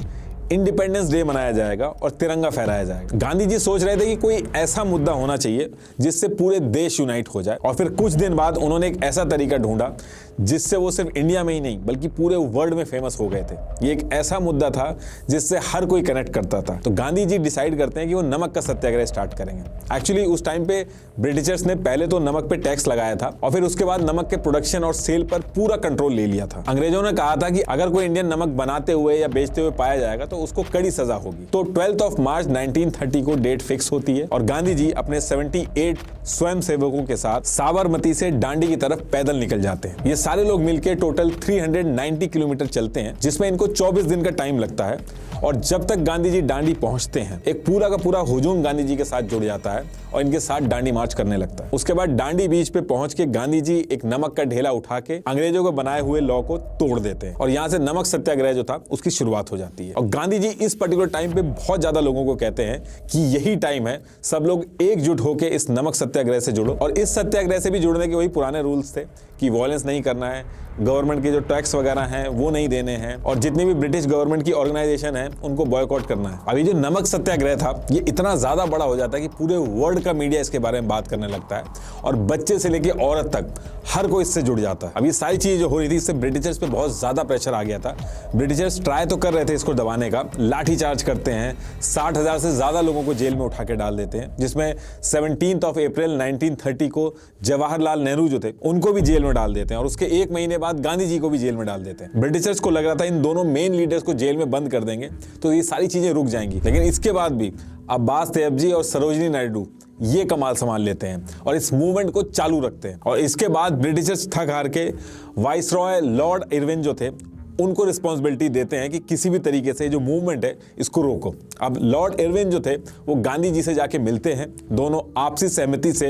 इंडिपेंडेंस डे मनाया जाएगा और तिरंगा फहराया जाएगा। गांधी जी सोच रहे थे कि कोई ऐसा मुद्दा होना चाहिए जिससे पूरे देश यूनाइट हो जाए और फिर कुछ दिन बाद उन्होंने एक ऐसा तरीका ढूंढा जिससे वो सिर्फ इंडिया में ही नहीं बल्कि पूरे वर्ल्ड में फेमस हो गए थे। ये एक ऐसा मुद्दा था जिससे हर कोई कनेक्ट करता था। तो गांधी जी डिसाइड करते हैं कि वो नमक का सत्याग्रह स्टार्ट करेंगे। एक्चुअली उस टाइम पे ब्रिटिशर्स ने पहले तो नमक पे टैक्स लगाया था और फिर उसके बाद नमक के प्रोडक्शन और सेल पर पूरा कंट्रोल ले लिया था। अंग्रेजों ने कहा था कि अगर कोई इंडियन नमक बनाते हुए या बेचते हुए पाया जाएगा तो उसको कड़ी सजा होगी। तो 12 मार्च 1930 को डेट फिक्स होती है और गांधी जी अपने 78 स्वयं सेवकों के साथ साबरमती से दांडी की तरफ पैदल निकल जाते हैं। ये सारे लोग मिलकर टोटल 390 किलोमीटर चलते हैं, जिसमें इनको 24 दिन का टाइम लगता है। और जब तक गांधी जी दांडी पहुंचते हैं एक पूरा का पूरा हुजूम गांधी जी के साथ जुड़ जाता है और इनके साथ दांडी मार्च करने लगता है। उसके बाद दांडी बीच पे पहुंच के गांधी जी एक नमक का ढेला उठा के अंग्रेजों को बनाए हुए लॉ को तोड़ देते हैं और यहाँ से नमक सत्याग्रह जो था उसकी शुरुआत हो जाती है। और गांधी जी इस पर्टिकुलर टाइम पे बहुत ज्यादा लोगों को कहते हैं कि यही टाइम है, सब लोग एकजुट होकर इस नमक सत्याग्रह से जुड़ो। और इस सत्याग्रह से भी जुड़ने के वही पुराने रूल्स थे कि वॉयलेंस नहीं करना है, गवर्नमेंट के जो टैक्स वगैरह हैं वो नहीं देने हैं और जितनी भी ब्रिटिश गवर्नमेंट की ऑर्गेनाइजेशन है उनको बॉयकॉट करना है। अभी जो नमक सत्याग्रह था ये इतना ज्यादा बड़ा हो जाता है कि पूरे वर्ल्ड का मीडिया इसके बारे में बात करने लगता है और बच्चे से लेकर औरत तक हर कोई इससे जुड़ जाता है। अब ये सारी चीजें जो हो रही थी इससे ब्रिटिशर्स पे बहुत ज्यादा प्रेशर आ गया था। ब्रिटिशर्स ट्राई तो कर रहे थे इसको दबाने का, लाठी चार्ज करते हैं, 60,000 से ज्यादा लोगों को जेल में उठा के डाल देते हैं, जिसमें 17 अप्रैल 1930 को जवाहरलाल नेहरू जो थे उनको भी जेल में डाल देते हैं और उसके एक महीने बाद गांधी जी को भी जेल में डाल देते हैं। ब्रिटिशर्स को लग रहा था इन दोनों मेन लीडर्स को जेल में बंद कर देंगे तो ये सारी चीजें रुक जाएंगी, लेकिन इसके बाद भी अब्बास तैयबजी और सरोजिनी नायडू ये कमाल संभाल लेते हैं और इस मूवमेंट को चालू रखते हैं। और इसके बाद ब्रिटिशर्स थक हार के वाइसरॉय लॉर्ड इरविन जो थे उनको रिस्पॉन्सिबिलिटी देते हैं कि किसी भी तरीके से जो मूवमेंट है इसको रोको। अब लॉर्ड इरविन जो थे वो गांधी जी से जाके मिलते हैं, दोनों आपसी सहमति से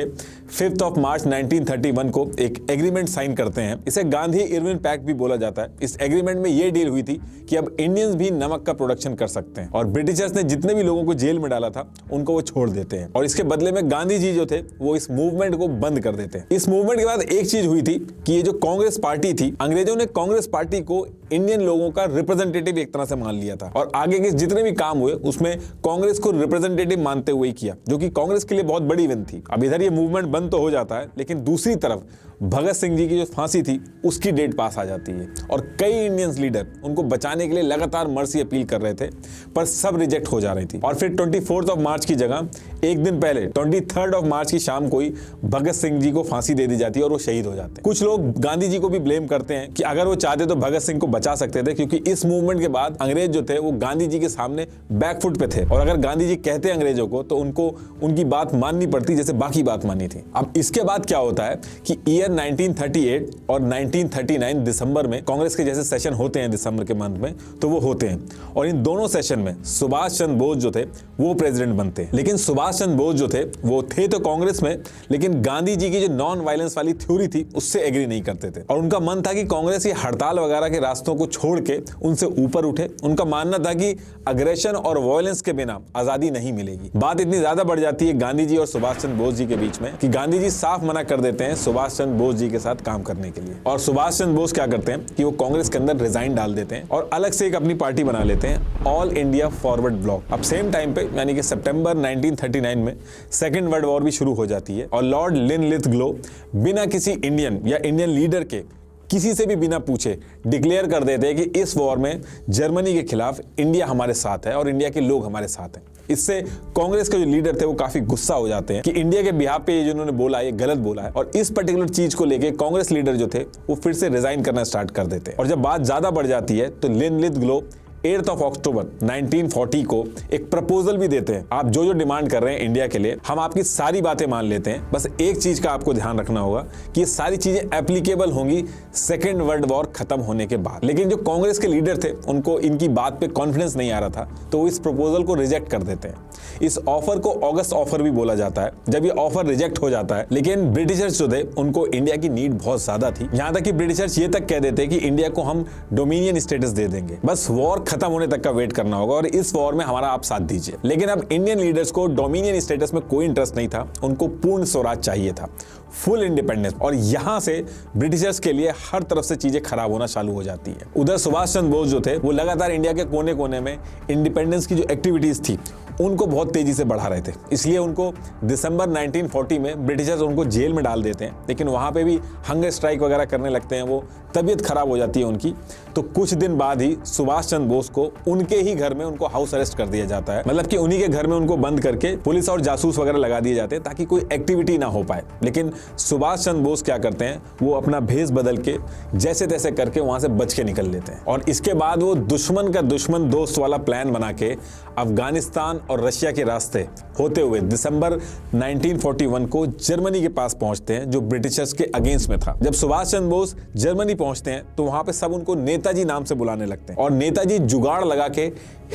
5 मार्च 1931 को एक एग्रीमेंट साइन करते हैं। इसे गांधी इरविन पैक्ट भी बोला जाता है। इस एग्रीमेंट में ये डील हुई थी कि अब इंडियंस भी नमक का प्रोडक्शन कर सकते हैं और ब्रिटिशर्स ने जितने भी लोगों को जेल में डाला था उनको वो छोड़ देते हैं और इसके बदले में गांधी जी जो थे वो इस मूवमेंट को बंद कर देते हैं। इस मूवमेंट के बाद एक चीज हुई थी कि ये जो कांग्रेस पार्टी थी, अंग्रेजों ने कांग्रेस पार्टी को इंडियन लोगों का रिप्रेजेंटेटिव एक तरह से मान लिया था और आगे के जितने भी काम हुए उसमें कांग्रेस को रिप्रेजेंटेटिव मानते हुए किया, जो कि कांग्रेस के लिए बहुत बड़ी विन थी। अब इधर ये मूवमेंट बंद तो हो जाता है, लेकिन दूसरी तरफ भगत सिंह जी की जो फांसी थी उसकी डेट पास आ जाती है और कई इंडियन लीडर उनको बचाने के लिए लगातार मर्सी अपील कर रहे थे, पर सब रिजेक्ट हो जा रही थी। और फिर 24 मार्च की जगह एक दिन पहले 23 मार्च की शाम को ही भगत सिंह जी को फांसी दे दी जाती है और वो शहीद हो जाते हैं। कुछ लोग गांधी जी को भी ब्लेम करते हैं कि अगर वो चाहते तो भगत सिंह को बचा सकते थे, क्योंकि इस मूवमेंट के बाद अंग्रेज जो थे वो गांधी जी के सामने बैकफुट पे थे और अगर गांधी जी कहते अंग्रेजों को तो उनको उनकी बात माननी पड़ती जैसे बाकी बात मानी थी। अब इसके बाद क्या होता है कि ईयर 1938 और 1939 दिसंबर में कांग्रेस के जैसे सेशन होते हैं दिसंबर के मंथ में, तो वो होते हैं और इन दोनों सेशन में सुभाष चंद्र बोस जो थे वो प्रेसिडेंट बनते हैं। लेकिन सुभाष चंद्र बोस जो थे वो थे तो कांग्रेस में, लेकिन गांधी जी की जो नॉन वायलेंस वाली थ्योरी थी उससे एग्री नहीं करते थे और उनका मन था कि कांग्रेस ये हड़ताल वगैरह के रास्तों को छोड़ के उनसे ऊपर उठे। उनका मानना था कि अग्रेशन और वायलेंस के बिना आजादी नहीं मिलेगी। बात इतनी ज्यादा बढ़ जाती है गांधी जी और सुभाष चंद्र बोस जी के बीच में कि गांधी जी साफ मना कर देते हैं सुभाष चंद्र बोस जी के साथ काम करने के लिए और सुभाष चंद्र बोस क्या करते हैं कि वो कांग्रेस के अंदर रिजाइन डाल देते हैं और अलग से एक अपनी पार्टी बना लेते हैं, ऑल इंडिया फॉरवर्ड ब्लॉक। अब सेम टाइम पे यानी कि सितंबर 1939 में सेकेंड वर्ल्ड वॉर भी शुरू हो जाती है और लॉर्ड लिनलिथ-ग्लो बिना किसी इंडियन या इंडियन लीडर के किसी से भी बिना पूछे डिक्लेयर कर देते हैं कि इस वॉर में जर्मनी के खिलाफ इंडिया हमारे साथ है और इंडिया के लोग हमारे साथ हैं। इससे कांग्रेस के जो लीडर थे वो काफी गुस्सा हो जाते हैं कि इंडिया के बिहाफ पे ये जो उन्होंने बोला ये गलत बोला है और इस पर्टिकुलर चीज को लेके कांग्रेस लीडर जो थे वो फिर से रिजाइन करना स्टार्ट कर देते हैं। और जब बात ज्यादा बढ़ जाती है तो लिनलिथ-ग्लो 8 अक्टूबर 1940 को एक प्रपोजल भी देते हैं, आप जो जो डिमांड कर रहे हैं इंडिया के लिए हम आपकी सारी बातें मान लेते हैं, बस एक चीज का आपको ध्यान रखना होगा कि ये सारी चीजें एप्लीकेबल होंगी सेकेंड वर्ल्ड वॉर खत्म होने के बाद। लेकिन जो कांग्रेस के लीडर थे उनको इनकी बात पे कॉन्फिडेंस नहीं आ रहा था तो वो इस प्रपोजल को रिजेक्ट कर देते हैं। इस ऑफर को ऑगस्ट ऑफर भी बोला जाता है। जब ये ऑफर रिजेक्ट हो जाता है, लेकिन ब्रिटिशर्स जो थे उनको इंडिया की नीड बहुत ज्यादा थी, यहां तक कि ब्रिटिशर्स ये तक कह देते कि इंडिया को हम डोमिनियन स्टेटस दे देंगे, बस वॉर खत्म होने तक का वेट करना होगा और इस वॉर में हमारा आप साथ दीजिए। लेकिन अब इंडियन लीडर्स को डोमिनियन स्टेटस में कोई इंटरेस्ट नहीं था, उनको पूर्ण स्वराज चाहिए था, फुल इंडिपेंडेंस। और यहां से ब्रिटिशर्स के लिए हर तरफ से चीजें खराब होना चालू हो जाती है। उधर सुभाष चंद्र बोस जो थे वो लगातार इंडिया के कोने कोने में इंडिपेंडेंस की जो एक्टिविटीज थी उनको बहुत तेजी से बढ़ा रहे थे, इसलिए उनको दिसंबर 1940 में ब्रिटिशर्स उनको जेल में डाल देते हैं। लेकिन वहां पे भी हंगर स्ट्राइक वगैरह करने लगते हैं, वो तबीयत खराब हो जाती है उनकी। तो कुछ दिन बाद ही सुभाष चंद्र बोस को उनके ही घर में उनको हाउस अरेस्ट कर दिया जाता है, मतलब कि उन्हीं के घर में उनको बंद करके पुलिस और जासूस वगैरह लगा दिए जाते हैं ताकि कोई एक्टिविटी ना हो पाए। लेकिन सुभाष चंद्र बोस क्या करते हैं, वो अपना भेष बदल के जैसे तैसे करके वहां से बच के निकल लेते हैं और इसके बाद वो दुश्मन का दुश्मन दोस्त वाला प्लान बना के अफगानिस्तान और रशिया के रास्ते होते हुए दिसंबर 1941 को जर्मनी के पास पहुंचते हैं, जो ब्रिटिशर्स के अगेंस्ट में था। जब सुभाष चंद्र बोस जर्मनी पहुंचते हैं तो वहां पे सब उनको नेताजी नाम से बुलाने लगते हैं और नेताजी जुगाड़ लगा के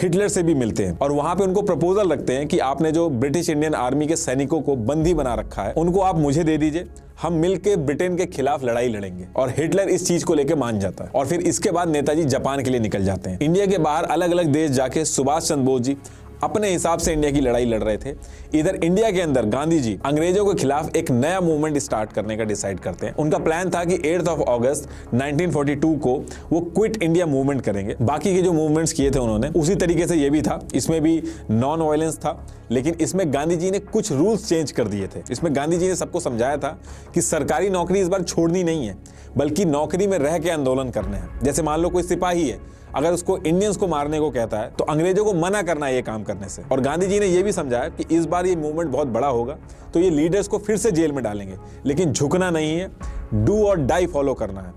हिटलर से भी मिलते हैं और वहां पे उनको प्रपोजल रखते हैं कि आपने जो ब्रिटिश इंडियन आर्मी के सैनिकों को बंदी बना रखा है उनको आप मुझे दे दीजिए, हम मिलकर ब्रिटेन के खिलाफ लड़ाई लड़ेंगे। और हिटलर इस चीज को लेकर मान जाता है और फिर इसके बाद नेताजी जापान के लिए निकल जाते हैं। इंडिया के बाहर अलग अलग देश जाके सुभाष चंद्र बोस जी अपने हिसाब से इंडिया की लड़ाई लड़ रहे थे। इधर इंडिया के अंदर गांधी जी अंग्रेजों के खिलाफ एक नया मूवमेंट स्टार्ट करने का डिसाइड करते हैं। उनका प्लान था कि 8 अगस्त 1942 को वो क्विट इंडिया मूवमेंट करेंगे। बाकी के जो मूवमेंट्स किए थे उन्होंने उसी तरीके से ये भी था, इसमें भी नॉन वायलेंस था, लेकिन इसमें गांधी जी ने कुछ रूल्स चेंज कर दिए थे। इसमें गांधी जी ने सबको समझाया था कि सरकारी नौकरी इस बार छोड़नी नहीं है, बल्कि नौकरी में रह के आंदोलन करने हैं। जैसे मान लो कोई सिपाही है, अगर उसको इंडियंस को मारने को कहता है तो अंग्रेजों को मना करना है ये काम करने से। और गांधी जी ने ये भी समझाया कि इस बार ये मूवमेंट बहुत बड़ा होगा तो ये लीडर्स को फिर से जेल में डालेंगे, लेकिन झुकना नहीं है, डू और डाई फॉलो करना है,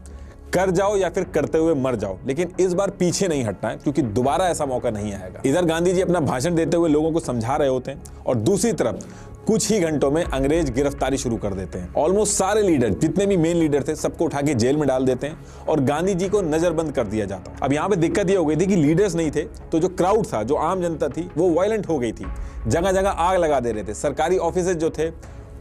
कर जाओ या फिर करते हुए मर जाओ, लेकिन इस बार पीछे नहीं हटना है क्योंकि दोबारा ऐसा मौका नहीं आएगा। इधर गांधी जी अपना भाषण देते हुए लोगों को समझा रहे होते हैं और दूसरी तरफ कुछ ही घंटों में अंग्रेज गिरफ्तारी शुरू कर देते हैं। ऑलमोस्ट सारे लीडर, जितने भी मेन लीडर थे, सबको उठा के जेल में डाल देते हैं और गांधी जी को नजरबंद कर दिया जाता है। अब यहाँ पे दिक्कत ये हो गई थी कि लीडर्स नहीं थे तो जो क्राउड था, जो आम जनता थी, वो वायलेंट हो गई थी। जगह जगह आग लगा दे रहे थे, सरकारी ऑफिस जो थे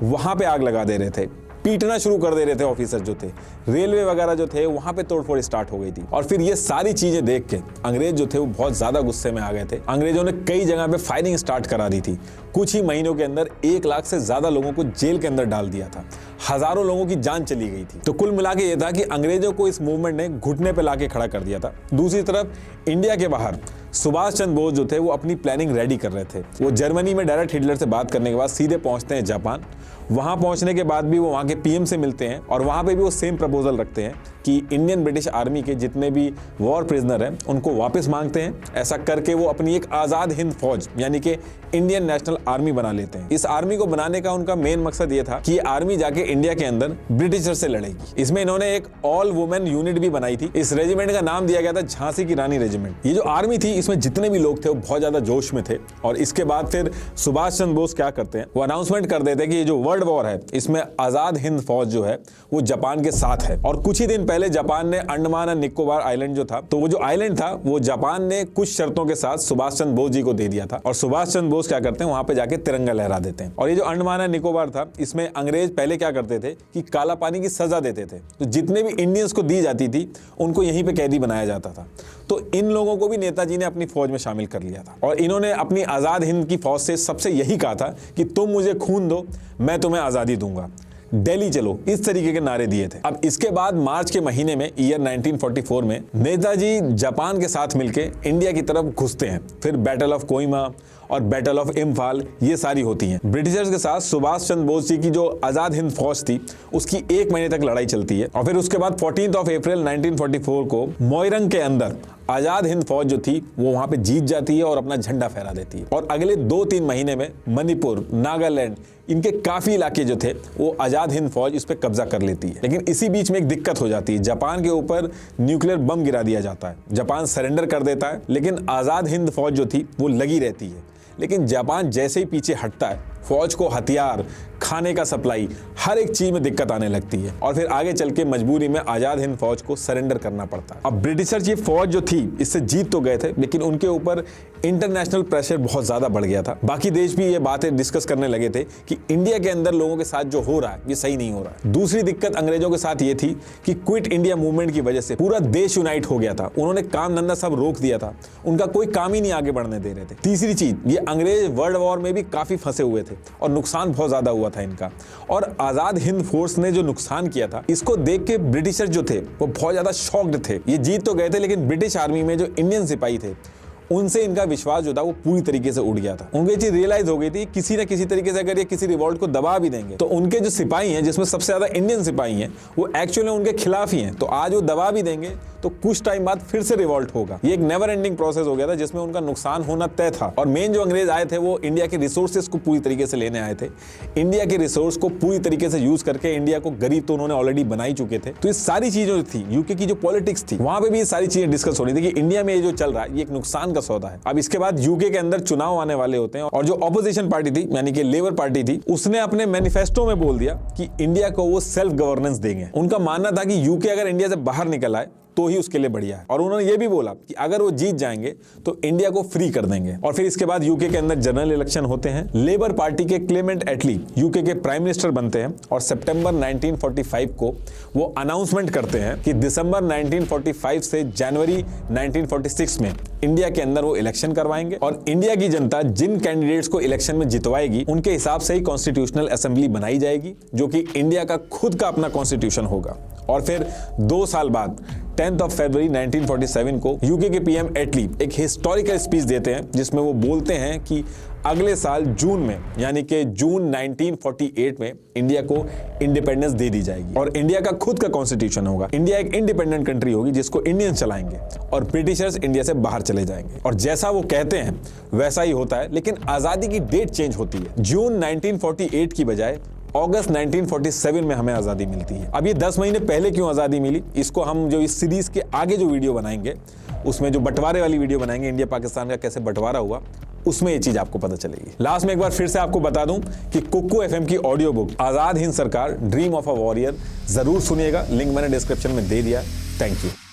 वहां पे आग लगा दे रहे थे, पीटना शुरू कर दे रहे थे ऑफिसर जो थे, रेलवे वगैरह जो थे वहां पे तोड़फोड़ स्टार्ट हो गई थी। और फिर ये सारी चीजें देख के अंग्रेज जो थे वो बहुत ज्यादा गुस्से में आ गए थे। अंग्रेजों ने कई जगह पे फायरिंग स्टार्ट करा दी थी। कुछ ही महीनों के अंदर 1 लाख से ज्यादा लोगों को जेल के अंदर डाल दिया था, हजारों लोगों की जान चली गई थी। तो कुल मिला के ये था कि अंग्रेजों को इस मूवमेंट ने घुटने पे लाके खड़ा कर दिया था। दूसरी तरफ इंडिया के बाहर सुभाष चंद्र बोस जो थे वो अपनी प्लानिंग रेडी कर रहे थे। वो जर्मनी में डायरेक्ट हिटलर से बात करने के बाद सीधे पहुंचते हैं जापान। वहां पहुंचने के बाद भी वो वहां के पीएम से मिलते हैं और वहां पे भी वो सेम प्रपोजल रखते हैं कि इंडियन ब्रिटिश आर्मी के जितने भी वॉर प्रिजनर हैं उनको वापस मांगते हैं। ऐसा करके वो अपनी एक आज़ाद हिंद फौज यानी कि इंडियन नेशनल आर्मी बना लेते हैं। इस आर्मी को बनाने का उनका मेन मकसद ये था कि ये आर्मी जाके इंडिया के अंदर ब्रिटिशर से लड़ेगी। इसमें इन्होंने एक ऑल वुमेन यूनिट भी बनाई थी। इस रेजिमेंट का नाम दिया गया था झांसी की रानी रेजिमेंट। ये जो आर्मी थी इसमें जितने भी लोग थे वो बहुत ज्यादा जोश में थे। और इसके बाद फिर सुभाष चंद्र बोस क्या करते हैं, वो अनाउंसमेंट कर देते हैं कि ये जो वर्ल्ड वॉर है इसमें आजाद हिंद फौज जो है वो जापान के साथ है। और कुछ ही दिन पहले जापान ने अंडमान और निकोबार आइलैंड जो था, तो वो जो आइलैंड था वो जापान ने कुछ शर्तों के साथ सुभाष चंद्र बोस जी को दे दिया था। और सुभाष चंद्र बोस क्या करते हैं, वहां पे जाके तिरंगा लहरा देते हैं। और ये जो अंडमान और निकोबार था इसमें अंग्रेज पहले क्या करते थे कि काला पानी की सजा देते थे। तो जितने भी इंडियंस को दी जाती थी उनको यहीं पे कैदी बनाया जाता था। तो इन लोगों को भी नेताजी ने अपनी फौज में शामिल कर लिया था। और इन्होंने अपनी आजाद हिंद की फौज से सबसे यही कहा था कि तुम मुझे खून दो, मैं तुम्हें आजादी दूंगा, दिल्ली चलो, इस तरीके के नारे दिए थे। अब इसके बाद मार्च के महीने में ईयर 1944 में नेताजी जापान के साथ मिलके इंडिया की तरफ घुसते हैं। फिर बैटल ऑफ कोहिमा और बैटल ऑफ इम्फाल ये सारी होती हैं। ब्रिटिशर्स के साथ सुभाष चंद्र बोस जी की जो आजाद हिंद फौज थी उसकी 1 महीने तक लड़ाई चलती है। और फिर उसके बाद 14 अप्रैल 1944 को मोइरंग के अंदर आजाद हिंद फौज जो थी वो वहां पे जीत जाती है और अपना झंडा फहरा देती है। और अगले 2-3 महीने में मणिपुर, नागालैंड, इनके काफी इलाके जो थे वो आजाद हिंद फौज इस पे कब्जा कर लेती है। लेकिन इसी बीच में एक दिक्कत हो जाती है, जापान के ऊपर न्यूक्लियर बम गिरा दिया जाता है। जापान सरेंडर कर देता है, लेकिन आजाद हिंद फौज जो थी वो लगी रहती है। लेकिन जापान जैसे ही पीछे हटता है, फौज को हथियार, खाने का सप्लाई, हर एक चीज में दिक्कत आने लगती है। और फिर आगे चल के मजबूरी में आजाद हिंद फौज को सरेंडर करना पड़ता है। अब ब्रिटिशर की फौज जो थी इससे जीत तो गए थे, लेकिन उनके ऊपर इंटरनेशनल प्रेशर बहुत ज्यादा बढ़ गया था। बाकी देश भी ये बातें डिस्कस करने लगे थे कि इंडिया के अंदर लोगों के साथ जो हो रहा है ये सही नहीं हो रहा है। दूसरी दिक्कत अंग्रेजों के साथ ये थी कि क्विट इंडिया मूवमेंट की वजह से पूरा देश यूनाइट हो गया था। उन्होंने काम धंधा सब रोक दिया था, उनका कोई काम ही नहीं आगे बढ़ने दे रहे थे। तीसरी चीज, ये अंग्रेज वर्ल्ड वॉर में भी काफी फंसे हुए थे और नुकसान बहुत ज्यादा हुआ था इनका। और आजाद हिंद फोर्स ने जो नुकसान किया था इसको देख के ब्रिटिशर जो थे वो बहुत ज्यादा शॉक्ड थे। ये जीत तो गए थे, लेकिन ब्रिटिश आर्मी में जो इंडियन सिपाही थे उनसे इनका विश्वास जो था वो पूरी तरीके से उड़ गया था। उनको ये चीज रियलाइज हो गई थी किसी न किसी तरीके से अगर ये किसी रिवॉल्ट को दबा भी देंगे तो उनके जो सिपाही हैं, जिसमें सबसे ज्यादा इंडियन सिपाही हैं, वो एक्चुअली उनके खिलाफ ही हैं। तो आज वो दबा भी देंगे तो कुछ टाइम बाद फिर से रिवॉल्ट होगा। ये एक नेवर एंडिंग प्रोसेस हो गया था जिसमें उनका नुकसान होना तय था। और मेन जो अंग्रेज आए थे वो इंडिया के रिसोर्सेज को पूरी तरीके से लेने आए थे। इंडिया के रिसोर्स को पूरी तरीके से यूज करके इंडिया को गरीब तो उन्होंने ऑलरेडी बना ही चुके थे। तो ये सारी चीजें थी, यूके की जो पॉलिटिक्स थी वहां पे भी ये सारी चीजें डिस्कस हो रही थी कि इंडिया में ये जो चल रहा है ये एक नुकसान का सौदा है। अब इसके बाद यूके के अंदर चुनाव आने वाले होते हैं और जो ऑपोजिशन पार्टी थी यानी कि लेबर पार्टी थी, उसने अपने मैनिफेस्टो में बोल दिया कि इंडिया को वो सेल्फ गवर्नेंस देंगे। उनका मानना था कि यूके अगर इंडिया से बाहर निकल आए तो ही उसके लिए बढ़िया है। और उन्होंने ये भी बोला कि अगर वो जीत जाएंगे तो इंडिया को फ्री कर देंगे। और फिर इसके बाद यूके के अंदर जनरल इलेक्शन होते हैं। लेबर पार्टी के क्लेमेंट एटली यूके के प्राइम मिनिस्टर बनते हैं और सितंबर 1945 को वो अनाउंसमेंट करते हैं कि दिसंबर 1945 से जनवरी 1946 में इंडिया के अंदर वो इलेक्शन करवाएंगे और इंडिया की जनता जिन कैंडिडेट्स को इलेक्शन में जितवाएगी उनके हिसाब से ही कॉन्स्टिट्यूशनल असेंबली बनाई जाएगी, जो कि इंडिया का खुद का अपना कॉन्स्टिट्यूशन होगा। और फिर 2 साल बाद 10 फरवरी 1947 को यूके के पीएम एटली एक हिस्टोरिकल स्पीच देते हैं जिसमें वो बोलते हैं कि अगले साल जून में यानी कि जून 1948 में इंडिया को इंडिपेंडेंस दे दी जाएगी और इंडिया का खुद का कॉन्स्टिट्यूशन होगा। इंडिया एक इंडिपेंडेंट कंट्री होगी जिसको इंडियंस चलाएंगे और ब्रिटिशर्स इंडिया से बाहर चले जाएंगे। और जैसा वो कहते हैं वैसा ही होता है, लेकिन आजादी की डेट चेंज होती है। जून 1948 की बजाय अगस्त 1947 में हमें आज़ादी मिलती है। अब ये 10 महीने पहले क्यों आज़ादी मिली, इसको हम जो इस सीरीज के आगे जो वीडियो बनाएंगे उसमें जो बंटवारे वाली वीडियो बनाएंगे, इंडिया पाकिस्तान का कैसे बंटवारा हुआ, उसमें ये चीज आपको पता चलेगी। लास्ट में एक बार फिर से आपको बता दूं कि कुक्कू एफएम की ऑडियो बुक आजाद हिंद सरकार ड्रीम ऑफ अ वॉरियर जरूर सुनिएगा, लिंक मैंने डिस्क्रिप्शन में दे दिया। Thank you.